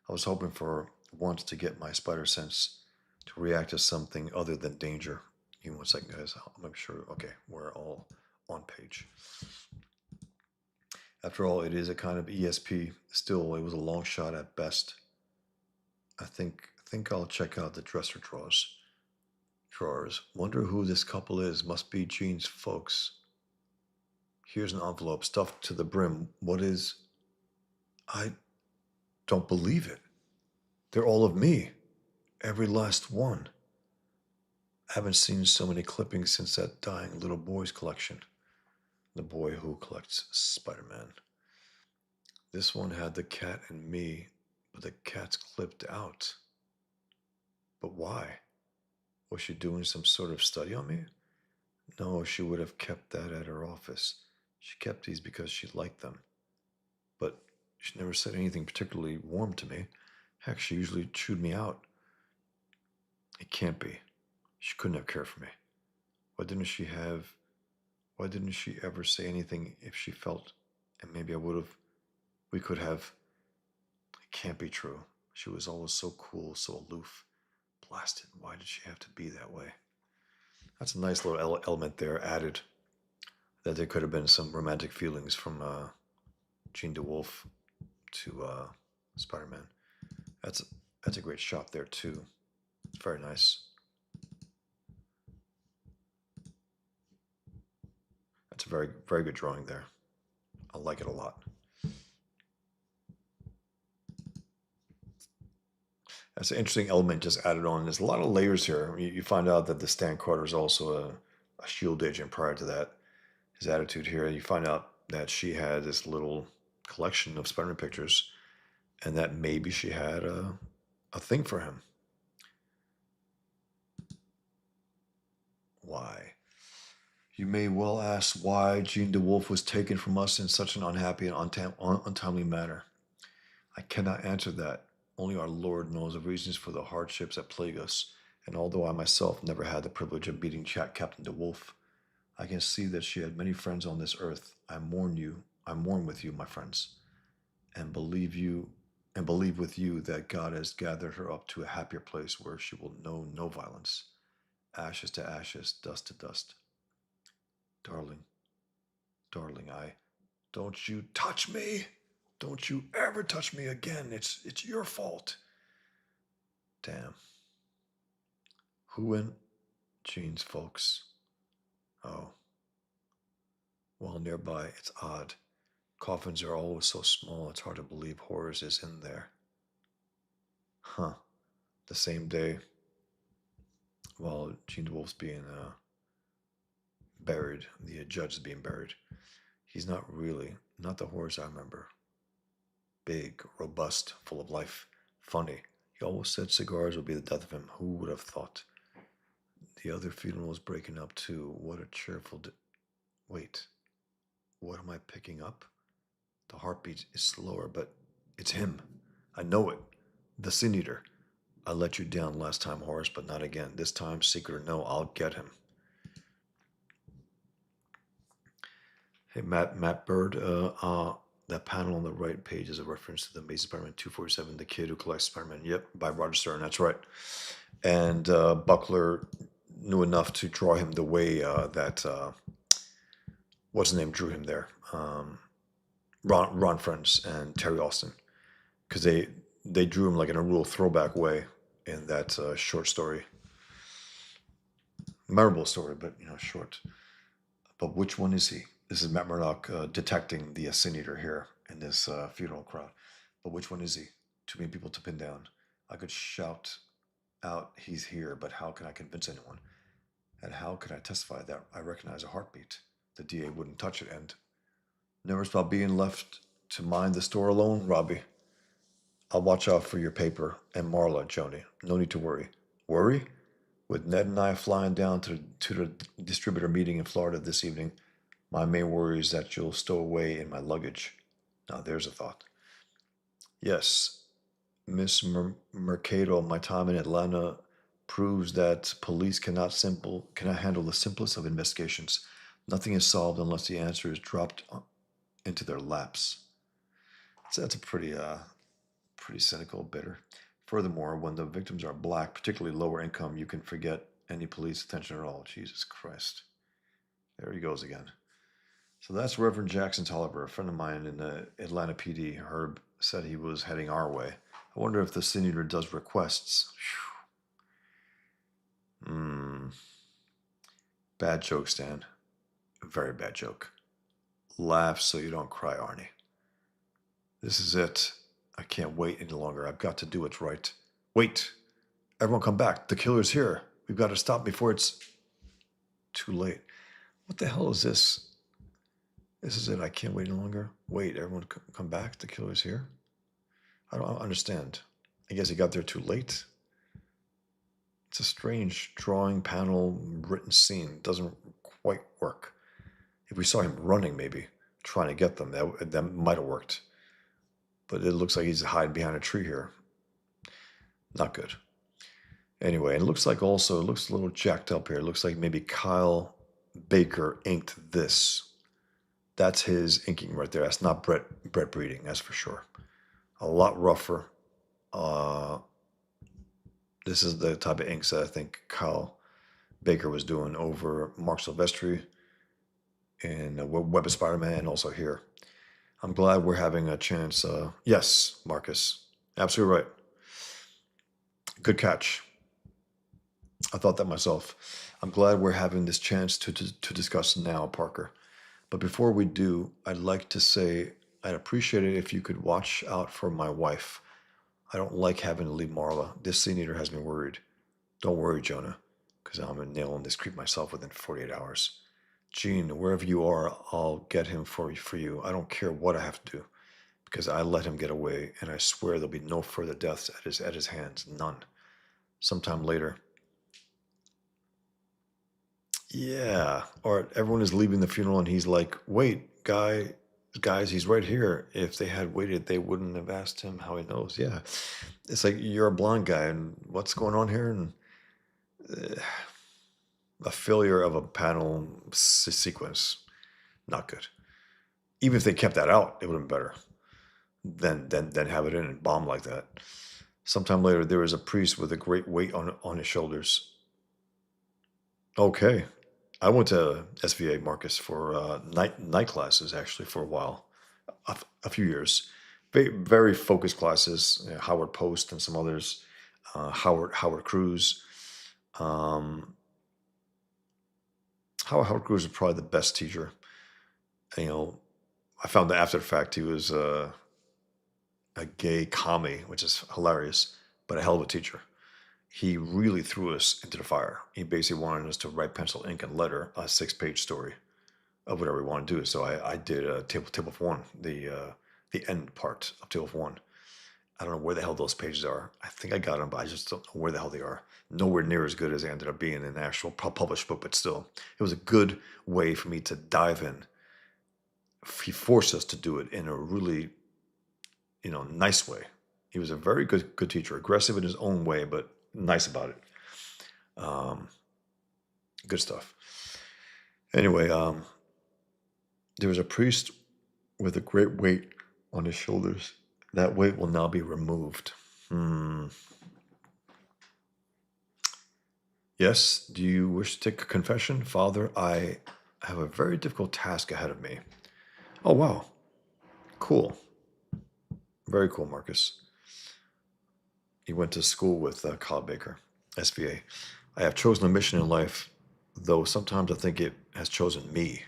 I was hoping for once to get my spider sense to react to something other than danger. Give me 1 second, guys. I'll make sure. Okay, we're all on page. After all, it is a kind of ESP. Still, it was a long shot at best. I think I'll check out the dresser drawers. Wonder who this couple is. Must be Jean's folks. Here's an envelope stuffed to the brim. What is? I don't believe it. They're all of me. Every last one. I haven't seen so many clippings since that dying little boy's collection. The boy who collects Spider-Man. This one had the cat and me, but the cat's clipped out. But why? Was she doing some sort of study on me? No, she would have kept that at her office. She kept these because she liked them. But she never said anything particularly warm to me. Heck, she usually chewed me out. It can't be. She couldn't have cared for me. Why didn't she have. Why didn't she ever say anything if she felt. And maybe I would have. We could have. It can't be true. She was always so cool, so aloof. Blasted. Why did she have to be that way? That's a nice little element there added. That there could have been some romantic feelings from Jean DeWolff to Spider-Man. That's that's a great shot there too. It's very nice. That's a very good drawing there. I like it a lot. That's an interesting element just added on. There's a lot of layers here. You find out that the Stan Carter is also a Shield agent prior to that. His attitude here. You find out that she had this little collection of Spider-Man pictures, and that maybe she had a thing for him. Why? You may well ask why Jean DeWolff was taken from us in such an unhappy and untimely manner. I cannot answer that. Only our Lord knows the reasons for the hardships that plague us, and although I myself never had the privilege of meeting Captain DeWolff, I can see that she had many friends on this earth. I mourn with you, my friends, and believe with you that God has gathered her up to a happier place where she will know no violence. Ashes to ashes, dust to dust. Darling, darling, I don't you touch me. Don't you ever touch me again. It's your fault. Damn. Who went? Jean's folks. Oh. Well, nearby, it's odd. Coffins are always so small, it's hard to believe Horace is in there. Huh. The same day, while Jean DeWolff's being buried, the judge is being buried. He's not the Horace I remember. Big, robust, full of life, funny. He always said cigars would be the death of him. Who would have thought? The other funeral is breaking up too. What a cheerful. Wait, what am I picking up? The heartbeat is slower, but it's him. I know it. The Sin Eater. I let you down last time, Horace, but not again. This time, secret or no, I'll get him. Hey, Matt Bird. That panel on the right page is a reference to the Amazing Spider-Man 247, The Kid Who Collects Spider-Man. Yep, by Roger Stern. That's right. And Buckler knew enough to draw him the way that what's his name drew him there. Ron Friends and Terry Austin, because they drew him like in a real throwback way in that short story. Memorable story, but short. But which one is he? This is Matt Murdock detecting the Sin Eater here in this funeral crowd. But which one is he? Too many people to pin down. I could shout out, he's here, but how can I convince anyone? And how could I testify that I recognize a heartbeat? The DA wouldn't touch it, and nervous about being left to mind the store alone, Robbie. I'll watch out for your paper and Marla, Joni. No need to worry. Worry? With Ned and I flying down to the distributor meeting in Florida this evening, my main worry is that you'll stow away in my luggage. Now there's a thought. Yes, Miss Mercado, my time in Atlanta proves that police cannot handle the simplest of investigations. Nothing is solved unless the answer is dropped into their laps. So that's a pretty cynical, bitter. Furthermore, when the victims are black, particularly lower income, you can forget any police attention at all. Jesus Christ. There he goes again. So that's Reverend Jackson Tolliver, a friend of mine in the Atlanta PD. Herb said he was heading our way. I wonder if the Sin Eater does requests. Bad joke, Stan. Very bad joke. Laugh so you don't cry, Arnie. This is it. I can't wait any longer. I've got to do what's right. Wait. Everyone come back. The killer's here. We've got to stop before it's too late. What the hell is this? This is it. I can't wait any longer. Wait, everyone come back. The killer's here. I don't understand. I guess he got there too late. It's a strange drawing panel written scene. It doesn't quite work. If we saw him running, maybe trying to get them, that might have worked. But it looks like he's hiding behind a tree here. Not good. Anyway, it looks like also, it looks a little jacked up here. It looks like maybe Kyle Baker inked this. That's his inking right there. That's not Brett Breeding, that's for sure. A lot rougher. This is the type of inks that I think Kyle Baker was doing over Mark Silvestri in Web of Spider-Man and also here. I'm glad we're having a chance. Yes, Marcus, absolutely right. Good catch. I thought that myself. I'm glad we're having this chance to discuss now, Parker. But before we do, I'd like to say I'd appreciate it if you could watch out for my wife. I don't like having to leave Marla. This Sin Eater has me worried. Don't worry, Jonah, because I'm nailing this creep myself within 48 hours. Jean, wherever you are, I'll get him for you. I don't care what I have to do, because I let him get away, and I swear there'll be no further deaths at his hands. None. Sometime later. Yeah. Or everyone is leaving the funeral, and he's like, wait, guys, he's right here. If they had waited, they wouldn't have asked him how he knows. Yeah. It's like, you're a blonde guy, and what's going on here? And a failure of a panel sequence. Not good. Even if they kept that out, it would have been better than have it in and bomb like that. Sometime later, there was a priest with a great weight on his shoulders. Okay. I went to SVA, Marcus, for night classes, actually, for a while, a few years. Very, very focused classes, Howard Post and some others, Howard Cruz. Howard Cruz is probably the best teacher. You know, I found that after the fact he was a gay commie, which is hilarious, but a hell of a teacher. He really threw us into the fire. He basically wanted us to write pencil, ink, and letter a 6-page story of whatever we want to do. So I did Table of One, the end part of Table of One. I don't know where the hell those pages are. I think I got them, but I just don't know where the hell they are. Nowhere near as good as they ended up being in an actual published book, but still, it was a good way for me to dive in. He forced us to do it in a really, nice way. He was a very good teacher, aggressive in his own way, but nice about it. Good stuff. Anyway, there was a priest with a great weight on his shoulders. That weight will now be removed. Yes, do you wish to take a confession? Father, I have a very difficult task ahead of me. Oh, wow. Cool. Very cool, Marcus. He went to school with Kyle Baker, SVA. I have chosen a mission in life, though sometimes I think it has chosen me.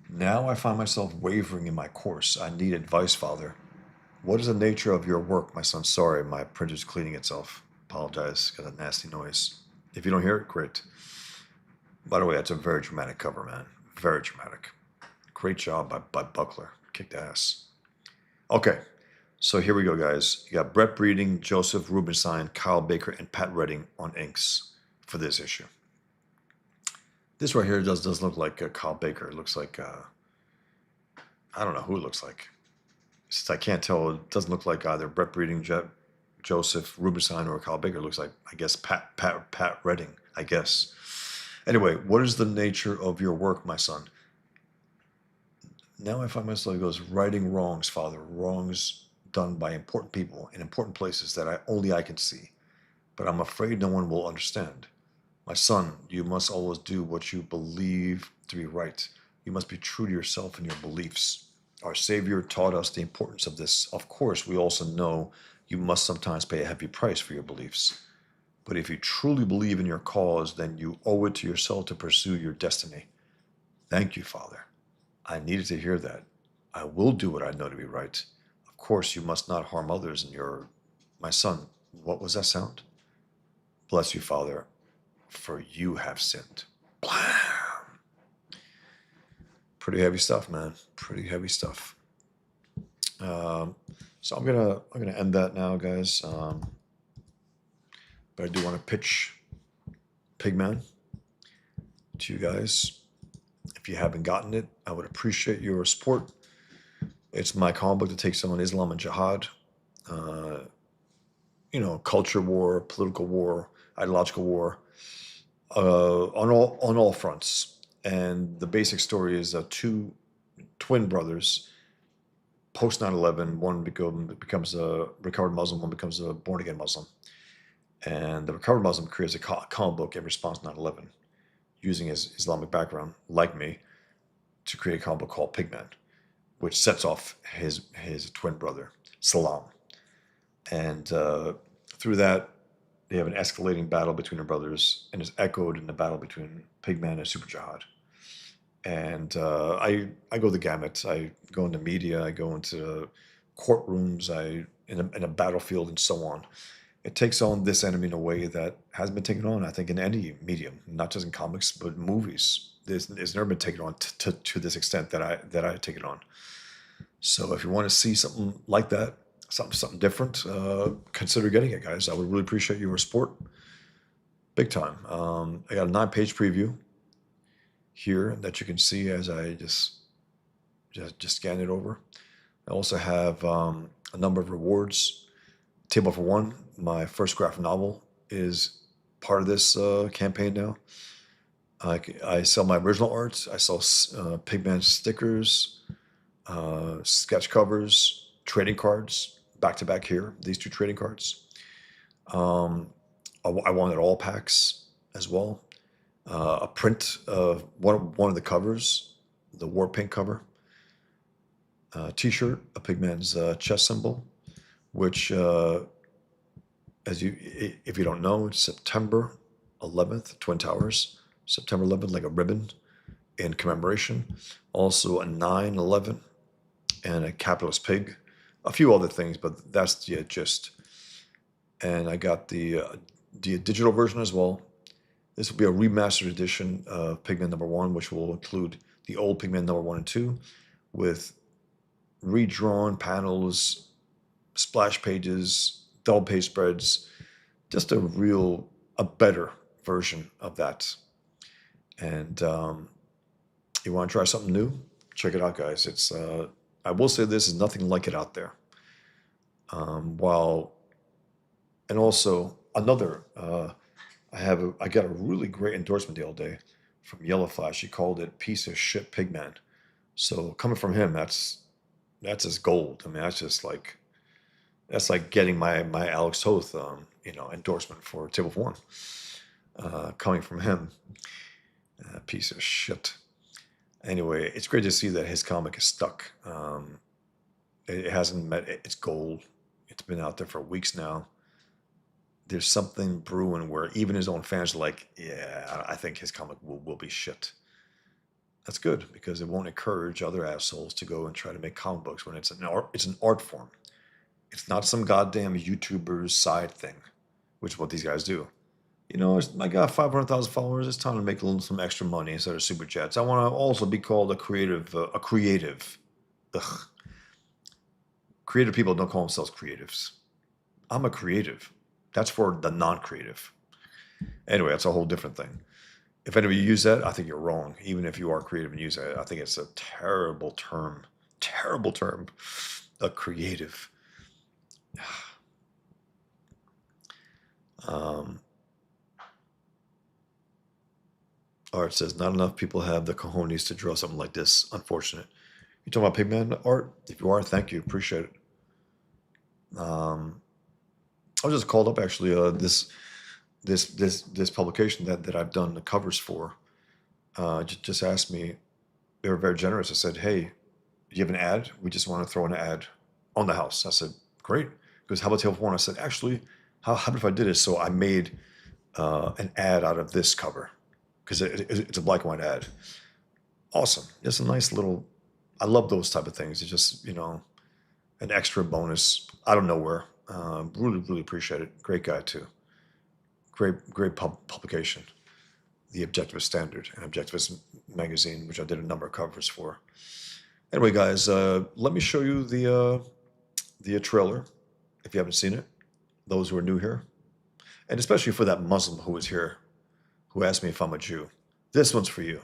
Now I find myself wavering in my course. I need advice, Father. What is the nature of your work, my son? Sorry, my printer's cleaning itself. Apologize, got a nasty noise. If you don't hear it, great. By the way, that's a very dramatic cover, man. Very dramatic. Great job by Buckler. Kicked ass. Okay, so here we go, guys. You got Brett Breeding, Joseph Rubinstein, Kyle Baker, and Pat Redding on inks for this issue. This right here does look like Kyle Baker. It looks like, I don't know who it looks like. Since I can't tell, it doesn't look like either Brett Breeding, Joseph Rubinstein, or Kyle Baker. It looks like, I guess, Pat Redding, I guess. Anyway, what is the nature of your work, my son? Now I find myself, he goes, righting wrongs, Father, wrongs done by important people in important places that only I can see. But I'm afraid no one will understand. My son, you must always do what you believe to be right. You must be true to yourself and your beliefs. Our Savior taught us the importance of this. Of course, we also know you must sometimes pay a heavy price for your beliefs. But if you truly believe in your cause, then you owe it to yourself to pursue your destiny. Thank you, Father. I needed to hear that. I will do what I know to be right. Of course, you must not harm others in your... My son, what was that sound? Bless you, Father, for you have sinned. Blam! Pretty heavy stuff, man. Pretty heavy stuff. So I'm gonna end that now, guys. But I do want to pitch Pigman to you guys. If you haven't gotten it, I would appreciate your support. It's my comic book that takes on Islam and jihad. Culture war, political war, ideological war, on all fronts. And the basic story is two twin brothers. Post 9/11, one becomes a recovered Muslim, one becomes a born again Muslim. And the recovered Muslim creates a comic book in response to 9/11, using his Islamic background, like me, to create a comic book called Pigman, which sets off his twin brother, Salam. And through that, they have an escalating battle between their brothers, and is echoed in the battle between Pigman and Super Jihad. And I go the gamut. I go into media, I go into courtrooms, in a battlefield, and so on. It takes on this enemy in a way that hasn't been taken on, I think, in any medium, not just in comics, but movies. It's never been taken on to this extent that I take it on. So if you want to see something like that, something different, consider getting it, guys. I would really appreciate your support, big time. I got a 9-page preview here that you can see as I just scan it over. I also have a number of rewards. Table for One, my first graphic novel, is part of this campaign now. I sell my original art. I sell Pigman stickers, sketch covers, trading cards, back to back here. These 2 trading cards. I wanted all packs as well. A print of one of the covers, the war paint cover. T-shirt, a Pigman's chest symbol, which, if you don't know, it's September 11th, Twin Towers. September 11th, like a ribbon in commemoration. Also a 9/11 and a capitalist pig. A few other things, but that's the gist. And I got the digital version as well. This will be a remastered edition of Pigman #1, which will include the old Pigman #1 and 2 with redrawn panels, splash pages, double page spreads, just a better version of that. And you want to try something new? Check it out, guys. It's I will say this is nothing like it out there. And also another, I got a really great endorsement the other day from Yellow Flash. He called it "piece of shit Pigman." So coming from him, that's just gold. I mean, that's like getting my Alex Toth endorsement for Table for One, coming from him. Piece of shit. Anyway, it's great to see that his comic is stuck. It hasn't met its goal. It's been out there for weeks now. There's something brewing where even his own fans are like, yeah, I think his comic will be shit. That's good, because it won't encourage other assholes to go and try to make comic books when it's an art form. It's not some goddamn YouTuber's side thing, which is what these guys do. I got 500,000 followers. It's time to make some extra money instead of super chats. I want to also be called a creative. Ugh. Creative people don't call themselves creatives. I'm a creative. That's for the non-creative. Anyway, that's a whole different thing. If any of you use that, I think you're wrong. Even if you are creative and use it, I think it's a terrible term. Terrible term. A creative. Art says, not enough people have the cojones to draw something like this. Unfortunate. You talking about Pigman art? If you are, thank you. Appreciate it. I was just called up, actually, this publication that I've done the covers for. Just asked me. They were very generous. I said, hey, do you have an ad? We just want to throw an ad on the house. I said, great. He goes, how about Table for One? I said, actually, how about if I did this? So I made an ad out of this cover, because it's a black and white ad. Awesome. Just a nice little, I love those type of things. It's just, an extra bonus out of nowhere. Really, really appreciate it. Great guy, too. great publication, The Objectivist Standard and Objectivist Magazine, which I did a number of covers for. Anyway, guys, let me show you the trailer, if you haven't seen it, those who are new here, and especially for that Muslim who was here, who asked me if I'm a Jew. This one's for you.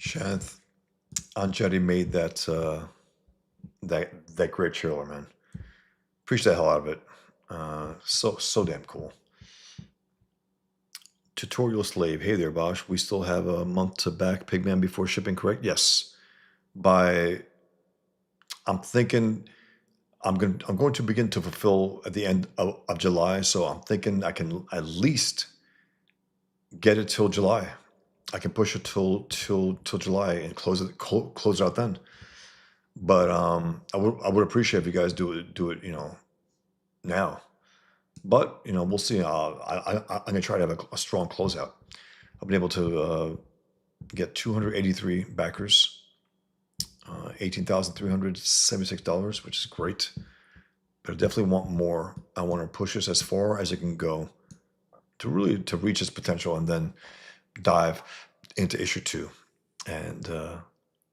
Shanth Anjeti made that great trailer, man. Appreciate the hell out of it. So damn cool. Tutorial Slave. Hey there, Bosch. We still have a month to back Pigman before shipping, correct? Yes. I'm thinking I'm going to begin to fulfill at the end of July, so I'm thinking I can at least get it till July. I can push it till July and close it out then. But I would appreciate if you guys do it, now. But we'll see. I'm gonna try to have a strong closeout. I've been able to get 283 backers, $18,376, which is great. But I definitely want more. I want to push this as far as it can go to reach its potential, and then dive into issue 2 and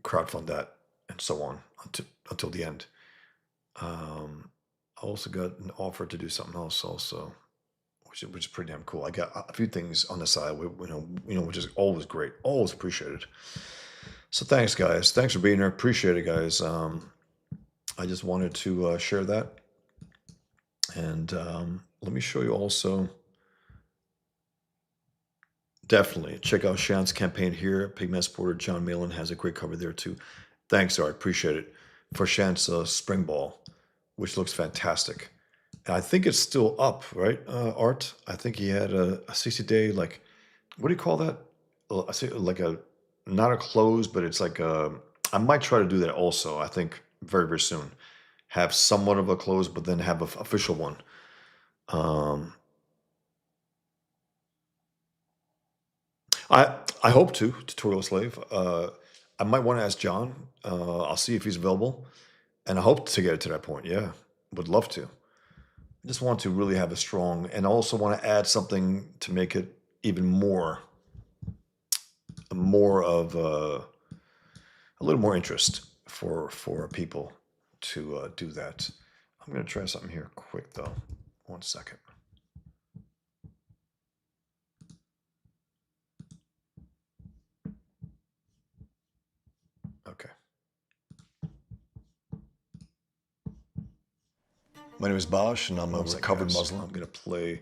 crowdfund that and so on until the end. I also got an offer to do something else also, which is pretty damn cool. I got a few things on the side, which is always great, always appreciated. So thanks, guys. Thanks for being here. Appreciate it, guys. I just wanted to share that. And let me show you also. Definitely check out Shan's campaign here. Pigman supporter John Malin has a great cover there too. Thanks, Art. Appreciate it. For Shan's spring ball, which looks fantastic. And I think it's still up, right, Art? I think he had a 60-day, like, what do you call that? I say like not a close, but it's like I might try to do that also. I think very, very soon. Have somewhat of a close, but then have an official one. I hope to, Tutorial Slave. I might want to ask John. I'll see if he's available. And I hope to get it to that point. Yeah, would love to. I just want to really have a strong, and I also want to add something to make it even more of a little more interest for people to do that. I'm going to try something here quick though. 1 second. Okay. My name is Bosch, and I'm a recovered Muslim. I'm going to play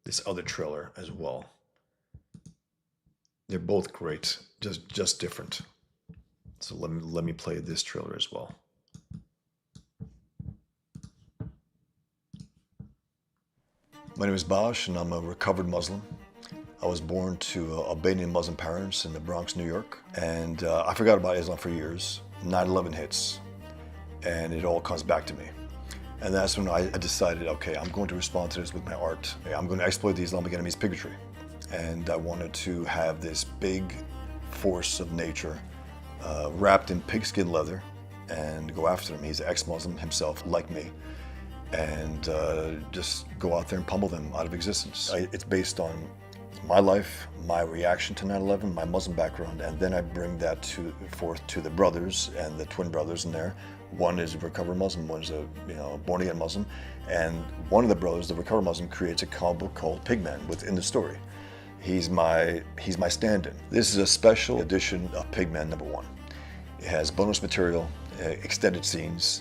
this other trailer as well. They're both great, just different. So let me play this trailer as well. My name is Bosch, and I'm a recovered Muslim. I was born to Albanian Muslim parents in the Bronx, New York, and I forgot about Islam for years. 9/11 hits, and it all comes back to me. And that's when I decided, okay, I'm going to respond to this with my art. I'm going to exploit the Islamic enemy's bigotry. And I wanted to have this big force of nature wrapped in pigskin leather and go after him. He's an ex-Muslim himself, like me, and just go out there and pummel them out of existence. It's based on my life, my reaction to 9/11, my Muslim background, and then I bring that forth to the brothers and the twin brothers in there. One is a recovered Muslim, one is a born-again Muslim, and one of the brothers, the recovered Muslim, creates a comic book called Pigman within the story. He's my stand-in. This is a special edition of Pigman #1. It has bonus material, extended scenes.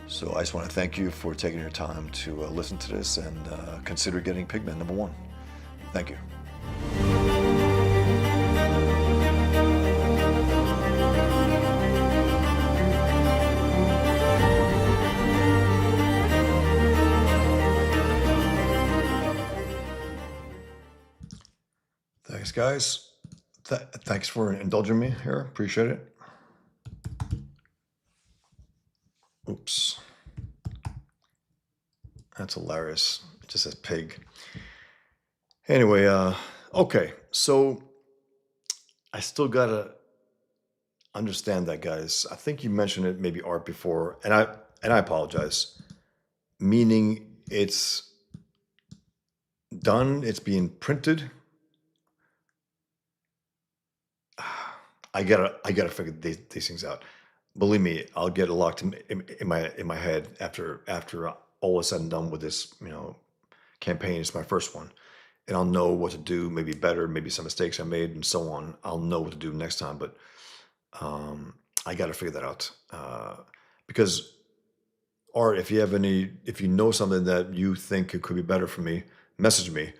So I just want to thank you for taking your time to listen to this and consider getting Pigman #1. Thank you. Thanks, guys. Thanks for indulging me here. Appreciate it. Oops. That's hilarious. It just says pig. Anyway, okay. So I still gotta understand that, guys. I think you mentioned it, maybe art before, and I apologize. Meaning it's done, it's being printed. I gotta figure these things out. Believe me, I'll get it locked in my head after all is said and done with this, campaign. It's my first one, and I'll know what to do. Maybe better, maybe some mistakes I made, and so on. I'll know what to do next time. But I got to figure that out because Art, if you know something that you think it could be better for me, message me.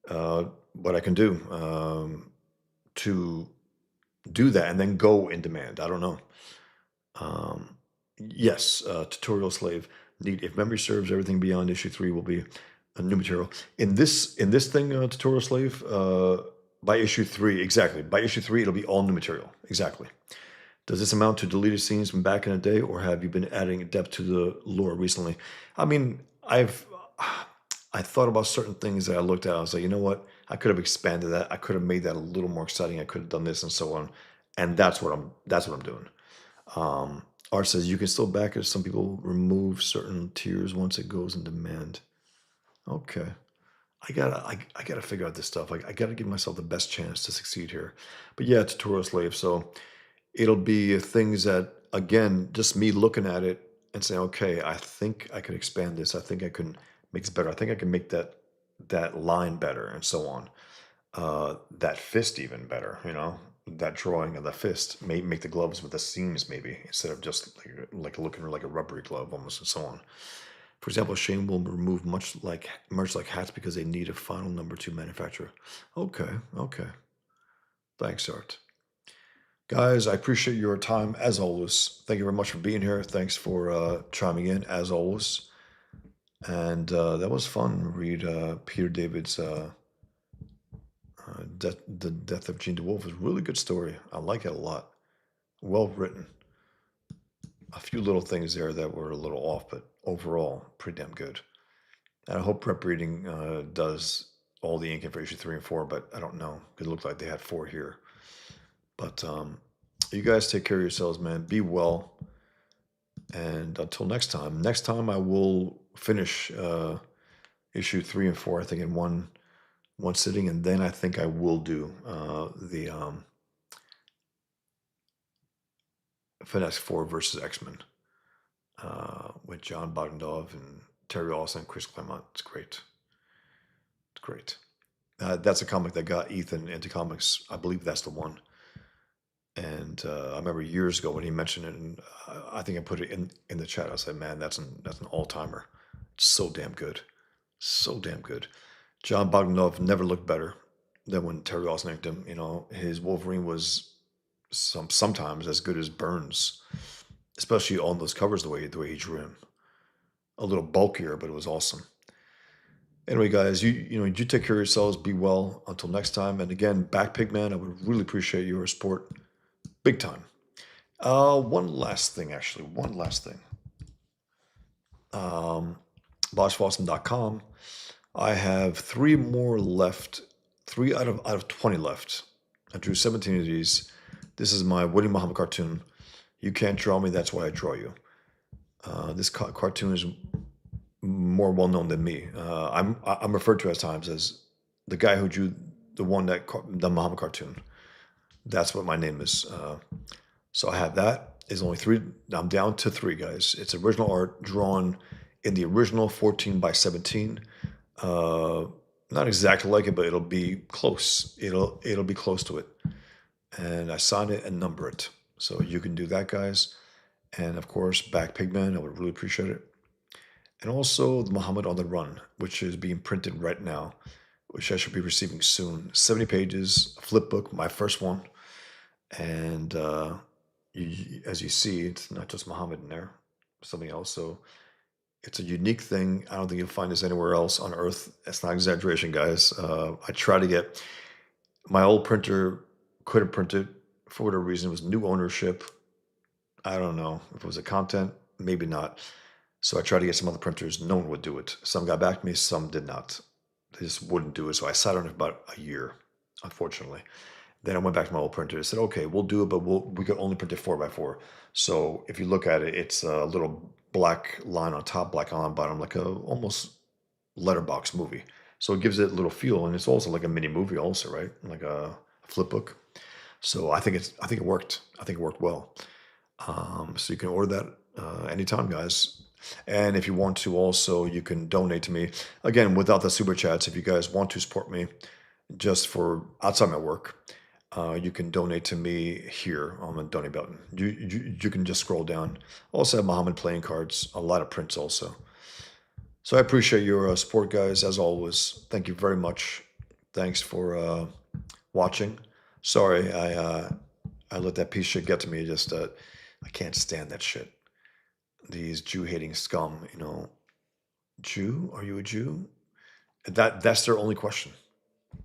What I can do to do that and then go in demand. I don't know. Yes, tutorial slave. Need if memory serves, everything beyond issue 3 will be a new material. In this thing, tutorial slave, by issue 3, exactly. By issue 3, it'll be all new material. Exactly. Does this amount to deleted scenes from back in the day, or have you been adding depth to the lore recently? I mean, I thought about certain things that I looked at. I was like, you know what? I could have expanded that. I could have made that a little more exciting. I could have done this and so on. And that's what I'm doing. Art says you can still back it. Some people remove certain tiers once it goes in demand. Okay. I gotta figure out this stuff. I gotta give myself the best chance to succeed here. But yeah, tutorial slave. So it'll be things that, again, just me looking at it and saying, okay, I think I could expand this. I think I can make this better. I think I can make that line better and so on. That fist even better, that drawing of the fist. Maybe make the gloves with the seams maybe instead of just like looking like a rubbery glove almost and so on. For example, Shane will remove much like hats because they need a final number 2 manufacturer. Okay. Thanks, Art. Guys, I appreciate your time as always. Thank you very much for being here. Thanks for chiming in as always. And that was fun. Read Peter David's The Death of Jean DeWolff. Is a really good story. I like it a lot. Well written. A few little things there that were a little off, but overall, pretty damn good. And I hope Prep Reading does all the inking for issue 3 and 4, but I don't know. It looked like they had 4 here. But you guys take care of yourselves, man. Be well. And until next time I will finish issue 3 and 4, I think, in one sitting. And then I think I will do the Finesse 4 versus X-Men with John Bogdanov and Terry Olsen and Chris Claremont. It's great. It's great. That's a comic that got Ethan into comics. I believe that's the one. And I remember years ago when he mentioned it, and I think I put it in the chat. I said, "Man, that's an all-timer. It's so damn good, so damn good." John Bogdanov never looked better than when Terry Olsen inked him. His Wolverine was sometimes as good as Burns, especially on those covers the way he drew him. A little bulkier, but it was awesome. Anyway, guys, you take care of yourselves. Be well. Until next time. And again, back Pigman. I would really appreciate your support. Big time. One last thing. BoschFawson.com. I have 3 more left. 3 out of 20 left. I drew 17 of these. This is my Woody Muhammad cartoon. You can't draw me, that's why I draw you. This cartoon is more well known than me. I'm referred to at times as the guy who drew the Muhammad cartoon. That's what my name is. So I have that. It's only 3. I'm down to 3, guys. It's original art drawn in the original 14 by 17. Not exactly like it, but it'll be close. It'll be close to it. And I sign it and number it. So you can do that, guys. And of course, Back Pigman, I would really appreciate it. And also the Muhammad on the Run, which is being printed right now, which I should be receiving soon. 70 pages, a flip book, my first one. And as you see, it's not just Muhammad in there, something else. So it's a unique thing. I don't think you'll find this anywhere else on Earth. That's not exaggeration, guys. I try to get my old printer couldn't print it for whatever reason. It was new ownership. I don't know if it was the content, maybe not. So I tried to get some other printers. No one would do it. Some got back to me, some did not. They just wouldn't do it. So I sat on it for about a year, unfortunately. Then I went back to my old printer. I said, okay, we'll do it, but we could only print it 4x4. So if you look at it, it's a little black line on top, black line on bottom, like a almost letterbox movie. So it gives it a little feel, and it's also like a mini movie, also, right? Like a flip book. So I think it worked. I think it worked well. So you can order that anytime, guys. And if you want to, also you can donate to me again without the super chats. If you guys want to support me, just for outside my work, you can donate to me here on the donate button. You can just scroll down. Also have Muhammad playing cards, a lot of prints also. So I appreciate your support, guys. As always, thank you very much. Thanks for watching. Sorry, I let that piece of shit get to me. Just I can't stand that shit. These Jew hating scum, you know. Jew? Are you a Jew? That's their only question.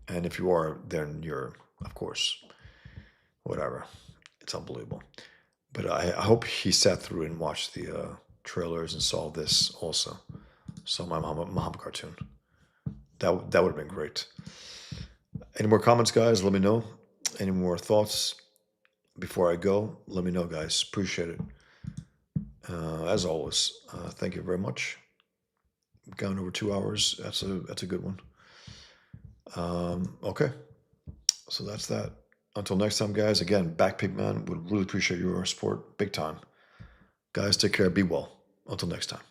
And if you are, then you're, of course, whatever. It's unbelievable. But I hope he sat through and watched the trailers and saw this also. Saw my Muhammad cartoon. That would have been great. Any more comments, guys? Let me know. Any more thoughts before I go? Let me know, guys. Appreciate it. As always, thank you very much. We've gone over 2 hours. That's a good one. Okay, so that's that. Until next time, guys. Again, Back Pigman would really appreciate your support, big time. Guys, take care. Be well. Until next time.